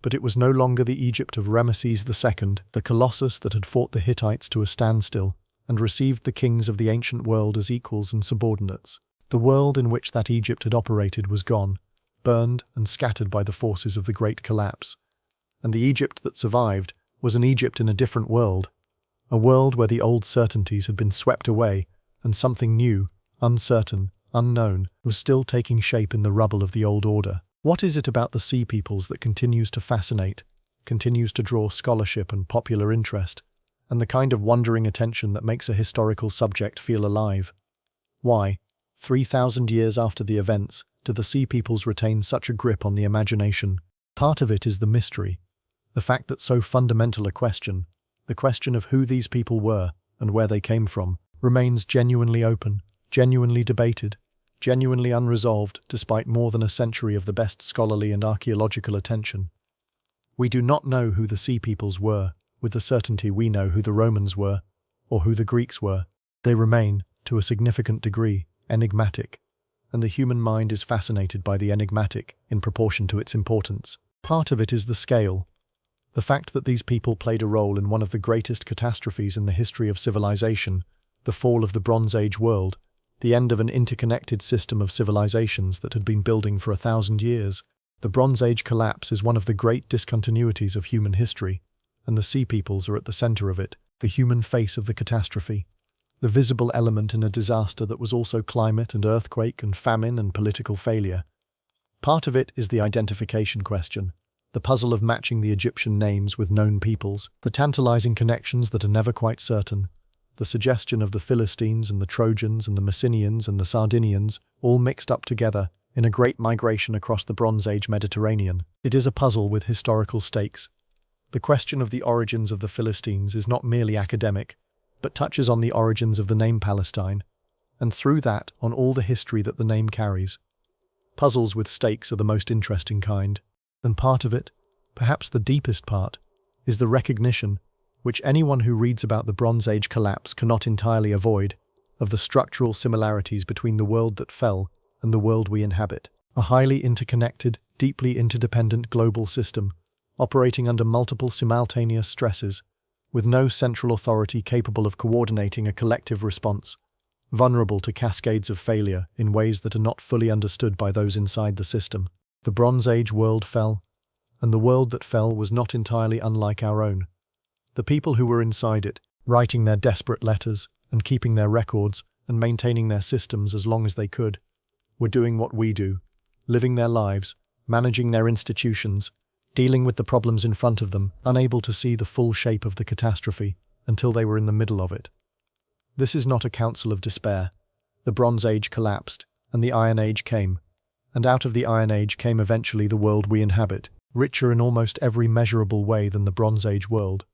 but it was no longer the Egypt of Ramesses II, the colossus that had fought the Hittites to a standstill and received the kings of the ancient world as equals and subordinates. The world in which that Egypt had operated was gone, burned and scattered by the forces of the Great Collapse, and the Egypt that survived was an Egypt in a different world, a world where the old certainties had been swept away and something new, uncertain, unknown, was still taking shape in the rubble of the old order. What is it about the Sea Peoples that continues to fascinate, continues to draw scholarship and popular interest, and the kind of wondering attention that makes a historical subject feel alive? Why, 3,000 years after the events, do the Sea Peoples retain such a grip on the imagination? Part of it is the mystery, the fact that so fundamental a question, the question of who these people were and where they came from, remains genuinely open, genuinely debated, genuinely unresolved despite more than a century of the best scholarly and archaeological attention. We do not know who the Sea Peoples were, with the certainty we know who the Romans were, or who the Greeks were. They remain, to a significant degree, enigmatic, and the human mind is fascinated by the enigmatic in proportion to its importance. Part of it is the scale, the fact that these people played a role in one of the greatest catastrophes in the history of civilization, the fall of the Bronze Age world, the end of an interconnected system of civilizations that had been building for 1,000 years. The Bronze Age collapse is one of the great discontinuities of human history, and the Sea Peoples are at the center of it, the human face of the catastrophe, the visible element in a disaster that was also climate and earthquake and famine and political failure. Part of it is the identification question, the puzzle of matching the Egyptian names with known peoples, the tantalizing connections that are never quite certain, the suggestion of the Philistines and the Trojans and the Mycenaeans and the Sardinians all mixed up together in a great migration across the Bronze Age Mediterranean. It is a puzzle with historical stakes. The question of the origins of the Philistines is not merely academic, but touches on the origins of the name Palestine, and through that on all the history that the name carries. Puzzles with stakes are the most interesting kind, and part of it, perhaps the deepest part, is the recognition, which anyone who reads about the Bronze Age collapse cannot entirely avoid, of the structural similarities between the world that fell and the world we inhabit. A highly interconnected, deeply interdependent global system, operating under multiple simultaneous stresses, with no central authority capable of coordinating a collective response. vulnerable to cascades of failure in ways that are not fully understood by those inside the system. The Bronze Age world fell, and the world that fell was not entirely unlike our own. The people who were inside it, writing their desperate letters and keeping their records and maintaining their systems as long as they could, were doing what we do, living their lives, managing their institutions, dealing with the problems in front of them, unable to see the full shape of the catastrophe until they were in the middle of it. This is not a counsel of despair. The Bronze Age collapsed, and the Iron Age came, and out of the Iron Age came eventually the world we inhabit, richer in almost every measurable way than the Bronze Age world,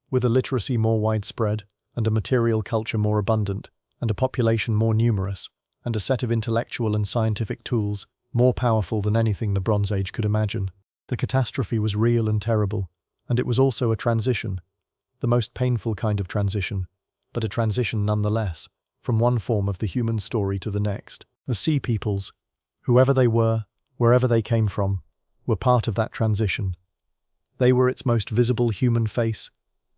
with a literacy more widespread, and a material culture more abundant, and a population more numerous, and a set of intellectual and scientific tools more powerful than anything the Bronze Age could imagine. The catastrophe was real and terrible, and it was also a transition, the most painful kind of transition, but a transition nonetheless, from one form of the human story to the next. The Sea Peoples, whoever they were, wherever they came from, were part of that transition. They were its most visible human face,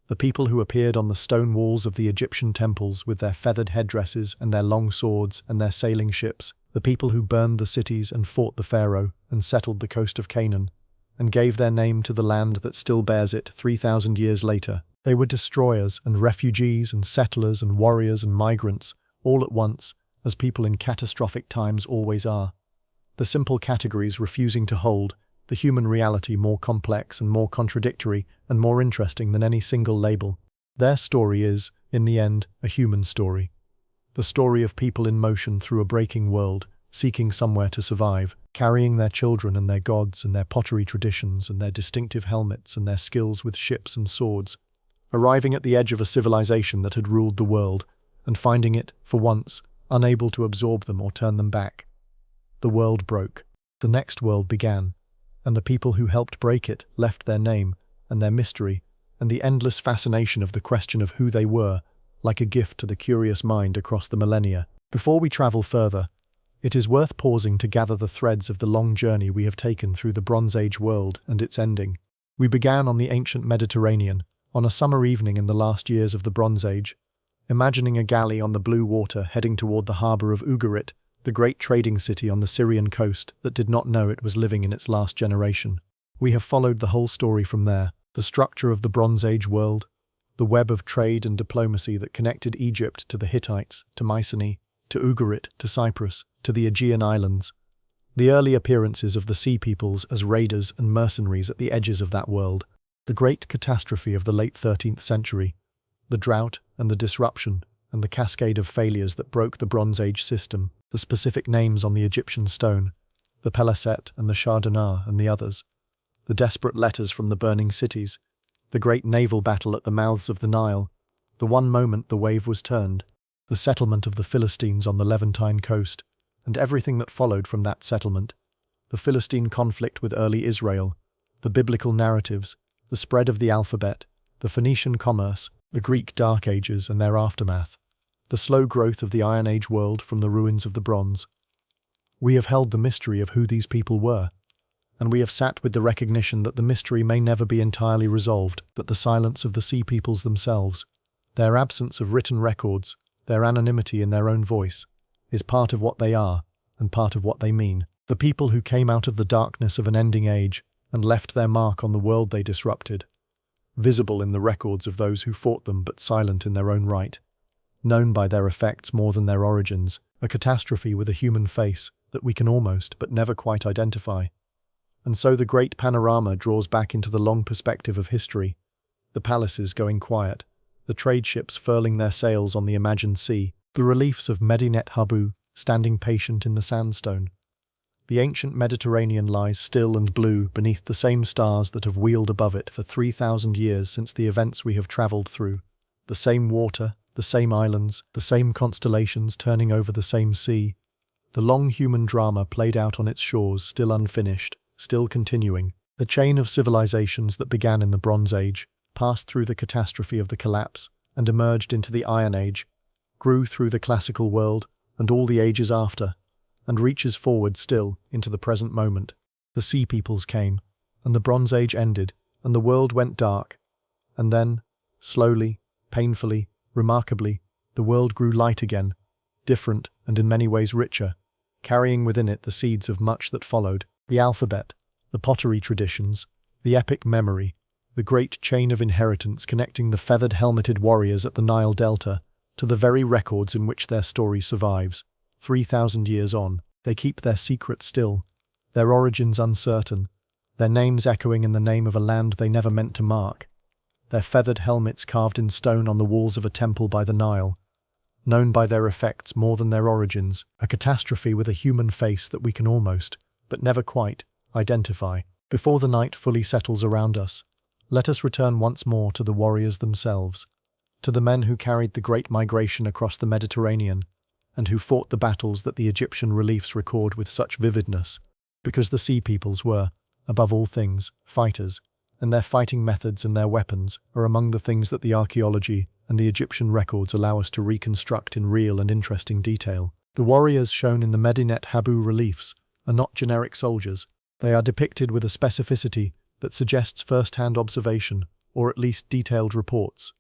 the people who appeared on the stone walls of the Egyptian temples with their feathered headdresses and their long swords and their sailing ships, the people who burned the cities and fought the Pharaoh and settled the coast of Canaan, and gave their name to the land that still bears it 3,000 years later. They were destroyers and refugees and settlers and warriors and migrants, all at once, as people in catastrophic times always are. The simple categories refusing to hold, the human reality more complex and more contradictory and more interesting than any single label. Their story is, in the end, a human story. The story of people in motion through a breaking world, seeking somewhere to survive, carrying their children and their gods and their pottery traditions and their distinctive helmets and their skills with ships and swords, arriving at the edge of a civilization that had ruled the world, and finding it, for once, unable to absorb them or turn them back. The world broke. The next world began, and the people who helped break it left their name and their mystery and the endless fascination of the question of who they were, like a gift to the curious mind across the millennia. Before we travel further, it is worth pausing to gather the threads of the long journey we have taken through the Bronze Age world and its ending. We began on the ancient Mediterranean, on a summer evening in the last years of the Bronze Age, imagining a galley on the blue water heading toward the harbour of Ugarit, the great trading city on the Syrian coast that did not know it was living in its last generation. We have followed the whole story from there, the structure of the Bronze Age world, the web of trade and diplomacy that connected Egypt to the Hittites, to Mycenae, to Ugarit, to Cyprus, to the Aegean Islands, the early appearances of the Sea Peoples as raiders and mercenaries at the edges of that world, the great catastrophe of the late 13th century, the drought and the disruption and the cascade of failures that broke the Bronze Age system, the specific names on the Egyptian stone, the Peliset and the Shardana and the others, the desperate letters from the burning cities, the great naval battle at the mouths of the Nile, the one moment the wave was turned, the settlement of the Philistines on the Levantine coast, and everything that followed from that settlement, the Philistine conflict with early Israel, the biblical narratives, the spread of the alphabet, the Phoenician commerce, the Greek Dark Ages and their aftermath, the slow growth of the Iron Age world from the ruins of the Bronze. We have held the mystery of who these people were, and we have sat with the recognition that the mystery may never be entirely resolved, that the silence of the Sea Peoples themselves, their absence of written records, their anonymity in their own voice, is part of what they are and part of what they mean. The people who came out of the darkness of an ending age and left their mark on the world they disrupted, visible in the records of those who fought them but silent in their own right, known by their effects more than their origins, a catastrophe with a human face that we can almost but never quite identify. And so the great panorama draws back into the long perspective of history, the palaces going quiet, the trade ships furling their sails on the imagined sea, the reliefs of Medinet Habu standing patient in the sandstone. The ancient Mediterranean lies still and blue beneath the same stars that have wheeled above it for 3,000 years since the events we have travelled through, the same water, the same islands, the same constellations turning over the same sea, the long human drama played out on its shores still unfinished, still continuing, the chain of civilizations that began in the Bronze Age, passed through the catastrophe of the collapse, and emerged into the Iron Age, grew through the classical world and all the ages after, and reaches forward still into the present moment. The Sea Peoples came, and the Bronze Age ended, and the world went dark, and then, slowly, painfully, remarkably, the world grew light again, different, and in many ways richer, carrying within it the seeds of much that followed: the alphabet, the pottery traditions, the epic memory, the great chain of inheritance connecting the feathered helmeted warriors at the Nile Delta to the very records in which their story survives. 3,000 years on, they keep their secret still, their origins uncertain, their names echoing in the name of a land they never meant to mark, their feathered helmets carved in stone on the walls of a temple by the Nile, known by their effects more than their origins, a catastrophe with a human face that we can almost, but never quite, identify. Before the night fully settles around us, let us return once more to the warriors themselves, to the men who carried the great migration across the Mediterranean, and who fought the battles that the Egyptian reliefs record with such vividness, because the sea peoples were, above all things, fighters, and their fighting methods and their weapons are among the things that the archaeology and the Egyptian records allow us to reconstruct in real and interesting detail. The warriors shown in the Medinet Habu reliefs are not generic soldiers. They are depicted with a specificity that suggests first-hand observation, or at least detailed reports.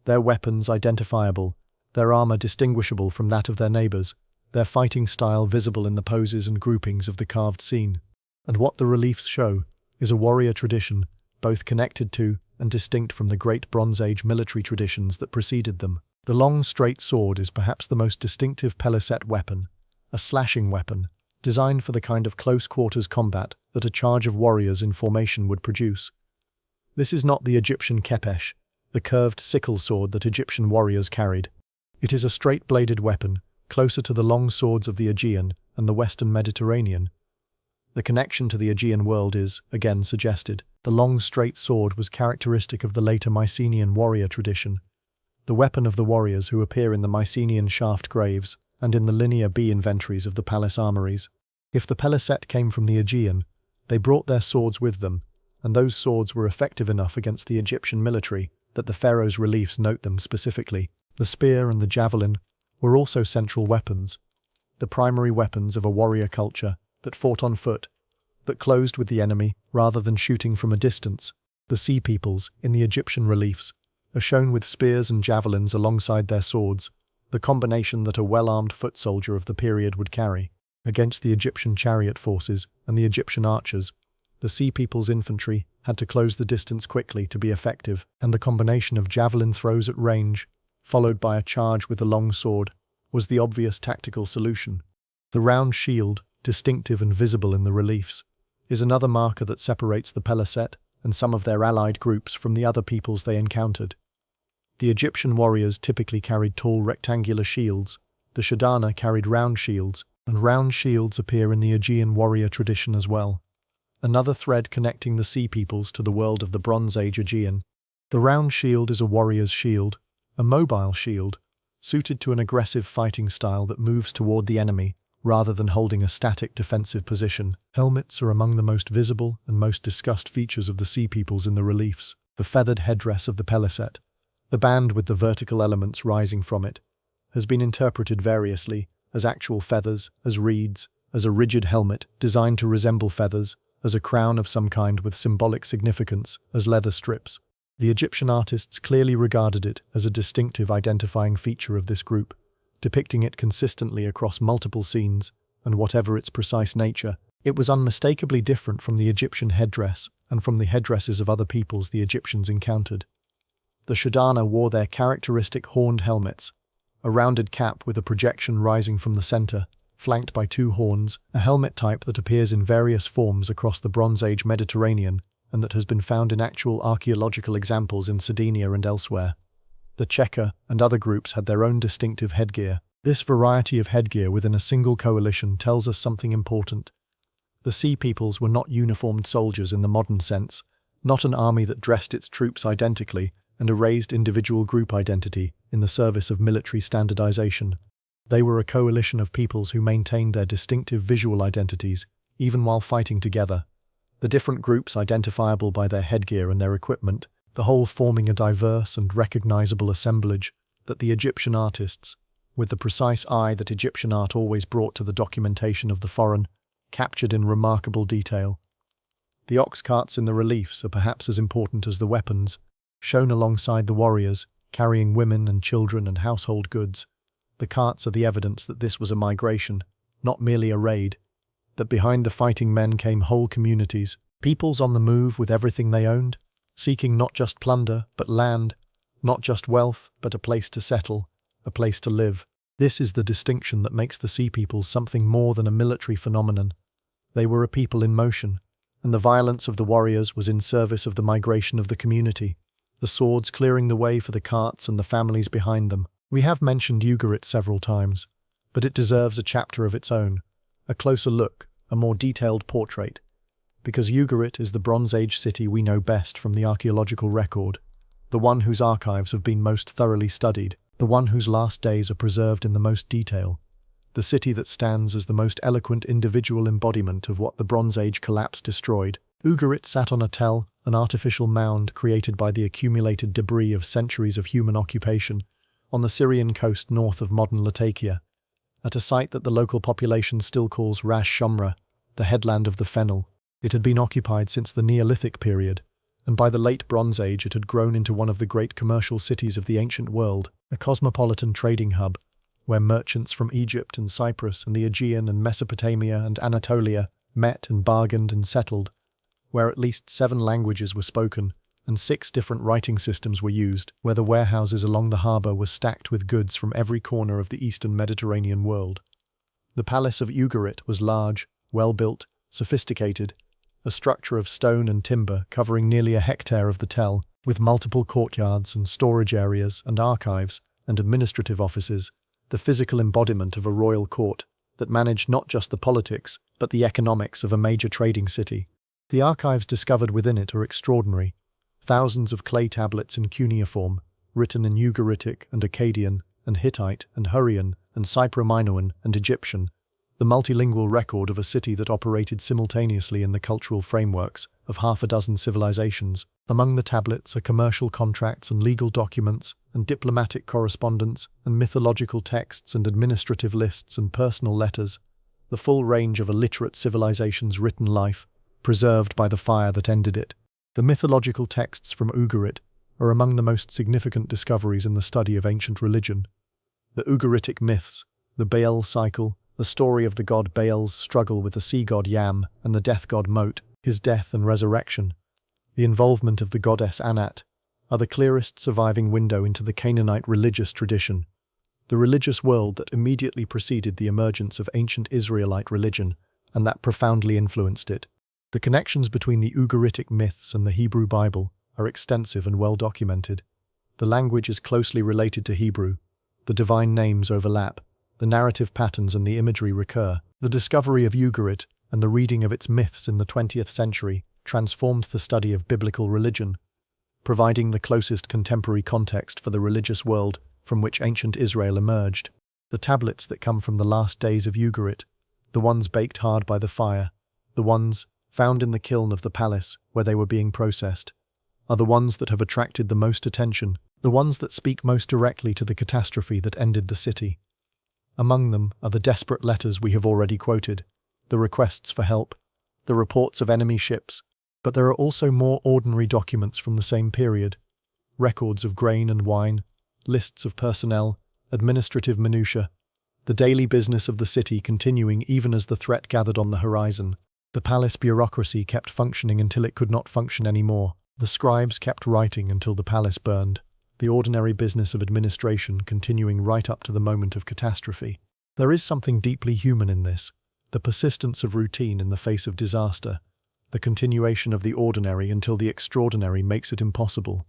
Their weapons identifiable, their armor distinguishable from that of their neighbors, their fighting style visible in the poses and groupings of the carved scene. And what the reliefs show is a warrior tradition, both connected to and distinct from the great Bronze Age military traditions that preceded them. The long, straight sword is perhaps the most distinctive paliset weapon, a slashing weapon, designed for the kind of close-quarters combat that a charge of warriors in formation would produce. This is not the Egyptian kepesh, the curved sickle sword that Egyptian warriors carried. It is a straight-bladed weapon, closer to the long swords of the Aegean and the Western Mediterranean. The connection to the Aegean world is, again, suggested. The long, straight sword was characteristic of the later Mycenaean warrior tradition, the weapon of the warriors who appear in the Mycenaean shaft graves and in the Linear B inventories of the palace armories. If the paliset came from the Aegean, they brought their swords with them, and those swords were effective enough against the Egyptian military that the pharaoh's reliefs note them specifically. The spear and the javelin were also central weapons, the primary weapons of a warrior culture that fought on foot, that closed with the enemy rather than shooting from a distance. The sea peoples, in the Egyptian reliefs, are shown with spears and javelins alongside their swords, the combination that a well-armed foot soldier of the period would carry. Against the Egyptian chariot forces and the Egyptian archers, the sea people's infantry had to close the distance quickly to be effective, and the combination of javelin throws at range, followed by a charge with the long sword, was the obvious tactical solution. The round shield, distinctive and visible in the reliefs, is another marker that separates the paliset and some of their allied groups from the other peoples they encountered. The Egyptian warriors typically carried tall rectangular shields, the Shardana carried round shields, and round shields appear in the Aegean warrior tradition as well. Another thread connecting the sea peoples to the world of the Bronze Age Aegean. The round shield is a warrior's shield, a mobile shield, suited to an aggressive fighting style that moves toward the enemy, rather than holding a static defensive position. Helmets are among the most visible and most discussed features of the sea peoples in the reliefs. The feathered headdress of the paliset, the band with the vertical elements rising from it, has been interpreted variously, as actual feathers, as reeds, as a rigid helmet designed to resemble feathers, as a crown of some kind with symbolic significance, as leather strips. The Egyptian artists clearly regarded it as a distinctive identifying feature of this group, depicting it consistently across multiple scenes, and whatever its precise nature, it was unmistakably different from the Egyptian headdress and from the headdresses of other peoples the Egyptians encountered. The Shardana wore their characteristic horned helmets, a rounded cap with a projection rising from the center, flanked by two horns, a helmet type that appears in various forms across the Bronze Age Mediterranean and that has been found in actual archaeological examples in Sardinia and elsewhere. The Cheka and other groups had their own distinctive headgear. This variety of headgear within a single coalition tells us something important. The sea peoples were not uniformed soldiers in the modern sense, not an army that dressed its troops identically and erased individual group identity in the service of military standardization. They were a coalition of peoples who maintained their distinctive visual identities, even while fighting together. The different groups identifiable by their headgear and their equipment, the whole forming a diverse and recognizable assemblage that the Egyptian artists, with the precise eye that Egyptian art always brought to the documentation of the foreign, captured in remarkable detail. The ox carts in the reliefs are perhaps as important as the weapons, shown alongside the warriors, carrying women and children and household goods. The carts are the evidence that this was a migration, not merely a raid, that behind the fighting men came whole communities, peoples on the move with everything they owned, seeking not just plunder, but land, not just wealth, but a place to settle, a place to live. This is the distinction that makes the Sea Peoples something more than a military phenomenon. They were a people in motion, and the violence of the warriors was in service of the migration of the community, the swords clearing the way for the carts and the families behind them. We have mentioned Ugarit several times, but it deserves a chapter of its own, a closer look, a more detailed portrait, because Ugarit is the Bronze Age city we know best from the archaeological record, the one whose archives have been most thoroughly studied, the one whose last days are preserved in the most detail, the city that stands as the most eloquent individual embodiment of what the Bronze Age collapse destroyed. Ugarit sat on a tell, an artificial mound created by the accumulated debris of centuries of human occupation, on the Syrian coast north of modern Latakia, at a site that the local population still calls Ras Shamra, the headland of the Fennel. It had been occupied since the Neolithic period, and by the late Bronze Age it had grown into one of the great commercial cities of the ancient world, a cosmopolitan trading hub, where merchants from Egypt and Cyprus and the Aegean and Mesopotamia and Anatolia met and bargained and settled, where at least 7 languages were spoken and 6 different writing systems were used, where the warehouses along the harbour were stacked with goods from every corner of the eastern Mediterranean world. The palace of Ugarit was large, well-built, sophisticated, a structure of stone and timber covering nearly a hectare of the tell, with multiple courtyards and storage areas and archives and administrative offices, the physical embodiment of a royal court that managed not just the politics, but the economics of a major trading city. The archives discovered within it are extraordinary. Thousands of clay tablets in cuneiform, written in Ugaritic and Akkadian and Hittite and Hurrian and Cypro-Minoan and Egyptian, the multilingual record of a city that operated simultaneously in the cultural frameworks of half a dozen civilizations. Among the tablets are commercial contracts and legal documents and diplomatic correspondence and mythological texts and administrative lists and personal letters, the full range of a literate civilization's written life, preserved by the fire that ended it. The mythological texts from Ugarit are among the most significant discoveries in the study of ancient religion. The Ugaritic myths, the Baal cycle, the story of the god Baal's struggle with the sea god Yam and the death god Mot, his death and resurrection, the involvement of the goddess Anat, are the clearest surviving window into the Canaanite religious tradition, the religious world that immediately preceded the emergence of ancient Israelite religion and that profoundly influenced it. The connections between the Ugaritic myths and the Hebrew Bible are extensive and well documented. The language is closely related to Hebrew, the divine names overlap, the narrative patterns and the imagery recur. The discovery of Ugarit and the reading of its myths in the 20th century transformed the study of biblical religion, providing the closest contemporary context for the religious world from which ancient Israel emerged. The tablets that come from the last days of Ugarit, the ones baked hard by the fire, the ones found in the kiln of the palace where they were being processed, are the ones that have attracted the most attention, the ones that speak most directly to the catastrophe that ended the city. Among them are the desperate letters we have already quoted, the requests for help, the reports of enemy ships, but there are also more ordinary documents from the same period, records of grain and wine, lists of personnel, administrative minutiae, the daily business of the city continuing even as the threat gathered on the horizon. The palace bureaucracy kept functioning until it could not function anymore. The scribes kept writing until the palace burned, the ordinary business of administration continuing right up to the moment of catastrophe. There is something deeply human in this, the persistence of routine in the face of disaster, the continuation of the ordinary until the extraordinary makes it impossible.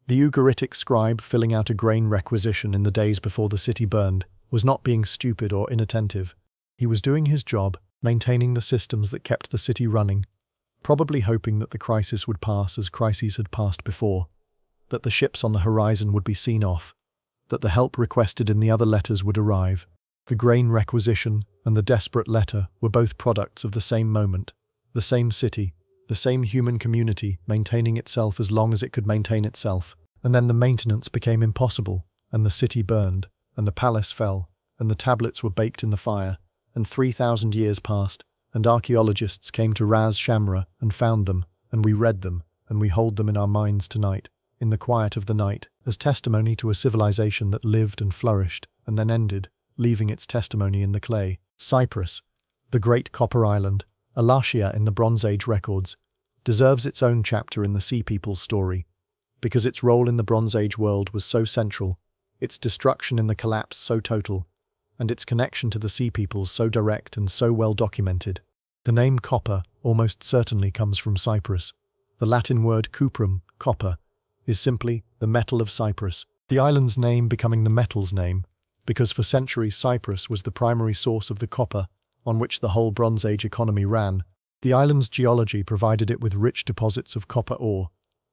The Ugaritic scribe filling out a grain requisition in the days before the city burned was not being stupid or inattentive. He was doing his job, maintaining the systems that kept the city running, probably hoping that the crisis would pass as crises had passed before, that the ships on the horizon would be seen off, that the help requested in the other letters would arrive. The grain requisition and the desperate letter were both products of the same moment, the same city, the same human community maintaining itself as long as it could maintain itself. And then the maintenance became impossible, and the city burned, and the palace fell, and the tablets were baked in the fire, and 3,000 years passed, and archaeologists came to Ras Shamra and found them, and we read them, and we hold them in our minds tonight, in the quiet of the night, as testimony to a civilization that lived and flourished, and then ended, leaving its testimony in the clay. Cyprus, the great copper island, a Lashia in the Bronze Age records, deserves its own chapter in the Sea People's story, because its role in the Bronze Age world was so central, its destruction in the collapse so total, and its connection to the Sea Peoples so direct and so well documented. The name copper almost certainly comes from Cyprus. The Latin word cuprum, copper, is simply the metal of Cyprus, the island's name becoming the metal's name, because for centuries Cyprus was the primary source of the copper on which the whole Bronze Age economy ran. The island's geology provided it with rich deposits of copper ore,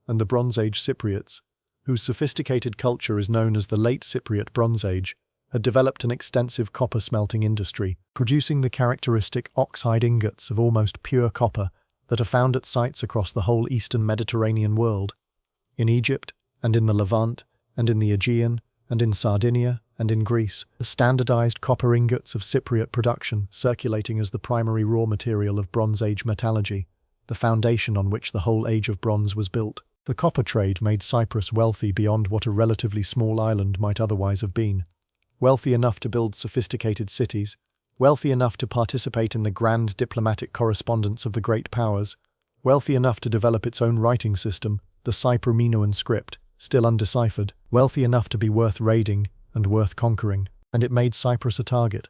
and the Bronze Age Cypriots, whose sophisticated culture is known as the Late Cypriot Bronze Age, had developed an extensive copper smelting industry, producing the characteristic oxide ingots of almost pure copper that are found at sites across the whole eastern Mediterranean world, in Egypt, and in the Levant, and in the Aegean, and in Sardinia, and in Greece, the standardized copper ingots of Cypriot production circulating as the primary raw material of Bronze Age metallurgy, the foundation on which the whole Age of Bronze was built. The copper trade made Cyprus wealthy beyond what a relatively small island might otherwise have been. Wealthy enough to build sophisticated cities, wealthy enough to participate in the grand diplomatic correspondence of the great powers, wealthy enough to develop its own writing system, the Cypro-Minoan script, still undeciphered, wealthy enough to be worth raiding and worth conquering, and it made Cyprus a target.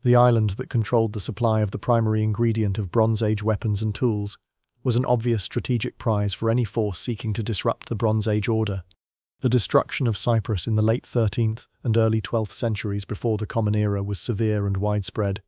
The island that controlled the supply of the primary ingredient of Bronze Age weapons and tools was an obvious strategic prize for any force seeking to disrupt the Bronze Age order. The destruction of Cyprus in the late 13th and early 12th centuries before the Common Era was severe and widespread.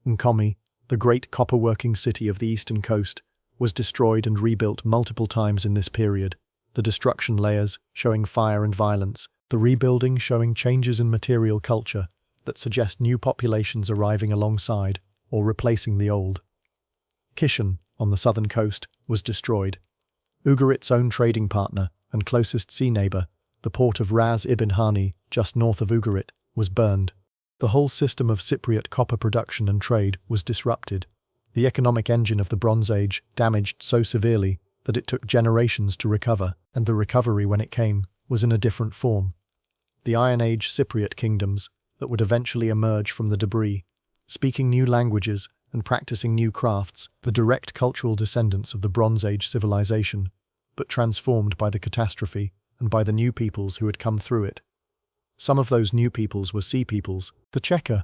Nkomi, the great copper-working city of the eastern coast, was destroyed and rebuilt multiple times in this period, the destruction layers showing fire and violence, the rebuilding showing changes in material culture that suggest new populations arriving alongside or replacing the old. Kishan, on the southern coast, was destroyed. Ugarit's own trading partner and closest sea neighbour, the port of Ras ibn Hani, just north of Ugarit, was burned. The whole system of Cypriot copper production and trade was disrupted. The economic engine of the Bronze Age damaged so severely that it took generations to recover, and the recovery, when it came, was in a different form. The Iron Age Cypriot kingdoms that would eventually emerge from the debris, speaking new languages and practicing new crafts, the direct cultural descendants of the Bronze Age civilization, but transformed by the catastrophe and by the new peoples who had come through it. Some of those new peoples were sea peoples. The Cheka,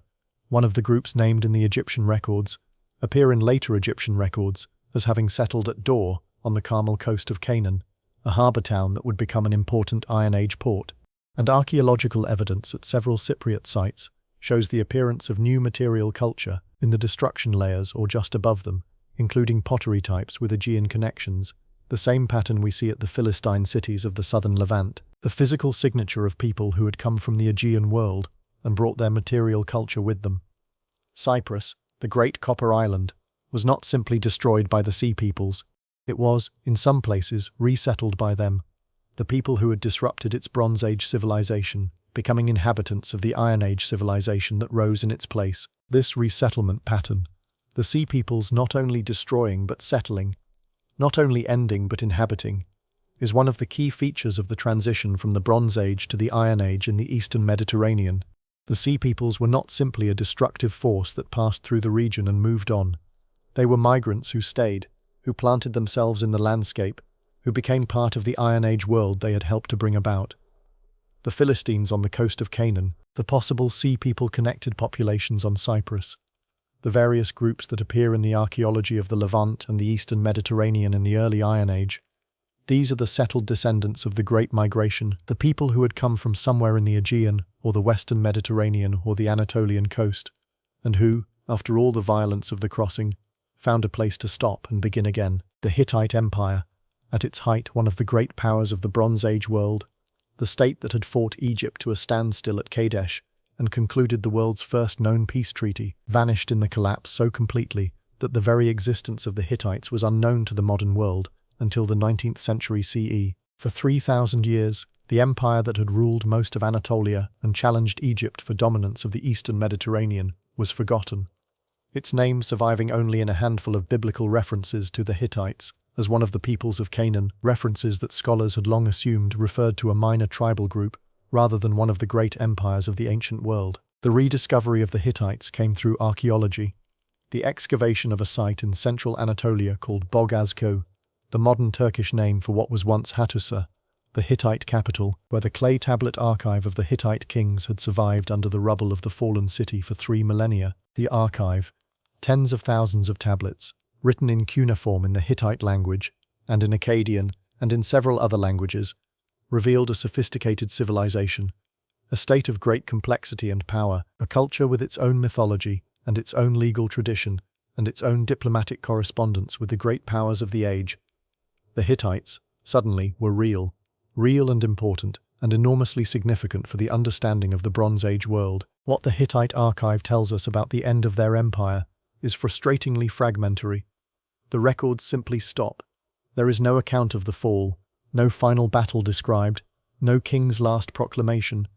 one of the groups named in the Egyptian records, appear in later Egyptian records as having settled at Dor on the Carmel coast of Canaan, a harbour town that would become an important Iron Age port, and archaeological evidence at several Cypriot sites shows the appearance of new material culture in the destruction layers or just above them, including pottery types with Aegean connections, the same pattern we see at the Philistine cities of the southern Levant, the physical signature of people who had come from the Aegean world and brought their material culture with them. Cyprus, the great copper island, was not simply destroyed by the sea peoples, it was, in some places, resettled by them, the people who had disrupted its Bronze Age civilization, becoming inhabitants of the Iron Age civilization that rose in its place. This resettlement pattern, the sea peoples not only destroying but settling, not only ending but inhabiting, is one of the key features of the transition from the Bronze Age to the Iron Age in the eastern Mediterranean. The sea peoples were not simply a destructive force that passed through the region and moved on. They were migrants who stayed, who planted themselves in the landscape, who became part of the Iron Age world they had helped to bring about. The Philistines on the coast of Canaan, the possible sea people-connected populations on Cyprus, the various groups that appear in the archaeology of the Levant and the eastern Mediterranean in the early Iron Age. These are the settled descendants of the Great Migration, the people who had come from somewhere in the Aegean or the western Mediterranean or the Anatolian coast, and who, after all the violence of the crossing, found a place to stop and begin again. The Hittite Empire, at its height one of the great powers of the Bronze Age world, the state that had fought Egypt to a standstill at Kadesh and concluded the world's first known peace treaty, vanished in the collapse so completely that the very existence of the Hittites was unknown to the modern world until the 19th century CE. For 3,000 years, the empire that had ruled most of Anatolia and challenged Egypt for dominance of the eastern Mediterranean was forgotten, its name surviving only in a handful of biblical references to the Hittites as one of the peoples of Canaan, references that scholars had long assumed referred to a minor tribal group rather than one of the great empires of the ancient world. The rediscovery of the Hittites came through archaeology. The excavation of a site in central Anatolia called Bogazko, the modern Turkish name for what was once Hattusa, the Hittite capital, where the clay tablet archive of the Hittite kings had survived under the rubble of the fallen city for 3 millennia. The archive, tens of thousands of tablets, written in cuneiform in the Hittite language, and in Akkadian, and in several other languages, revealed a sophisticated civilization, a state of great complexity and power, a culture with its own mythology, and its own legal tradition, and its own diplomatic correspondence with the great powers of the age. The Hittites, suddenly, were real and important, and enormously significant for the understanding of the Bronze Age world. What the Hittite archive tells us about the end of their empire is frustratingly fragmentary. The records simply stop. There is no account of the fall, no final battle described, no king's last proclamation.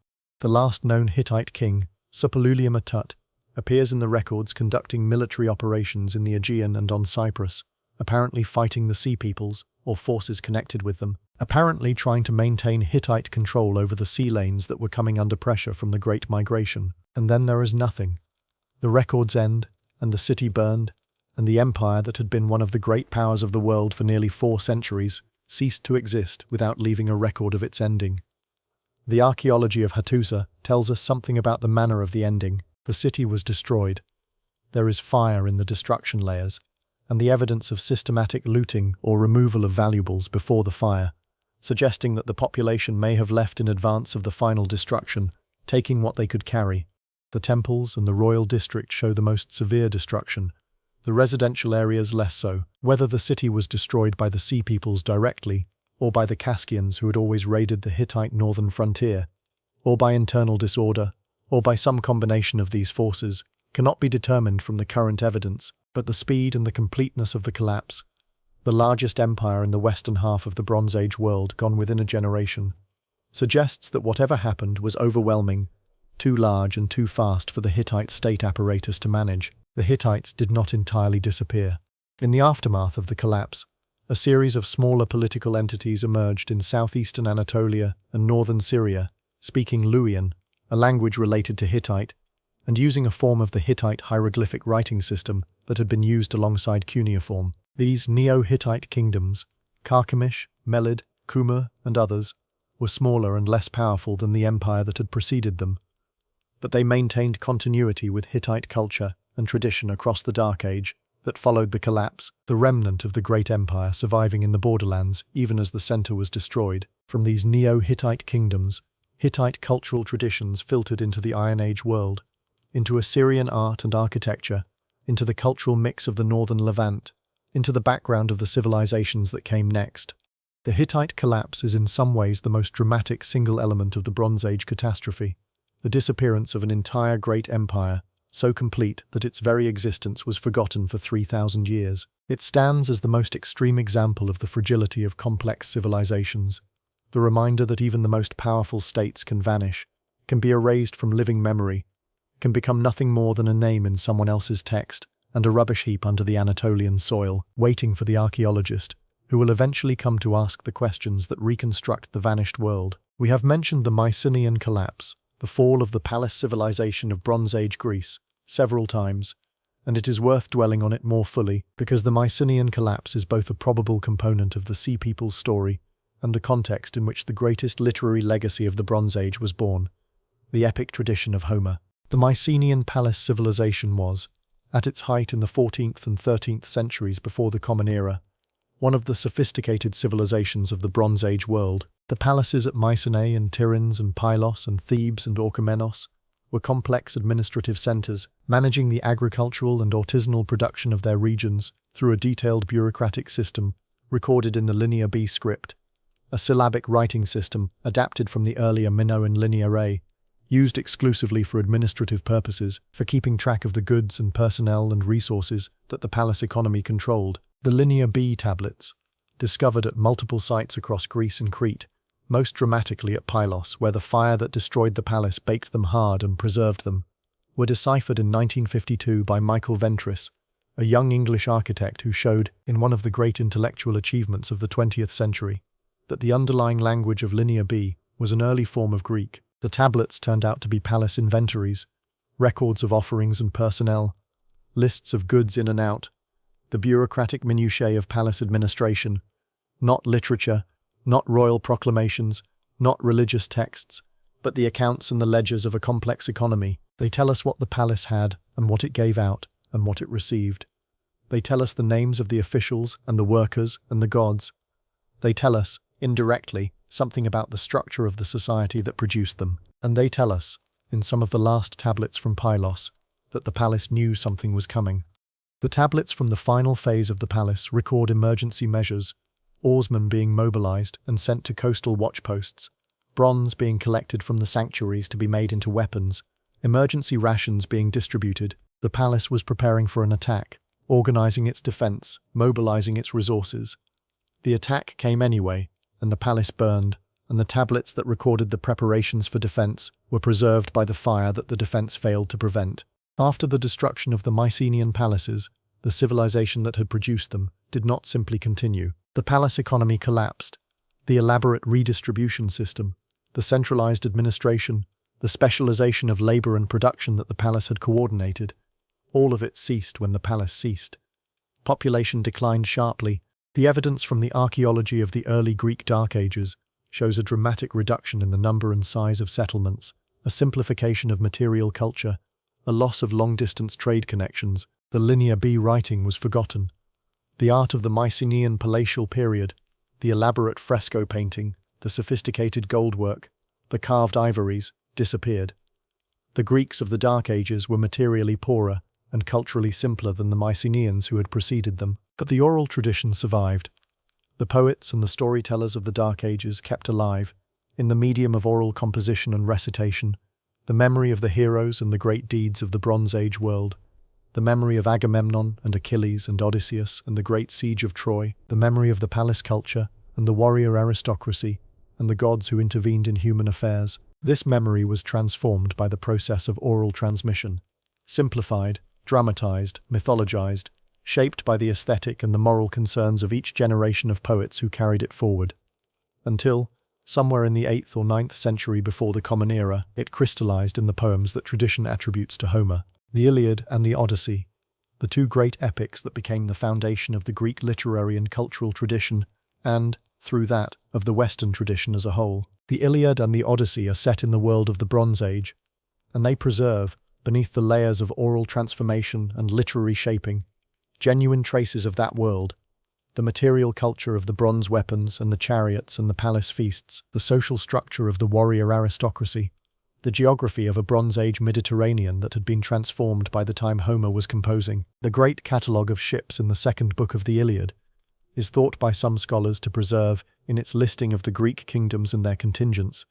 The last known Hittite king, Suppiluliuma Tut, appears in the records conducting military operations in the Aegean and on Cyprus, apparently fighting the sea peoples, or forces connected with them, apparently trying to maintain Hittite control over the sea lanes that were coming under pressure from the Great Migration. And then there is nothing. The records end, and the city burned, and the empire that had been one of the great powers of the world for nearly 4 centuries ceased to exist without leaving a record of its ending. The archaeology of Hattusa tells us something about the manner of the ending. The city was destroyed. There is fire in the destruction layers, and the evidence of systematic looting or removal of valuables before the fire, suggesting that the population may have left in advance of the final destruction, taking what they could carry. The temples and the royal district show the most severe destruction, the residential areas less so. Whether the city was destroyed by the sea peoples directly, or by the Kaskians who had always raided the Hittite northern frontier, or by internal disorder, or by some combination of these forces, cannot be determined from the current evidence, but the speed and the completeness of the collapse, the largest empire in the western half of the Bronze Age world gone within a generation, suggests that whatever happened was overwhelming, too large and too fast for the Hittite state apparatus to manage. The Hittites did not entirely disappear. In the aftermath of the collapse, a series of smaller political entities emerged in southeastern Anatolia and northern Syria, speaking Luwian, a language related to Hittite, and using a form of the Hittite hieroglyphic writing system that had been used alongside cuneiform. These Neo-Hittite kingdoms, Carchemish, Melid, Kumur, and others, were smaller and less powerful than the empire that had preceded them, but they maintained continuity with Hittite culture and tradition across the Dark Age that followed the collapse, the remnant of the great empire surviving in the borderlands even as the center was destroyed. From these Neo-Hittite kingdoms, Hittite cultural traditions filtered into the Iron Age world, into Assyrian art and architecture, into the cultural mix of the northern Levant, into the background of the civilizations that came next. The Hittite collapse is in some ways the most dramatic single element of the Bronze Age catastrophe, the disappearance of an entire great empire, so complete that its very existence was forgotten for 3,000 years. It stands as the most extreme example of the fragility of complex civilizations, the reminder that even the most powerful states can vanish, can be erased from living memory, can become nothing more than a name in someone else's text and a rubbish heap under the Anatolian soil, waiting for the archaeologist, who will eventually come to ask the questions that reconstruct the vanished world. We have mentioned the Mycenaean collapse, the fall of the palace civilization of Bronze Age Greece, several times, and it is worth dwelling on it more fully because the Mycenaean collapse is both a probable component of the Sea People's story and the context in which the greatest literary legacy of the Bronze Age was born, the epic tradition of Homer. The Mycenaean palace civilization was, at its height in the 14th and 13th centuries before the Common Era, one of the sophisticated civilizations of the Bronze Age world. The palaces at Mycenae and Tiryns and Pylos and Thebes and Orchomenos were complex administrative centers, managing the agricultural and artisanal production of their regions through a detailed bureaucratic system recorded in the Linear B script, a syllabic writing system adapted from the earlier Minoan Linear A, used exclusively for administrative purposes, for keeping track of the goods and personnel and resources that the palace economy controlled. The Linear B tablets, discovered at multiple sites across Greece and Crete, most dramatically at Pylos, where the fire that destroyed the palace baked them hard and preserved them, were deciphered in 1952 by Michael Ventris, a young English architect who showed, in one of the great intellectual achievements of the 20th century, that the underlying language of Linear B was an early form of Greek. The tablets turned out to be palace inventories, records of offerings and personnel, lists of goods in and out, the bureaucratic minutiae of palace administration, not literature, not royal proclamations, not religious texts, but the accounts and the ledgers of a complex economy. They tell us what the palace had and what it gave out and what it received. They tell us the names of the officials and the workers and the gods. They tell us, indirectly, something about the structure of the society that produced them. And they tell us, in some of the last tablets from Pylos, that the palace knew something was coming. The tablets from the final phase of the palace record emergency measures, oarsmen being mobilized and sent to coastal watchposts, bronze being collected from the sanctuaries to be made into weapons, emergency rations being distributed. The palace was preparing for an attack, organizing its defense, mobilizing its resources. The attack came anyway, and the palace burned, and the tablets that recorded the preparations for defense were preserved by the fire that the defense failed to prevent. After the destruction of the Mycenaean palaces, the civilization that had produced them did not simply continue. The palace economy collapsed. The elaborate redistribution system, the centralized administration, the specialization of labor and production that the palace had coordinated, all of it ceased when the palace ceased. Population declined sharply. The evidence from the archaeology of the early Greek Dark Ages shows a dramatic reduction in the number and size of settlements, a simplification of material culture, a loss of long-distance trade connections. The linear B writing was forgotten. The art of the Mycenaean palatial period, the elaborate fresco painting, the sophisticated goldwork, the carved ivories, disappeared. The Greeks of the Dark Ages were materially poorer and culturally simpler than the Mycenaeans who had preceded them, but the oral tradition survived. The poets and the storytellers of the Dark Ages kept alive, in the medium of oral composition and recitation, the memory of the heroes and the great deeds of the Bronze Age world, the memory of Agamemnon and Achilles and Odysseus and the great siege of Troy, the memory of the palace culture and the warrior aristocracy and the gods who intervened in human affairs. This memory was transformed by the process of oral transmission, simplified, dramatized, mythologized, shaped by the aesthetic and the moral concerns of each generation of poets who carried it forward, until, somewhere in the 8th or 9th century before the Common Era, it crystallized in the poems that tradition attributes to Homer. The Iliad and the Odyssey, the two great epics that became the foundation of the Greek literary and cultural tradition, and, through that, of the Western tradition as a whole. The Iliad and the Odyssey are set in the world of the Bronze Age, and they preserve, beneath the layers of oral transformation and literary shaping, genuine traces of that world, the material culture of the bronze weapons and the chariots and the palace feasts, the social structure of the warrior aristocracy, the geography of a Bronze Age Mediterranean that had been transformed by the time Homer was composing. The great catalogue of ships in the second book of the Iliad is thought by some scholars to preserve, in its listing of the Greek kingdoms and their contingents,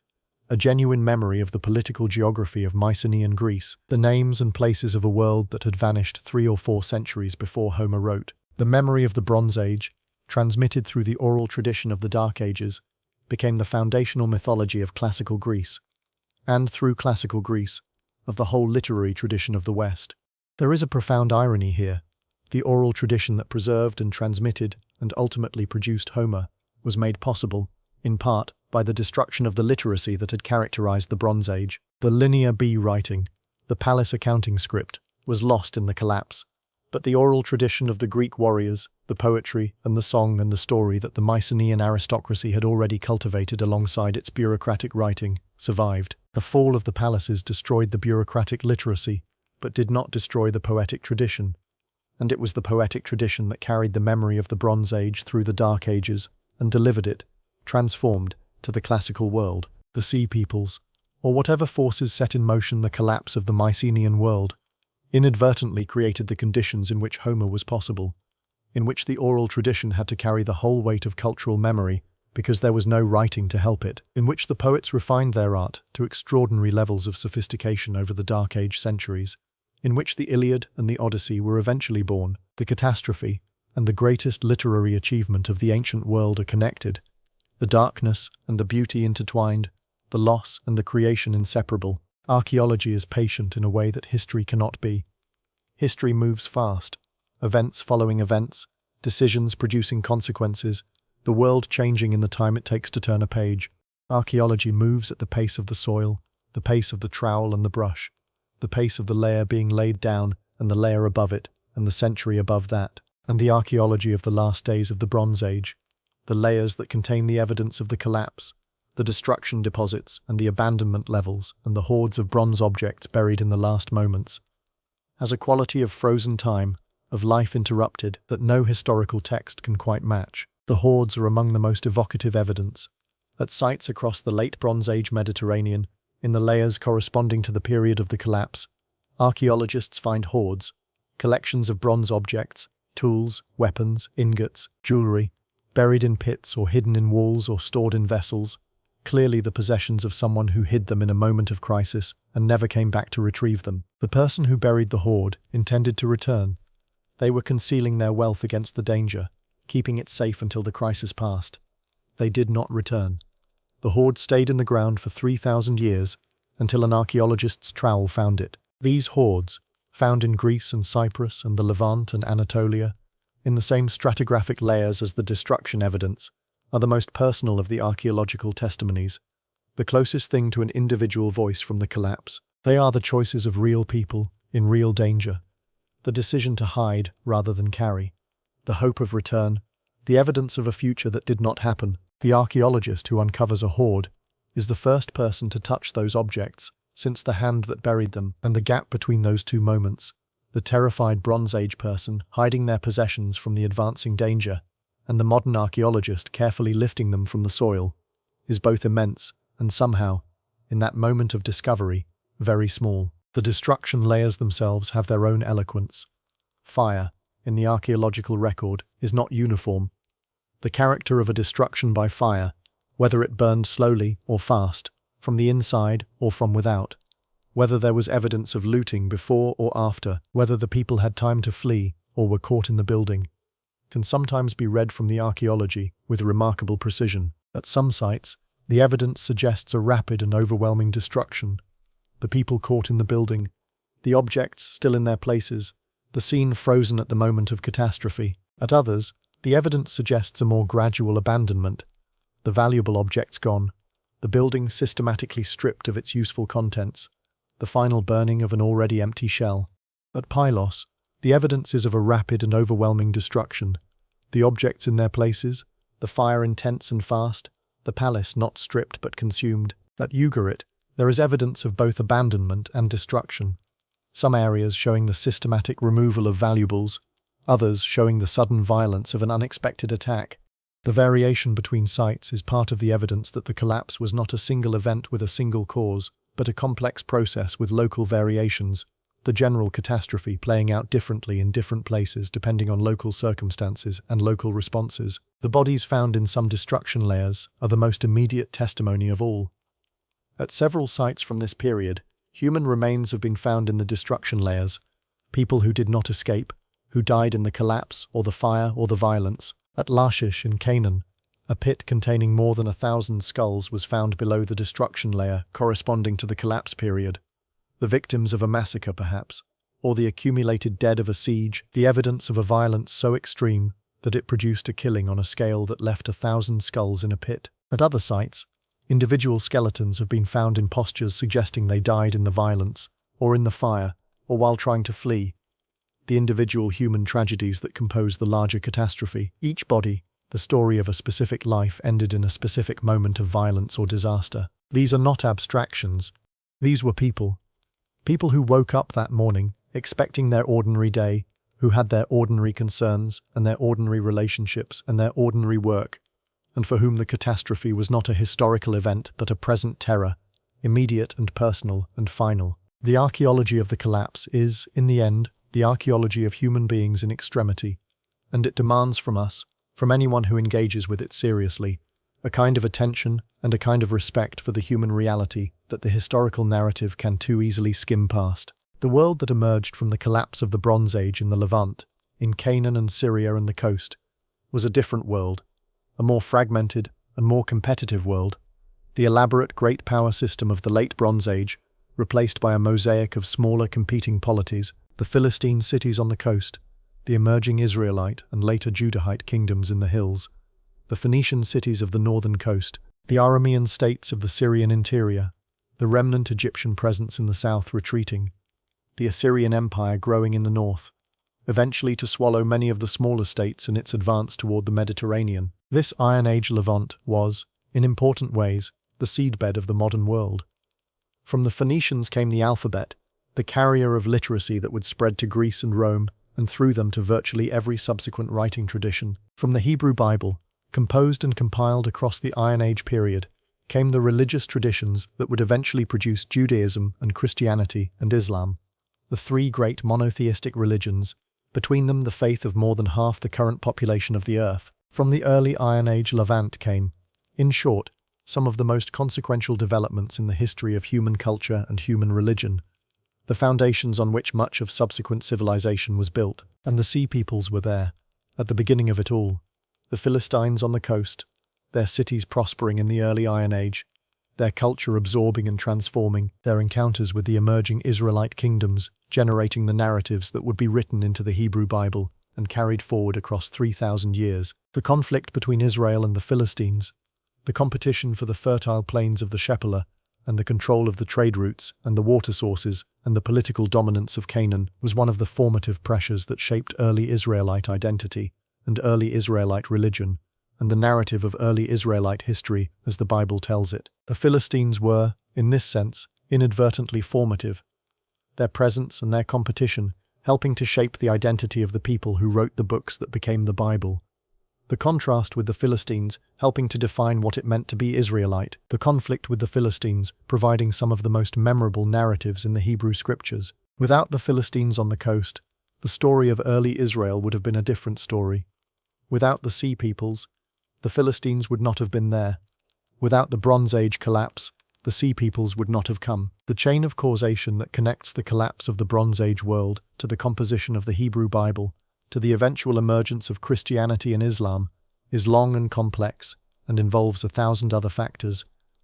a genuine memory of the political geography of Mycenaean Greece, the names and places of a world that had vanished 3 or 4 centuries before Homer wrote. The memory of the Bronze Age, transmitted through the oral tradition of the Dark Ages, became the foundational mythology of classical Greece, and through classical Greece, of the whole literary tradition of the West. There is a profound irony here. The oral tradition that preserved and transmitted and ultimately produced Homer was made possible, in part, by the destruction of the literacy that had characterized the Bronze Age. The linear B writing, the palace accounting script, was lost in the collapse, but the oral tradition of the Greek warriors, the poetry and the song and the story that the Mycenaean aristocracy had already cultivated alongside its bureaucratic writing, survived. The fall of the palaces destroyed the bureaucratic literacy, but did not destroy the poetic tradition, and it was the poetic tradition that carried the memory of the Bronze Age through the Dark Ages and delivered it, transformed, to the classical world. The Sea Peoples, or whatever forces set in motion the collapse of the Mycenaean world, inadvertently created the conditions in which Homer was possible, in which the oral tradition had to carry the whole weight of cultural memory because there was no writing to help it, in which the poets refined their art to extraordinary levels of sophistication over the Dark Age centuries, in which the Iliad and the Odyssey were eventually born. The catastrophe and the greatest literary achievement of the ancient world are connected, the darkness and the beauty intertwined, the loss and the creation inseparable. Archaeology is patient in a way that history cannot be. History moves fast, events following events, decisions producing consequences, the world changing in the time it takes to turn a page. Archaeology moves at the pace of the soil, the pace of the trowel and the brush, the pace of the layer being laid down and the layer above it and the century above that, and the archaeology of the last days of the Bronze Age, the layers that contain the evidence of the collapse, the destruction deposits and the abandonment levels and the hordes of bronze objects buried in the last moments, has a quality of frozen time, of life interrupted, that no historical text can quite match. The hordes are among the most evocative evidence. At sites across the late Bronze Age Mediterranean, in the layers corresponding to the period of the collapse, archaeologists find hordes, collections of bronze objects, tools, weapons, ingots, jewelry, buried in pits or hidden in walls or stored in vessels, clearly the possessions of someone who hid them in a moment of crisis and never came back to retrieve them. The person who buried the hoard intended to return. They were concealing their wealth against the danger, keeping it safe until the crisis passed. They did not return. The hoard stayed in the ground for 3,000 years, until an archaeologist's trowel found it. These hoards, found in Greece and Cyprus and the Levant and Anatolia, in the same stratigraphic layers as the destruction evidence, are the most personal of the archaeological testimonies, the closest thing to an individual voice from the collapse. They are the choices of real people, in real danger, the decision to hide rather than carry, the hope of return, the evidence of a future that did not happen. The archaeologist who uncovers a hoard is the first person to touch those objects, since the hand that buried them, and the gap between those two moments, the terrified Bronze Age person hiding their possessions from the advancing danger, and the modern archaeologist carefully lifting them from the soil, is both immense and somehow, in that moment of discovery, very small. The destruction layers themselves have their own eloquence. Fire, in the archaeological record, is not uniform. The character of a destruction by fire, whether it burned slowly or fast, from the inside or from without, whether there was evidence of looting before or after, whether the people had time to flee or were caught in the building, can sometimes be read from the archaeology with remarkable precision. At some sites, the evidence suggests a rapid and overwhelming destruction. The people caught in the building, the objects still in their places, the scene frozen at the moment of catastrophe. At others, the evidence suggests a more gradual abandonment, the valuable objects gone, the building systematically stripped of its useful contents, the final burning of an already empty shell. At Pylos, the evidence is of a rapid and overwhelming destruction, the objects in their places, the fire intense and fast, the palace not stripped but consumed. At Ugarit, there is evidence of both abandonment and destruction, some areas showing the systematic removal of valuables, others showing the sudden violence of an unexpected attack. The variation between sites is part of the evidence that the collapse was not a single event with a single cause, but a complex process with local variations, the general catastrophe playing out differently in different places depending on local circumstances and local responses. The bodies found in some destruction layers are the most immediate testimony of all. At several sites from this period, human remains have been found in the destruction layers, people who did not escape, who died in the collapse or the fire or the violence. At Lachish in Canaan, a pit containing more than 1,000 skulls was found below the destruction layer corresponding to the collapse period. The victims of a massacre perhaps, or the accumulated dead of a siege, the evidence of a violence so extreme that it produced a killing on a scale that left 1,000 skulls in a pit. At other sites, individual skeletons have been found in postures suggesting they died in the violence, or in the fire, or while trying to flee. The individual human tragedies that compose the larger catastrophe. Each body, the story of a specific life ended in a specific moment of violence or disaster. These are not abstractions. These were people. People who woke up that morning, expecting their ordinary day, who had their ordinary concerns and their ordinary relationships and their ordinary work, and for whom the catastrophe was not a historical event but a present terror, immediate and personal and final. The archaeology of the collapse is, in the end, the archaeology of human beings in extremity, and it demands from us, from anyone who engages with it seriously, a kind of attention and a kind of respect for the human reality that the historical narrative can too easily skim past. The world that emerged from the collapse of the Bronze Age in the Levant, in Canaan and Syria and the coast, was a different world, a more fragmented and more competitive world. The elaborate great power system of the late Bronze Age, replaced by a mosaic of smaller competing polities, the Philistine cities on the coast, the emerging Israelite and later Judahite kingdoms in the hills, the Phoenician cities of the northern coast, The Aramean states of the Syrian interior, the remnant Egyptian presence in the south retreating, the Assyrian Empire growing in the north, eventually to swallow many of the smaller states in its advance toward the Mediterranean. This Iron Age Levant was, in important ways, the seedbed of the modern world. From the Phoenicians came the alphabet, the carrier of literacy that would spread to Greece and Rome, and through them to virtually every subsequent writing tradition. From the Hebrew Bible, composed and compiled across the Iron Age period, came the religious traditions that would eventually produce Judaism and Christianity and Islam, the three great monotheistic religions, between them the faith of more than half the current population of the earth. From the early Iron Age Levant came, in short, some of the most consequential developments in the history of human culture and human religion, the foundations on which much of subsequent civilization was built. And the sea peoples were there, at the beginning of it all, the Philistines on the coast, their cities prospering in the early Iron Age, their culture absorbing and transforming, their encounters with the emerging Israelite kingdoms, generating the narratives that would be written into the Hebrew Bible and carried forward across 3,000 years, the conflict between Israel and the Philistines, the competition for the fertile plains of the Shephelah, and the control of the trade routes and the water sources and the political dominance of Canaan was one of the formative pressures that shaped early Israelite identity and early Israelite religion, and the narrative of early Israelite history as the Bible tells it. The Philistines were, in this sense, inadvertently formative, their presence and their competition helping to shape the identity of the people who wrote the books that became the Bible. The contrast with the Philistines helping to define what it meant to be Israelite, the conflict with the Philistines providing some of the most memorable narratives in the Hebrew scriptures. Without the Philistines on the coast, the story of early Israel would have been a different story. Without the sea peoples, the Philistines would not have been there. Without the Bronze Age collapse, the sea peoples would not have come. The chain of causation that connects the collapse of the Bronze Age world to the composition of the Hebrew Bible, to the eventual emergence of Christianity and Islam, is long and complex and involves 1,000 other factors,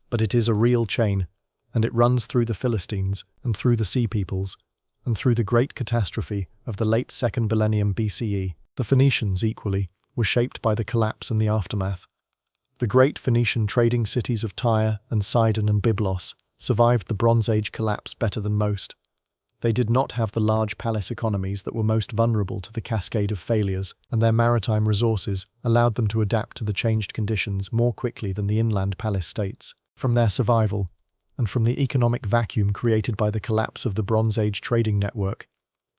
but it is a real chain, and it runs through the Philistines and through the sea peoples and through the great catastrophe of the late 2nd millennium BCE. The Phoenicians, equally, were shaped by the collapse and the aftermath. The great Phoenician trading cities of Tyre and Sidon and Byblos survived the Bronze Age collapse better than most. They did not have the large palace economies that were most vulnerable to the cascade of failures, and their maritime resources allowed them to adapt to the changed conditions more quickly than the inland palace states. From their survival, and from the economic vacuum created by the collapse of the Bronze Age trading network,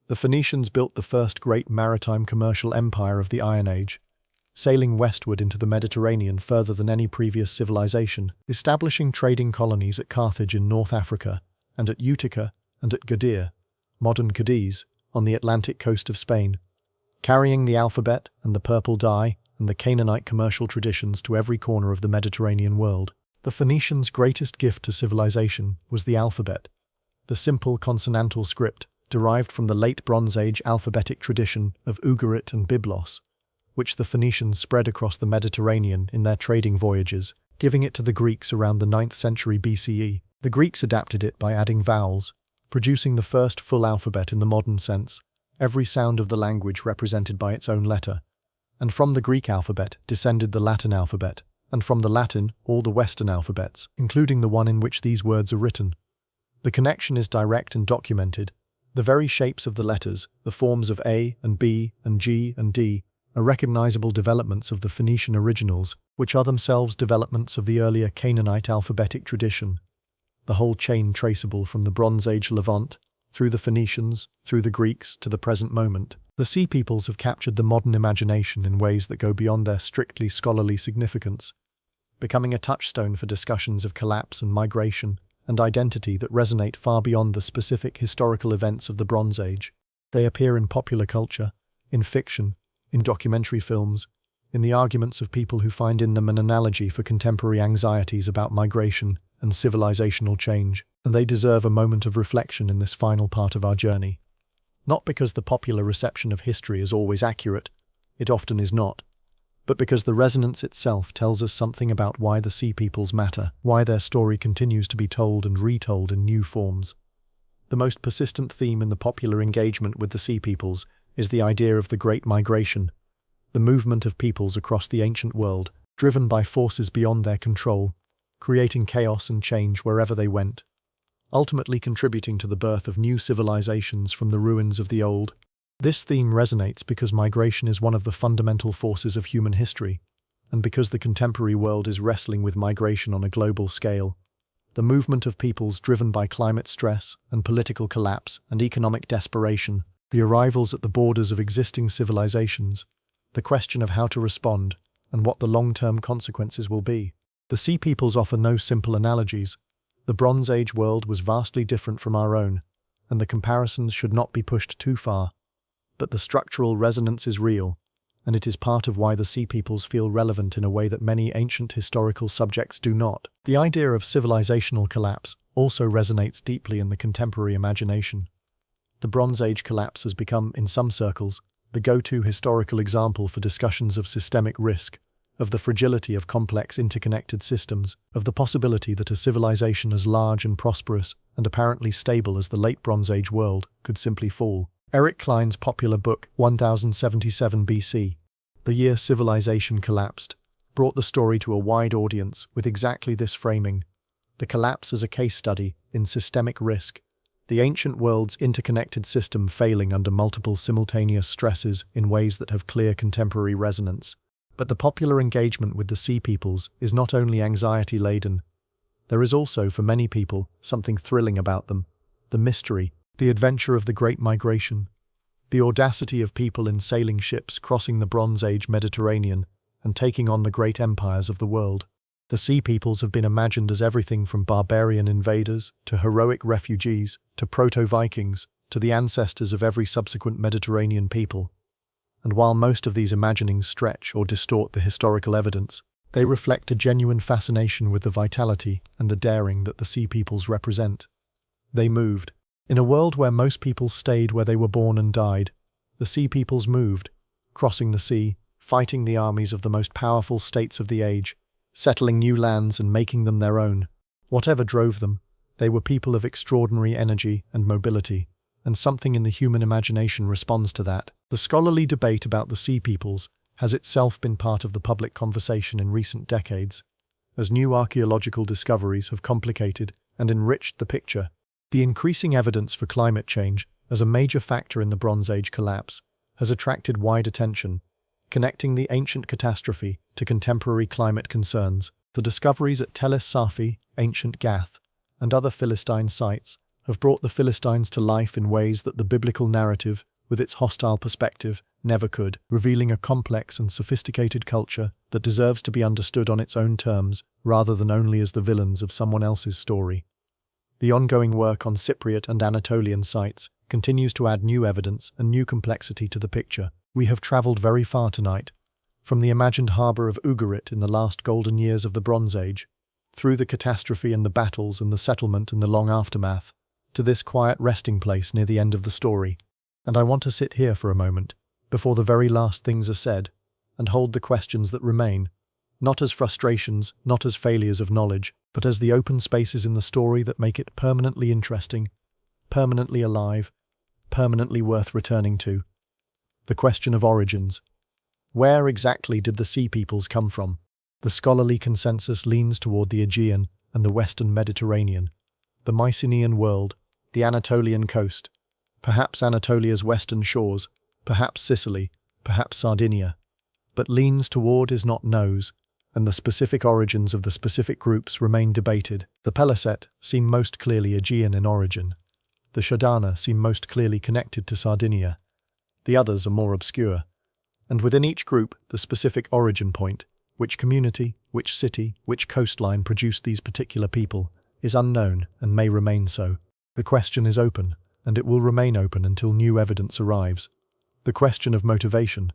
the Phoenicians built the first great maritime commercial empire of the Iron Age, sailing westward into the Mediterranean further than any previous civilization, establishing trading colonies at Carthage in North Africa, and at Utica, and at Gadir, modern Cadiz, on the Atlantic coast of Spain, carrying the alphabet and the purple dye and the Canaanite commercial traditions to every corner of the Mediterranean world. The Phoenicians' greatest gift to civilization was the alphabet, the simple consonantal script derived from the late Bronze Age alphabetic tradition of Ugarit and Byblos, which the Phoenicians spread across the Mediterranean in their trading voyages, giving it to the Greeks around the 9th century BCE. The Greeks adapted it by adding vowels, producing the first full alphabet in the modern sense, every sound of the language represented by its own letter. And from the Greek alphabet descended the Latin alphabet, and from the Latin all the Western alphabets, including the one in which these words are written. The connection is direct and documented. The very shapes of the letters, the forms of A and B and G and D, are recognizable developments of the Phoenician originals, which are themselves developments of the earlier Canaanite alphabetic tradition. The whole chain traceable from the Bronze Age Levant, through the Phoenicians, through the Greeks, to the present moment. The sea peoples have captured the modern imagination in ways that go beyond their strictly scholarly significance, becoming a touchstone for discussions of collapse and migration and identity that resonate far beyond the specific historical events of the Bronze Age. They appear in popular culture, in fiction, in documentary films, in the arguments of people who find in them an analogy for contemporary anxieties about migration and civilizational change, and they deserve a moment of reflection in this final part of our journey. Not because the popular reception of history is always accurate, it often is not, but because the resonance itself tells us something about why the sea peoples matter, why their story continues to be told and retold in new forms. The most persistent theme in the popular engagement with the sea peoples is the idea of the Great Migration, the movement of peoples across the ancient world, driven by forces beyond their control, creating chaos and change wherever they went, ultimately contributing to the birth of new civilizations from the ruins of the old. This theme resonates because migration is one of the fundamental forces of human history, and because the contemporary world is wrestling with migration on a global scale. The movement of peoples driven by climate stress and political collapse and economic desperation, the arrivals at the borders of existing civilizations, the question of how to respond, and what the long-term consequences will be. The Sea Peoples offer no simple analogies. The Bronze Age world was vastly different from our own, and the comparisons should not be pushed too far. But the structural resonance is real, and it is part of why the Sea Peoples feel relevant in a way that many ancient historical subjects do not. The idea of civilizational collapse also resonates deeply in the contemporary imagination. The Bronze Age collapse has become, in some circles, the go-to historical example for discussions of systemic risk, of the fragility of complex interconnected systems, of the possibility that a civilization as large and prosperous and apparently stable as the late Bronze Age world could simply fall. Eric Klein's popular book, 1077 BC, The Year Civilization Collapsed, brought the story to a wide audience with exactly this framing: the collapse as a case study in systemic risk, the ancient world's interconnected system failing under multiple simultaneous stresses in ways that have clear contemporary resonance. But the popular engagement with the Sea Peoples is not only anxiety-laden. There is also, for many people, something thrilling about them: the mystery, the adventure of the Great Migration, the audacity of people in sailing ships crossing the Bronze Age Mediterranean and taking on the great empires of the world. The Sea Peoples have been imagined as everything from barbarian invaders to heroic refugees to proto-Vikings to the ancestors of every subsequent Mediterranean people. And while most of these imaginings stretch or distort the historical evidence, they reflect a genuine fascination with the vitality and the daring that the Sea Peoples represent. They moved. In a world where most people stayed where they were born and died, the Sea Peoples moved, crossing the sea, fighting the armies of the most powerful states of the age, settling new lands and making them their own. Whatever drove them, they were people of extraordinary energy and mobility, and something in the human imagination responds to that. The scholarly debate about the Sea Peoples has itself been part of the public conversation in recent decades, as new archaeological discoveries have complicated and enriched the picture. The increasing evidence for climate change as a major factor in the Bronze Age collapse has attracted wide attention, connecting the ancient catastrophe to contemporary climate concerns. The discoveries at Tel Es-Safi, ancient Gath, and other Philistine sites have brought the Philistines to life in ways that the biblical narrative, with its hostile perspective, never could, revealing a complex and sophisticated culture that deserves to be understood on its own terms rather than only as the villains of someone else's story. The ongoing work on Cypriot and Anatolian sites continues to add new evidence and new complexity to the picture. We have traveled very far tonight, from the imagined harbour of Ugarit in the last golden years of the Bronze Age, through the catastrophe and the battles and the settlement and the long aftermath, to this quiet resting place near the end of the story. And I want to sit here for a moment, before the very last things are said, and hold the questions that remain, not as frustrations, not as failures of knowledge, but as the open spaces in the story that make it permanently interesting, permanently alive, permanently worth returning to. The question of origins. Where exactly did the Sea Peoples come from? The scholarly consensus leans toward the Aegean and the Western Mediterranean, the Mycenaean world, the Anatolian coast, perhaps Anatolia's western shores, perhaps Sicily, perhaps Sardinia. But leans toward is not knows, and the specific origins of the specific groups remain debated. The Peleset seem most clearly Aegean in origin. The Shardana seem most clearly connected to Sardinia. The others are more obscure. And within each group, the specific origin point, which community, which city, which coastline produced these particular people, is unknown and may remain so. The question is open, and it will remain open until new evidence arrives. The question of motivation.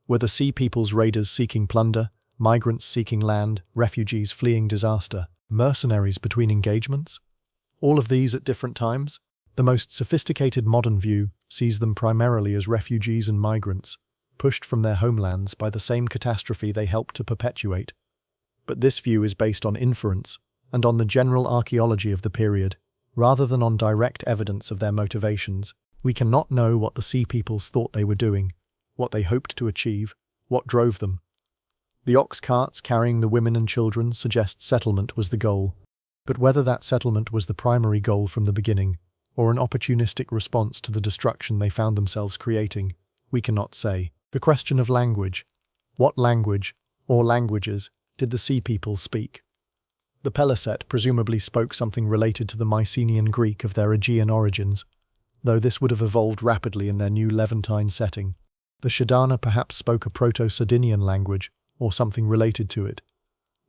Were the Sea Peoples raiders seeking plunder, migrants seeking land, refugees fleeing disaster, mercenaries between engagements? All of these at different times? The most sophisticated modern view sees them primarily as refugees and migrants, pushed from their homelands by the same catastrophe they helped to perpetuate. But this view is based on inference and on the general archaeology of the period, rather than on direct evidence of their motivations. We cannot know what the Sea Peoples thought they were doing, what they hoped to achieve, what drove them. The ox carts carrying the women and children suggest settlement was the goal. But whether that settlement was the primary goal from the beginning, or an opportunistic response to the destruction they found themselves creating, we cannot say. The question of language. What language, or languages, did the sea people speak? The Peliset presumably spoke something related to the Mycenaean Greek of their Aegean origins, though this would have evolved rapidly in their new Levantine setting. The Shardana perhaps spoke a Proto-Sardinian language, or something related to it.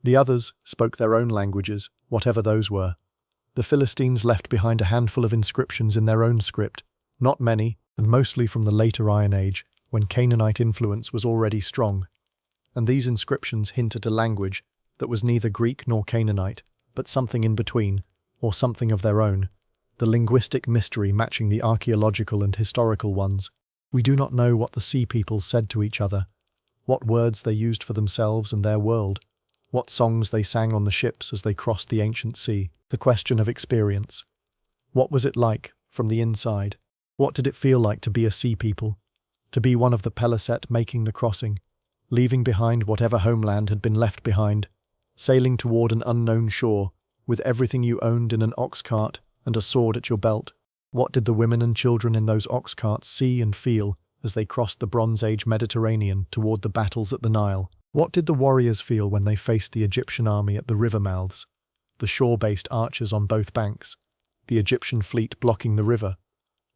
The others spoke their own languages, whatever those were. The Philistines left behind a handful of inscriptions in their own script, not many, and mostly from the later Iron Age, when Canaanite influence was already strong. And these inscriptions hint at a language that was neither Greek nor Canaanite, but something in between, or something of their own, the linguistic mystery matching the archaeological and historical ones. We do not know what the sea peoples said to each other, what words they used for themselves and their world, what songs they sang on the ships as they crossed the ancient sea. The question of experience. What was it like, from the inside? What did it feel like to be a sea people? To be one of the Peliset making the crossing, leaving behind whatever homeland had been left behind, sailing toward an unknown shore, with everything you owned in an ox cart and a sword at your belt? What did the women and children in those ox carts see and feel as they crossed the Bronze Age Mediterranean toward the battles at the Nile? What did the warriors feel when they faced the Egyptian army at the river mouths, the shore-based archers on both banks, the Egyptian fleet blocking the river?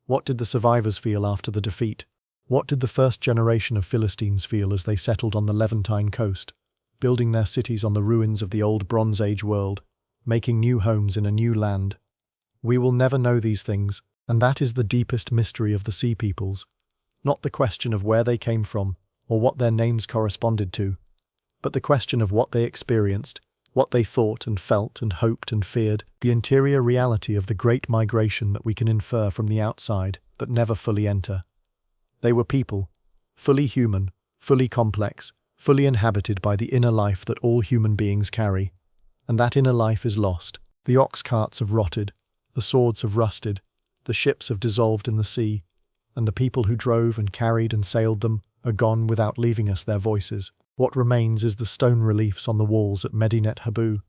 What did the survivors feel after the defeat? What did the first generation of Philistines feel as they settled on the Levantine coast, building their cities on the ruins of the old Bronze Age world, making new homes in a new land? We will never know these things, and that is the deepest mystery of the sea peoples. Not the question of where they came from, or what their names corresponded to, but the question of what they experienced, what they thought and felt and hoped and feared, the interior reality of the great migration that we can infer from the outside, but never fully enter. They were people, fully human, fully complex, fully inhabited by the inner life that all human beings carry, and that inner life is lost. The ox carts have rotted, the swords have rusted, the ships have dissolved in the sea, and the people who drove and carried and sailed them are gone without leaving us their voices. What remains is the stone reliefs on the walls at Medinet Habu,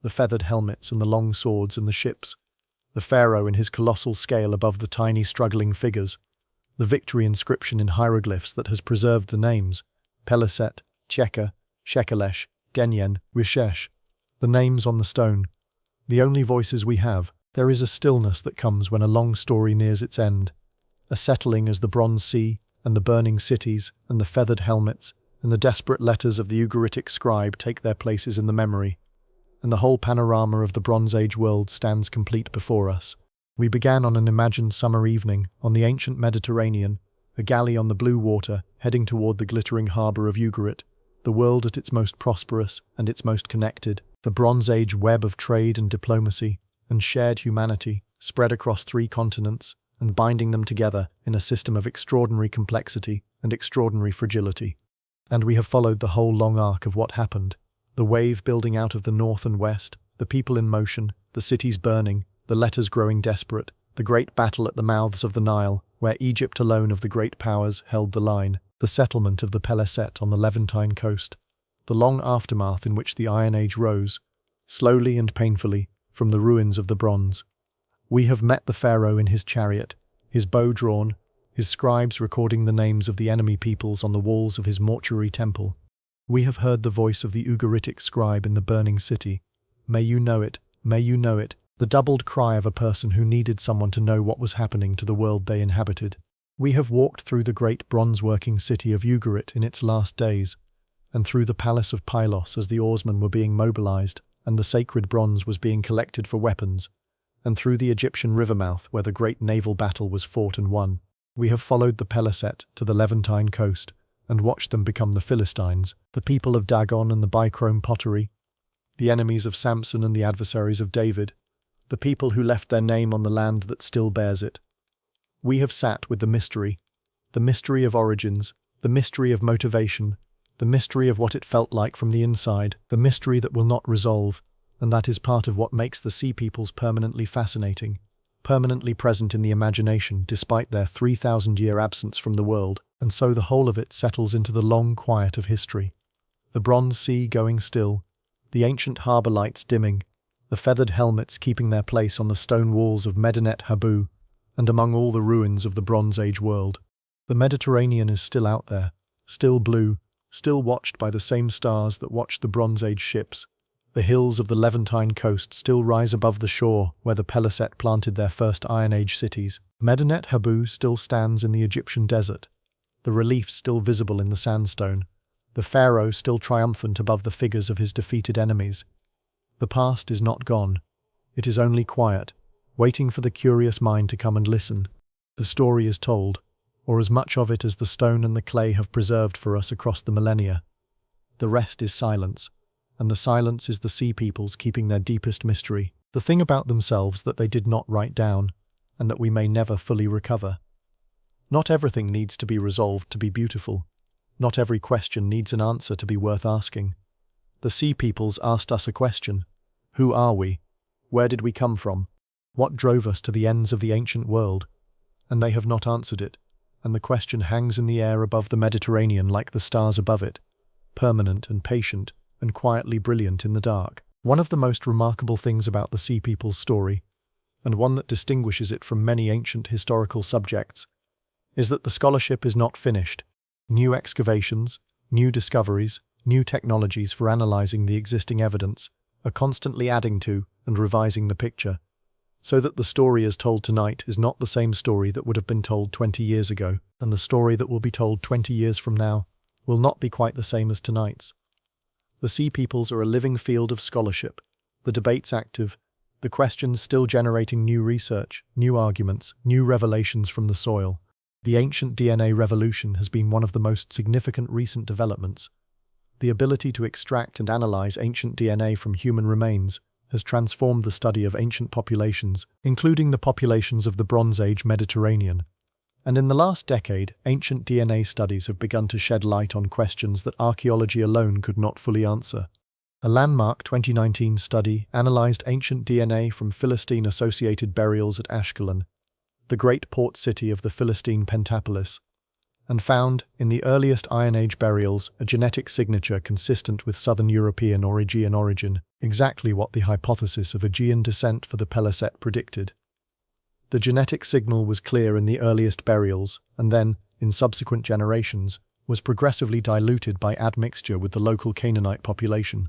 the feathered helmets and the long swords in the ships, the pharaoh in his colossal scale above the tiny struggling figures, the victory inscription in hieroglyphs that has preserved the names, Peliset, Cheka, Shekelesh, Denyen, Rishesh, the names on the stone, the only voices we have. There is a stillness that comes when a long story nears its end, a settling as the bronze sea, and the burning cities, and the feathered helmets, and the desperate letters of the Ugaritic scribe take their places in the memory, and the whole panorama of the Bronze Age world stands complete before us. We began on an imagined summer evening on the ancient Mediterranean, a galley on the blue water heading toward the glittering harbour of Ugarit, the world at its most prosperous and its most connected, the Bronze Age web of trade and diplomacy and shared humanity spread across 3 continents and binding them together in a system of extraordinary complexity and extraordinary fragility. And we have followed the whole long arc of what happened, the wave building out of the north and west, the people in motion, the cities burning, the letters growing desperate, the great battle at the mouths of the Nile, where Egypt alone of the great powers held the line, the settlement of the Peliset on the Levantine coast, the long aftermath in which the Iron Age rose, slowly and painfully, from the ruins of the bronze. We have met the pharaoh in his chariot, his bow drawn, his scribes recording the names of the enemy peoples on the walls of his mortuary temple. We have heard the voice of the Ugaritic scribe in the burning city. May you know it, may you know it, the doubled cry of a person who needed someone to know what was happening to the world they inhabited. We have walked through the great bronze-working city of Ugarit in its last days, and through the palace of Pylos as the oarsmen were being mobilized and the sacred bronze was being collected for weapons, and through the Egyptian river mouth where the great naval battle was fought and won. We have followed the Peliset to the Levantine coast and watched them become the Philistines, the people of Dagon and the bichrome pottery, the enemies of Samson and the adversaries of David, the people who left their name on the land that still bears it. We have sat with the mystery of origins, the mystery of motivation, the mystery of what it felt like from the inside, the mystery that will not resolve, and that is part of what makes the sea peoples permanently fascinating, permanently present in the imagination despite their 3,000-year absence from the world, and so the whole of it settles into the long quiet of history. the bronze sea going still, the ancient harbour lights dimming, the feathered helmets keeping their place on the stone walls of Medinet Habu, and among all the ruins of the Bronze Age world. The Mediterranean is still out there, still blue, still watched by the same stars that watched the Bronze Age ships. The hills of the Levantine coast still rise above the shore where the Peliset planted their first Iron Age cities. Medinet Habu still stands in the Egyptian desert, the relief still visible in the sandstone, the pharaoh still triumphant above the figures of his defeated enemies. The past is not gone. It is only quiet, waiting for the curious mind to come and listen. The story is told, or as much of it as the stone and the clay have preserved for us across the millennia. The rest is silence, and the silence is the sea peoples keeping their deepest mystery, the thing about themselves that they did not write down, and that we may never fully recover. Not everything needs to be resolved to be beautiful. Not every question needs an answer to be worth asking. The sea peoples asked us a question. Who are we? Where did we come from? What drove us to the ends of the ancient world? And they have not answered it, and the question hangs in the air above the Mediterranean like the stars above it, permanent and patient and quietly brilliant in the dark. One of the most remarkable things about the sea people's story, and one that distinguishes it from many ancient historical subjects, is that the scholarship is not finished. New excavations, new discoveries, new technologies for analyzing the existing evidence are constantly adding to and revising the picture, so that the story as told tonight is not the same story that would have been told 20 years ago, and the story that will be told 20 years from now will not be quite the same as tonight's. The sea peoples are a living field of scholarship, the debates active, the questions still generating new research, new arguments, new revelations from the soil. The ancient DNA revolution has been one of the most significant recent developments. The ability to extract and analyze ancient DNA from human remains has transformed the study of ancient populations, including the populations of the Bronze Age Mediterranean. And in the last decade, ancient DNA studies have begun to shed light on questions that archaeology alone could not fully answer. A landmark 2019 study analyzed ancient DNA from Philistine-associated burials at Ashkelon, the great port city of the Philistine Pentapolis, and found, in the earliest Iron Age burials, a genetic signature consistent with Southern European or Aegean origin, exactly what the hypothesis of Aegean descent for the Peliset predicted. The genetic signal was clear in the earliest burials, and then, in subsequent generations, was progressively diluted by admixture with the local Canaanite population.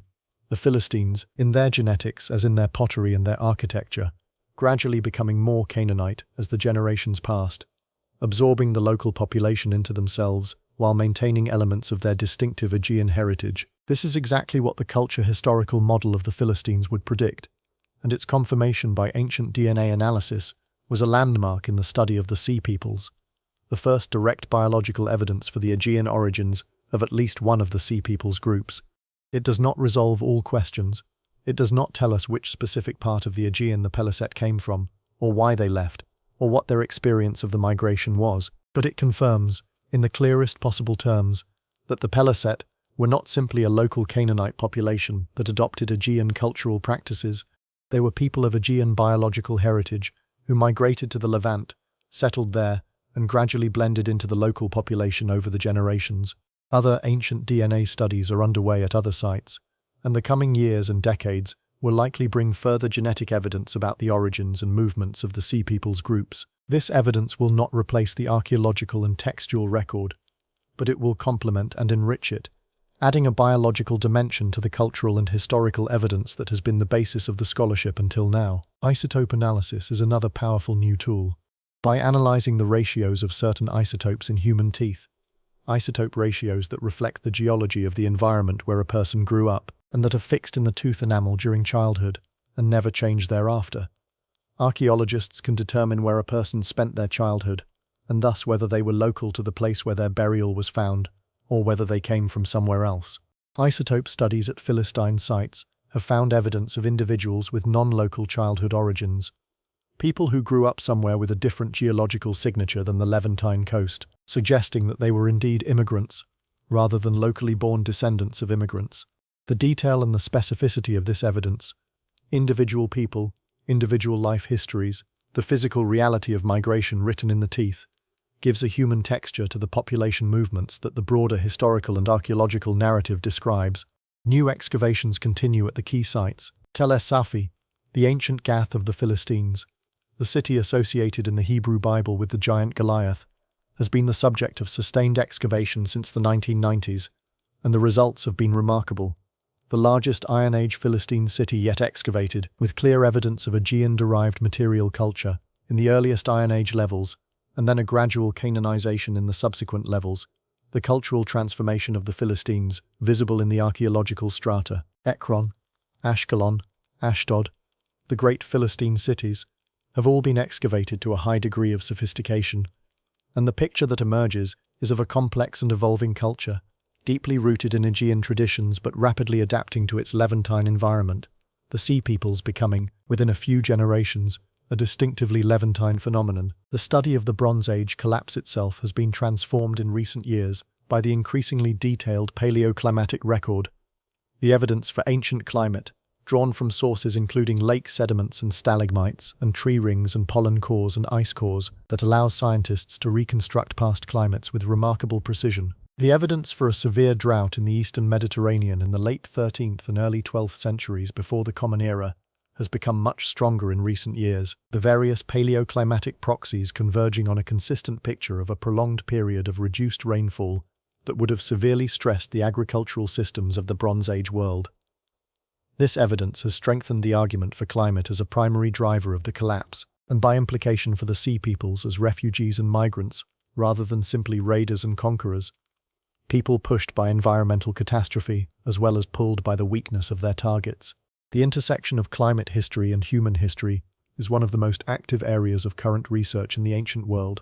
The Philistines, in their genetics as in their pottery and their architecture, gradually becoming more Canaanite as the generations passed, absorbing the local population into themselves while maintaining elements of their distinctive Aegean heritage. This is exactly what the culture-historical model of the Philistines would predict, and its confirmation by ancient DNA analysis was a landmark in the study of the sea peoples, the first direct biological evidence for the Aegean origins of at least one of the sea peoples groups. It does not resolve all questions. It does not tell us which specific part of the Aegean the Peliset came from, or why they left, or what their experience of the migration was, but it confirms, in the clearest possible terms, that the Peliset were not simply a local Canaanite population that adopted Aegean cultural practices. They were people of Aegean biological heritage who migrated to the Levant, settled there, and gradually blended into the local population over the generations. Other ancient DNA studies are underway at other sites, and the coming years and decades will likely bring further genetic evidence about the origins and movements of the sea peoples groups. This evidence will not replace the archaeological and textual record, but it will complement and enrich it, adding a biological dimension to the cultural and historical evidence that has been the basis of the scholarship until now. Isotope analysis is another powerful new tool. By analyzing the ratios of certain isotopes in human teeth, isotope ratios that reflect the geology of the environment where a person grew up, and that are fixed in the tooth enamel during childhood and never change thereafter, archaeologists can determine where a person spent their childhood, and thus whether they were local to the place where their burial was found, or whether they came from somewhere else. Isotope studies at Philistine sites have found evidence of individuals with non-local childhood origins, people who grew up somewhere with a different geological signature than the Levantine coast, suggesting that they were indeed immigrants, rather than locally born descendants of immigrants. The detail and the specificity of this evidence, individual people, individual life histories, the physical reality of migration written in the teeth, gives a human texture to the population movements that the broader historical and archaeological narrative describes. New excavations continue at the key sites. Tel Es-Safi, the ancient Gath of the Philistines, the city associated in the Hebrew Bible with the giant Goliath, has been the subject of sustained excavation since the 1990s, and the results have been remarkable. The largest Iron Age Philistine city yet excavated, with clear evidence of Aegean-derived material culture in the earliest Iron Age levels, and then a gradual Canaanization in the subsequent levels. The cultural transformation of the Philistines, visible in the archaeological strata, Ekron, Ashkelon, Ashdod, the great Philistine cities, have all been excavated to a high degree of sophistication, and the picture that emerges is of a complex and evolving culture, deeply rooted in Aegean traditions but rapidly adapting to its Levantine environment, the Sea Peoples becoming, within a few generations, a distinctively Levantine phenomenon. The study of the Bronze Age collapse itself has been transformed in recent years by the increasingly detailed paleoclimatic record, the evidence for ancient climate, drawn from sources including lake sediments and stalagmites and tree rings and pollen cores and ice cores, that allows scientists to reconstruct past climates with remarkable precision. The evidence for a severe drought in the eastern Mediterranean in the late 13th and early 12th centuries before the Common Era has become much stronger in recent years, the various paleoclimatic proxies converging on a consistent picture of a prolonged period of reduced rainfall that would have severely stressed the agricultural systems of the Bronze Age world. This evidence has strengthened the argument for climate as a primary driver of the collapse, and by implication for the Sea Peoples as refugees and migrants, rather than simply raiders and conquerors. People pushed by environmental catastrophe, as well as pulled by the weakness of their targets. The intersection of climate history and human history is one of the most active areas of current research in the ancient world,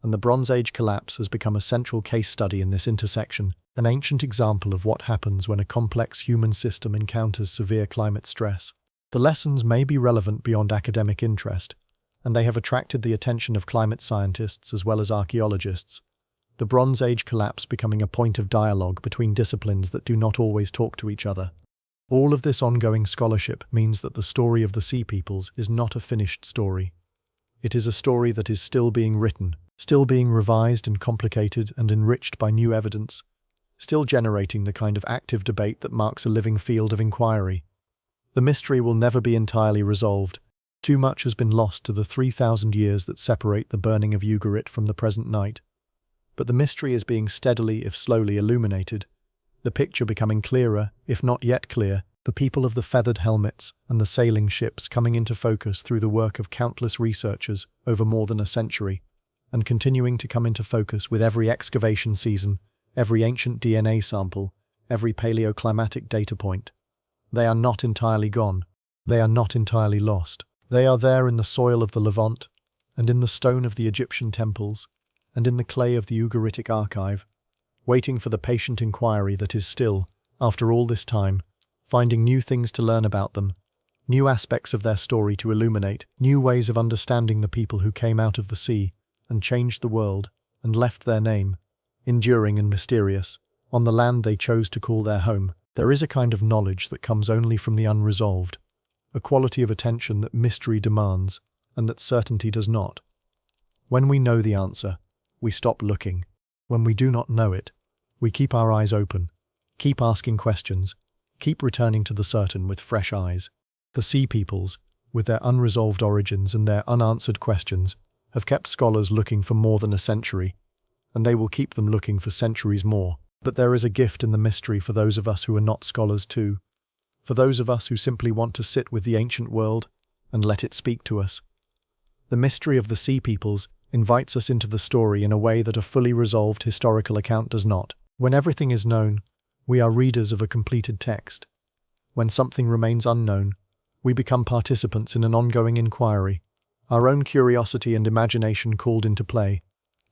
and the Bronze Age collapse has become a central case study in this intersection, an ancient example of what happens when a complex human system encounters severe climate stress. The lessons may be relevant beyond academic interest, and they have attracted the attention of climate scientists as well as archaeologists, the Bronze Age collapse becoming a point of dialogue between disciplines that do not always talk to each other. All of this ongoing scholarship means that the story of the Sea Peoples is not a finished story. It is a story that is still being written, still being revised and complicated and enriched by new evidence, still generating the kind of active debate that marks a living field of inquiry. The mystery will never be entirely resolved. Too much has been lost to the 3,000 years that separate the burning of Ugarit from the present night. But the mystery is being steadily, if slowly, illuminated, the picture becoming clearer, if not yet clear, the people of the feathered helmets and the sailing ships coming into focus through the work of countless researchers over more than a century, and continuing to come into focus with every excavation season, every ancient DNA sample, every paleoclimatic data point. They are not entirely gone. They are not entirely lost. They are there in the soil of the Levant, and in the stone of the Egyptian temples, and in the clay of the Ugaritic archive, waiting for the patient inquiry that is still, after all this time, finding new things to learn about them, new aspects of their story to illuminate, new ways of understanding the people who came out of the sea and changed the world and left their name, enduring and mysterious, on the land they chose to call their home. There is a kind of knowledge that comes only from the unresolved, a quality of attention that mystery demands and that certainty does not. When we know the answer, we stop looking. When we do not know it, we keep our eyes open, keep asking questions, keep returning to the certain with fresh eyes. The Sea Peoples, with their unresolved origins and their unanswered questions, have kept scholars looking for more than a century, and they will keep them looking for centuries more. But there is a gift in the mystery for those of us who are not scholars too, for those of us who simply want to sit with the ancient world and let it speak to us. The mystery of the Sea Peoples invites us into the story in a way that a fully resolved historical account does not. When everything is known, we are readers of a completed text. When something remains unknown, we become participants in an ongoing inquiry, our own curiosity and imagination called into play,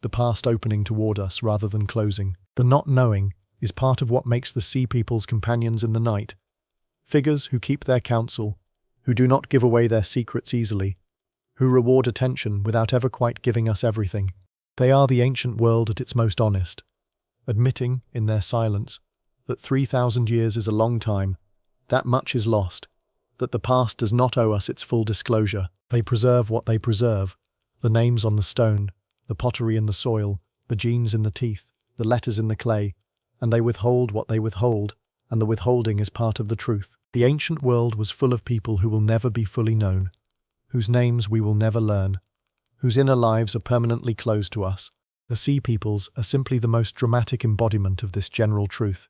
the past opening toward us rather than closing. The not knowing is part of what makes the Sea Peoples companions in the night, figures who keep their counsel, who do not give away their secrets easily, who reward attention without ever quite giving us everything. They are the ancient world at its most honest, admitting, in their silence, that 3,000 years is a long time, that much is lost, that the past does not owe us its full disclosure. They preserve what they preserve, the names on the stone, the pottery in the soil, the genes in the teeth, the letters in the clay, and they withhold what they withhold, and the withholding is part of the truth. The ancient world was full of people who will never be fully known, whose names we will never learn, whose inner lives are permanently closed to us. The sea peoples are simply the most dramatic embodiment of this general truth,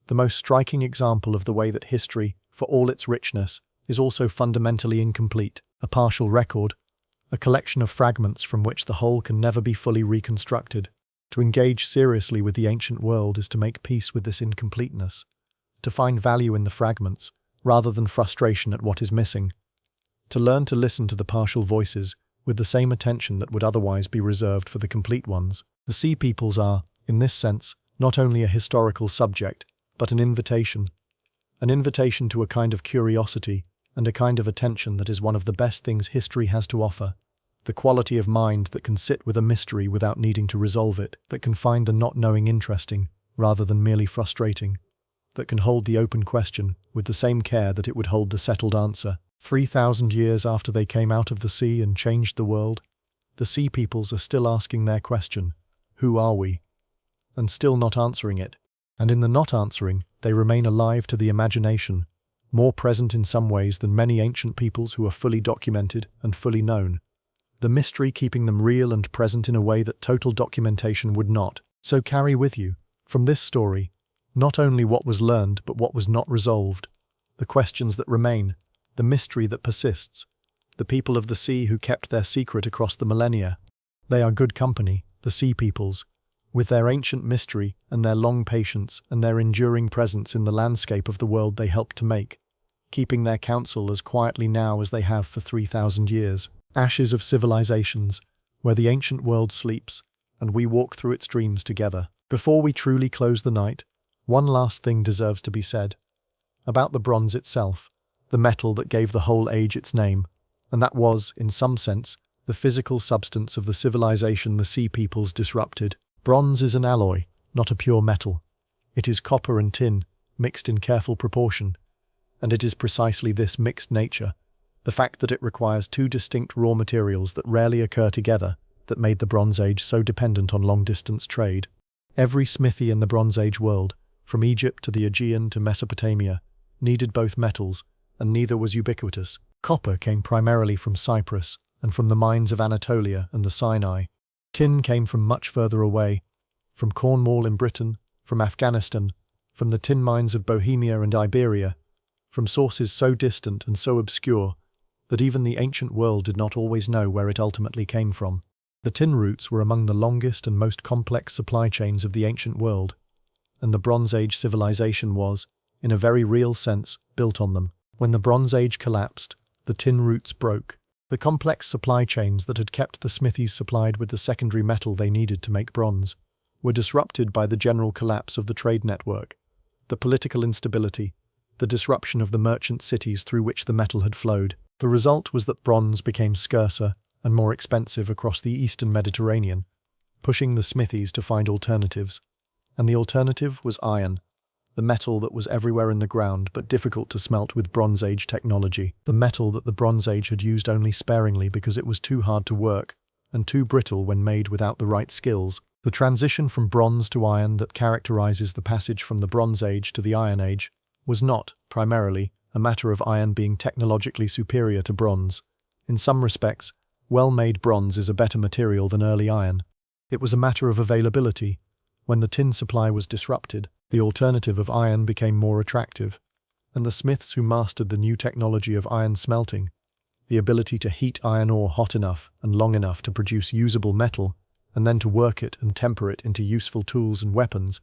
the most striking example of the way that history, for all its richness, is also fundamentally incomplete, a partial record, a collection of fragments from which the whole can never be fully reconstructed. To engage seriously with the ancient world is to make peace with this incompleteness, to find value in the fragments, rather than frustration at what is missing, to learn to listen to the partial voices with the same attention that would otherwise be reserved for the complete ones. The sea peoples are, in this sense, not only a historical subject, but an invitation to a kind of curiosity and a kind of attention that is one of the best things history has to offer, the quality of mind that can sit with a mystery without needing to resolve it, that can find the not knowing interesting rather than merely frustrating, that can hold the open question with the same care that it would hold the settled answer. 3,000 years after they came out of the sea and changed the world, the sea peoples are still asking their question, who are we? And still not answering it. And in the not answering, they remain alive to the imagination, more present in some ways than many ancient peoples who are fully documented and fully known. The mystery keeping them real and present in a way that total documentation would not. So carry with you, from this story, not only what was learned but what was not resolved, the questions that remain, the mystery that persists, the people of the sea who kept their secret across the millennia. They are good company, the sea peoples, with their ancient mystery and their long patience and their enduring presence in the landscape of the world they helped to make, keeping their counsel as quietly now as they have for 3,000 years. Ashes of civilizations, where the ancient world sleeps, and we walk through its dreams together. Before we truly close the night, one last thing deserves to be said. About the bronze itself, the metal that gave the whole age its name, and that was, in some sense, the physical substance of the civilization the sea peoples disrupted. Bronze is an alloy, not a pure metal. It is copper and tin, mixed in careful proportion. And it is precisely this mixed nature, the fact that it requires two distinct raw materials that rarely occur together, that made the Bronze Age so dependent on long-distance trade. Every smithy in the Bronze Age world, from Egypt to the Aegean to Mesopotamia, needed both metals, and neither was ubiquitous. Copper came primarily from Cyprus, and from the mines of Anatolia and the Sinai. Tin came from much further away, from Cornwall in Britain, from Afghanistan, from the tin mines of Bohemia and Iberia, from sources so distant and so obscure that even the ancient world did not always know where it ultimately came from. The tin routes were among the longest and most complex supply chains of the ancient world, and the Bronze Age civilization was, in a very real sense, built on them. When the Bronze Age collapsed, the tin routes broke. The complex supply chains that had kept the smithies supplied with the secondary metal they needed to make bronze were disrupted by the general collapse of the trade network, the political instability, the disruption of the merchant cities through which the metal had flowed. The result was that bronze became scarcer and more expensive across the eastern Mediterranean, pushing the smithies to find alternatives. And the alternative was iron, the metal that was everywhere in the ground but difficult to smelt with Bronze Age technology, the metal that the Bronze Age had used only sparingly because it was too hard to work and too brittle when made without the right skills. The transition from bronze to iron that characterizes the passage from the Bronze Age to the Iron Age was not, primarily, a matter of iron being technologically superior to bronze. In some respects, well-made bronze is a better material than early iron. It was a matter of availability. When the tin supply was disrupted, the alternative of iron became more attractive, and the smiths who mastered the new technology of iron smelting, the ability to heat iron ore hot enough and long enough to produce usable metal, and then to work it and temper it into useful tools and weapons,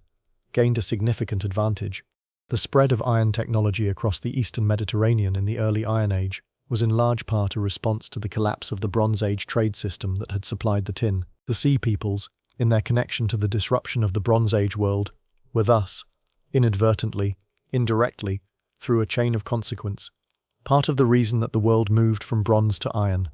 gained a significant advantage. The spread of iron technology across the eastern Mediterranean in the early Iron Age was in large part a response to the collapse of the Bronze Age trade system that had supplied the tin. The sea peoples, in their connection to the disruption of the Bronze Age world, were thus, inadvertently, indirectly, through a chain of consequence, part of the reason that the world moved from bronze to iron.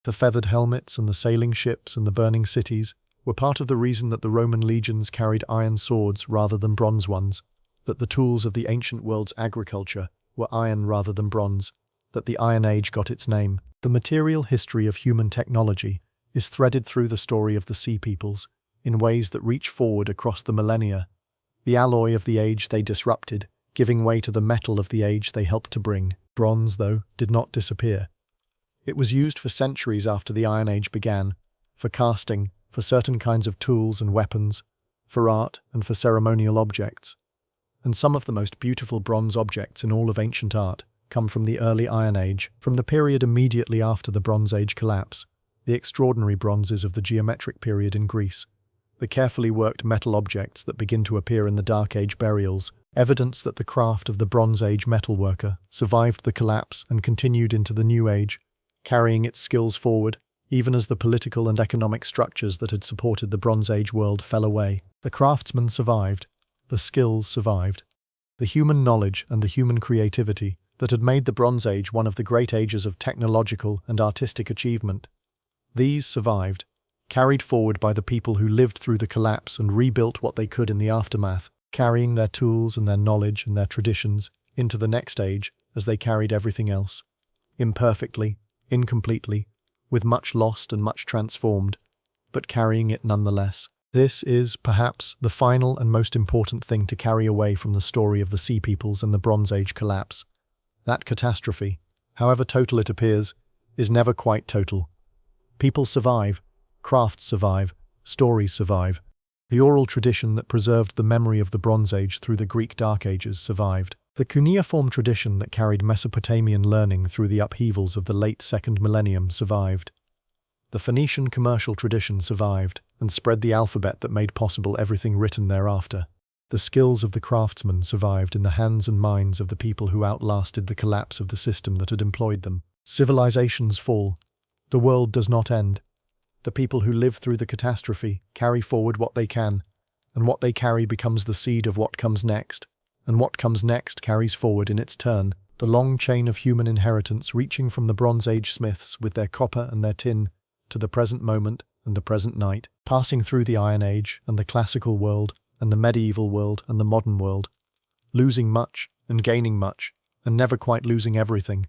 The feathered helmets and the sailing ships and the burning cities were part of the reason that the Roman legions carried iron swords rather than bronze ones, that the tools of the ancient world's agriculture were iron rather than bronze, that the Iron Age got its name. The material history of human technology is threaded through the story of the Sea Peoples in ways that reach forward across the millennia, the alloy of the age they disrupted, giving way to the metal of the age they helped to bring. Bronze, though, did not disappear. It was used for centuries after the Iron Age began, for casting, for certain kinds of tools and weapons, for art and for ceremonial objects. And some of the most beautiful bronze objects in all of ancient art come from the early Iron Age, from the period immediately after the Bronze Age collapse, the extraordinary bronzes of the geometric period in Greece, the carefully worked metal objects that begin to appear in the Dark Age burials, evidence that the craft of the Bronze Age metalworker survived the collapse and continued into the New Age, carrying its skills forward, even as the political and economic structures that had supported the Bronze Age world fell away. The craftsmen survived, the skills survived, the human knowledge and the human creativity that had made the Bronze Age one of the great ages of technological and artistic achievement. These survived, carried forward by the people who lived through the collapse and rebuilt what they could in the aftermath, carrying their tools and their knowledge and their traditions into the next age as they carried everything else, imperfectly, incompletely, with much lost and much transformed, but carrying it nonetheless. This is, perhaps, the final and most important thing to carry away from the story of the Sea Peoples and the Bronze Age collapse. That catastrophe, however total it appears, is never quite total. People survive, crafts survive, stories survive. The oral tradition that preserved the memory of the Bronze Age through the Greek Dark Ages survived. The cuneiform tradition that carried Mesopotamian learning through the upheavals of the late second millennium survived. The Phoenician commercial tradition survived and spread the alphabet that made possible everything written thereafter. The skills of the craftsmen survived in the hands and minds of the people who outlasted the collapse of the system that had employed them. Civilizations fall. The world does not end. The people who live through the catastrophe carry forward what they can, and what they carry becomes the seed of what comes next, and what comes next carries forward in its turn the long chain of human inheritance reaching from the Bronze Age smiths with their copper and their tin to the present moment and the present night, passing through the Iron Age and the classical world and the medieval world and the modern world, losing much and gaining much, and never quite losing everything.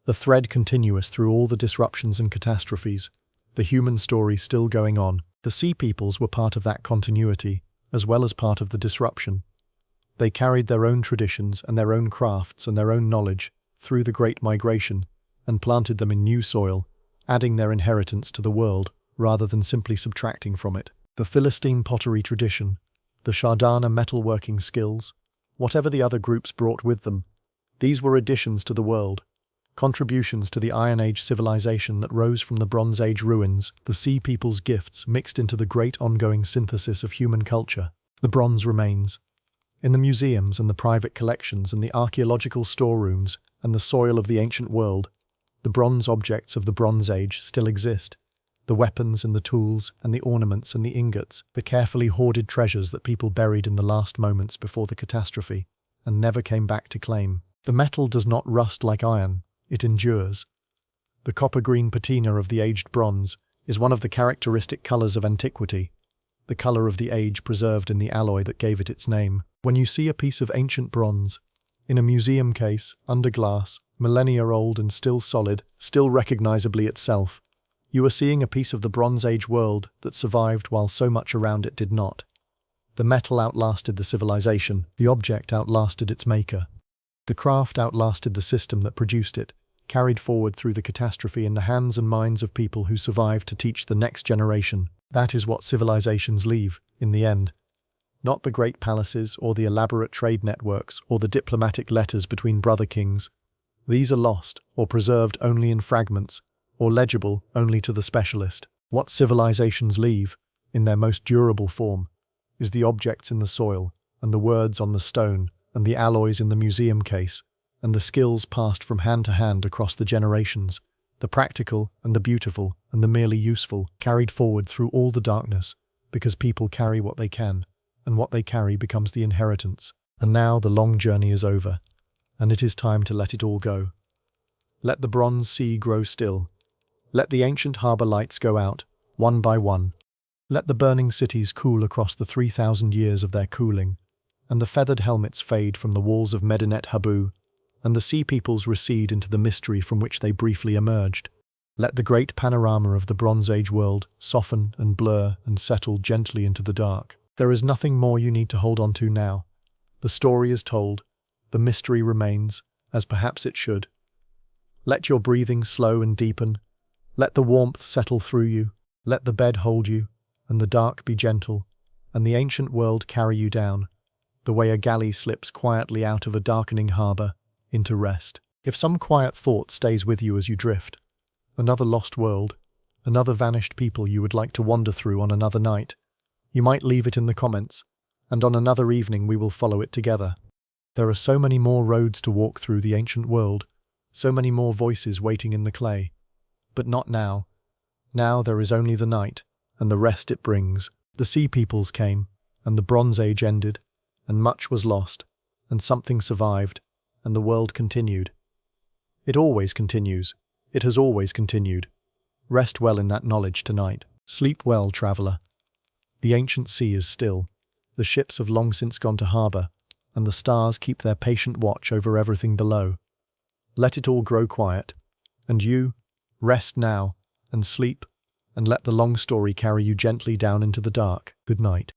The thread continuous through all the disruptions and catastrophes, the human story still going on. The Sea Peoples were part of that continuity, as well as part of the disruption. They carried their own traditions and their own crafts and their own knowledge through the Great Migration, and planted them in new soil, adding their inheritance to the world rather than simply subtracting from it. The Philistine pottery tradition, the Shardana metalworking skills, whatever the other groups brought with them, these were additions to the world, contributions to the Iron Age civilization that rose from the Bronze Age ruins, the Sea People's gifts mixed into the great ongoing synthesis of human culture. The bronze remains. In the museums and the private collections and the archaeological storerooms and the soil of the ancient world, the bronze objects of the Bronze Age still exist. The weapons and the tools and the ornaments and the ingots, the carefully hoarded treasures that people buried in the last moments before the catastrophe and never came back to claim. The metal does not rust like iron. It endures. The copper-green patina of the aged bronze is one of the characteristic colors of antiquity, the color of the age preserved in the alloy that gave it its name. When you see a piece of ancient bronze, in a museum case, under glass, millennia old and still solid, still recognizably itself, you are seeing a piece of the Bronze Age world that survived while so much around it did not. The metal outlasted the civilization, the object outlasted its maker. The craft outlasted the system that produced it, carried forward through the catastrophe in the hands and minds of people who survived to teach the next generation. That is what civilizations leave, in the end. Not the great palaces or the elaborate trade networks or the diplomatic letters between brother kings. These are lost or preserved only in fragments, or legible only to the specialist. What civilizations leave, in their most durable form, is the objects in the soil, and the words on the stone, and the alloys in the museum case, and the skills passed from hand to hand across the generations, the practical and the beautiful and the merely useful, carried forward through all the darkness, because people carry what they can, and what they carry becomes the inheritance. And now the long journey is over, and it is time to let it all go. Let the bronze sea grow still. Let the ancient harbour lights go out, one by one. Let the burning cities cool across the 3,000 years of their cooling, and the feathered helmets fade from the walls of Medinet Habu, and the Sea Peoples recede into the mystery from which they briefly emerged. Let the great panorama of the Bronze Age world soften and blur and settle gently into the dark. There is nothing more you need to hold on to now. The story is told. The mystery remains, as perhaps it should. Let your breathing slow and deepen. Let the warmth settle through you. Let the bed hold you, and the dark be gentle, and the ancient world carry you down, the way a galley slips quietly out of a darkening harbour, into rest. If some quiet thought stays with you as you drift, another lost world, another vanished people you would like to wander through on another night, you might leave it in the comments, and on another evening we will follow it together. There are so many more roads to walk through the ancient world, so many more voices waiting in the clay. But not now. Now there is only the night, and the rest it brings. The sea peoples came, and the Bronze Age ended, and much was lost, and something survived, and the world continued. It always continues. It has always continued. Rest well in that knowledge tonight. Sleep well, traveller. The ancient sea is still. The ships have long since gone to harbour, and the stars keep their patient watch over everything below. Let it all grow quiet. And you, rest now, and sleep, and let the long story carry you gently down into the dark. Good night.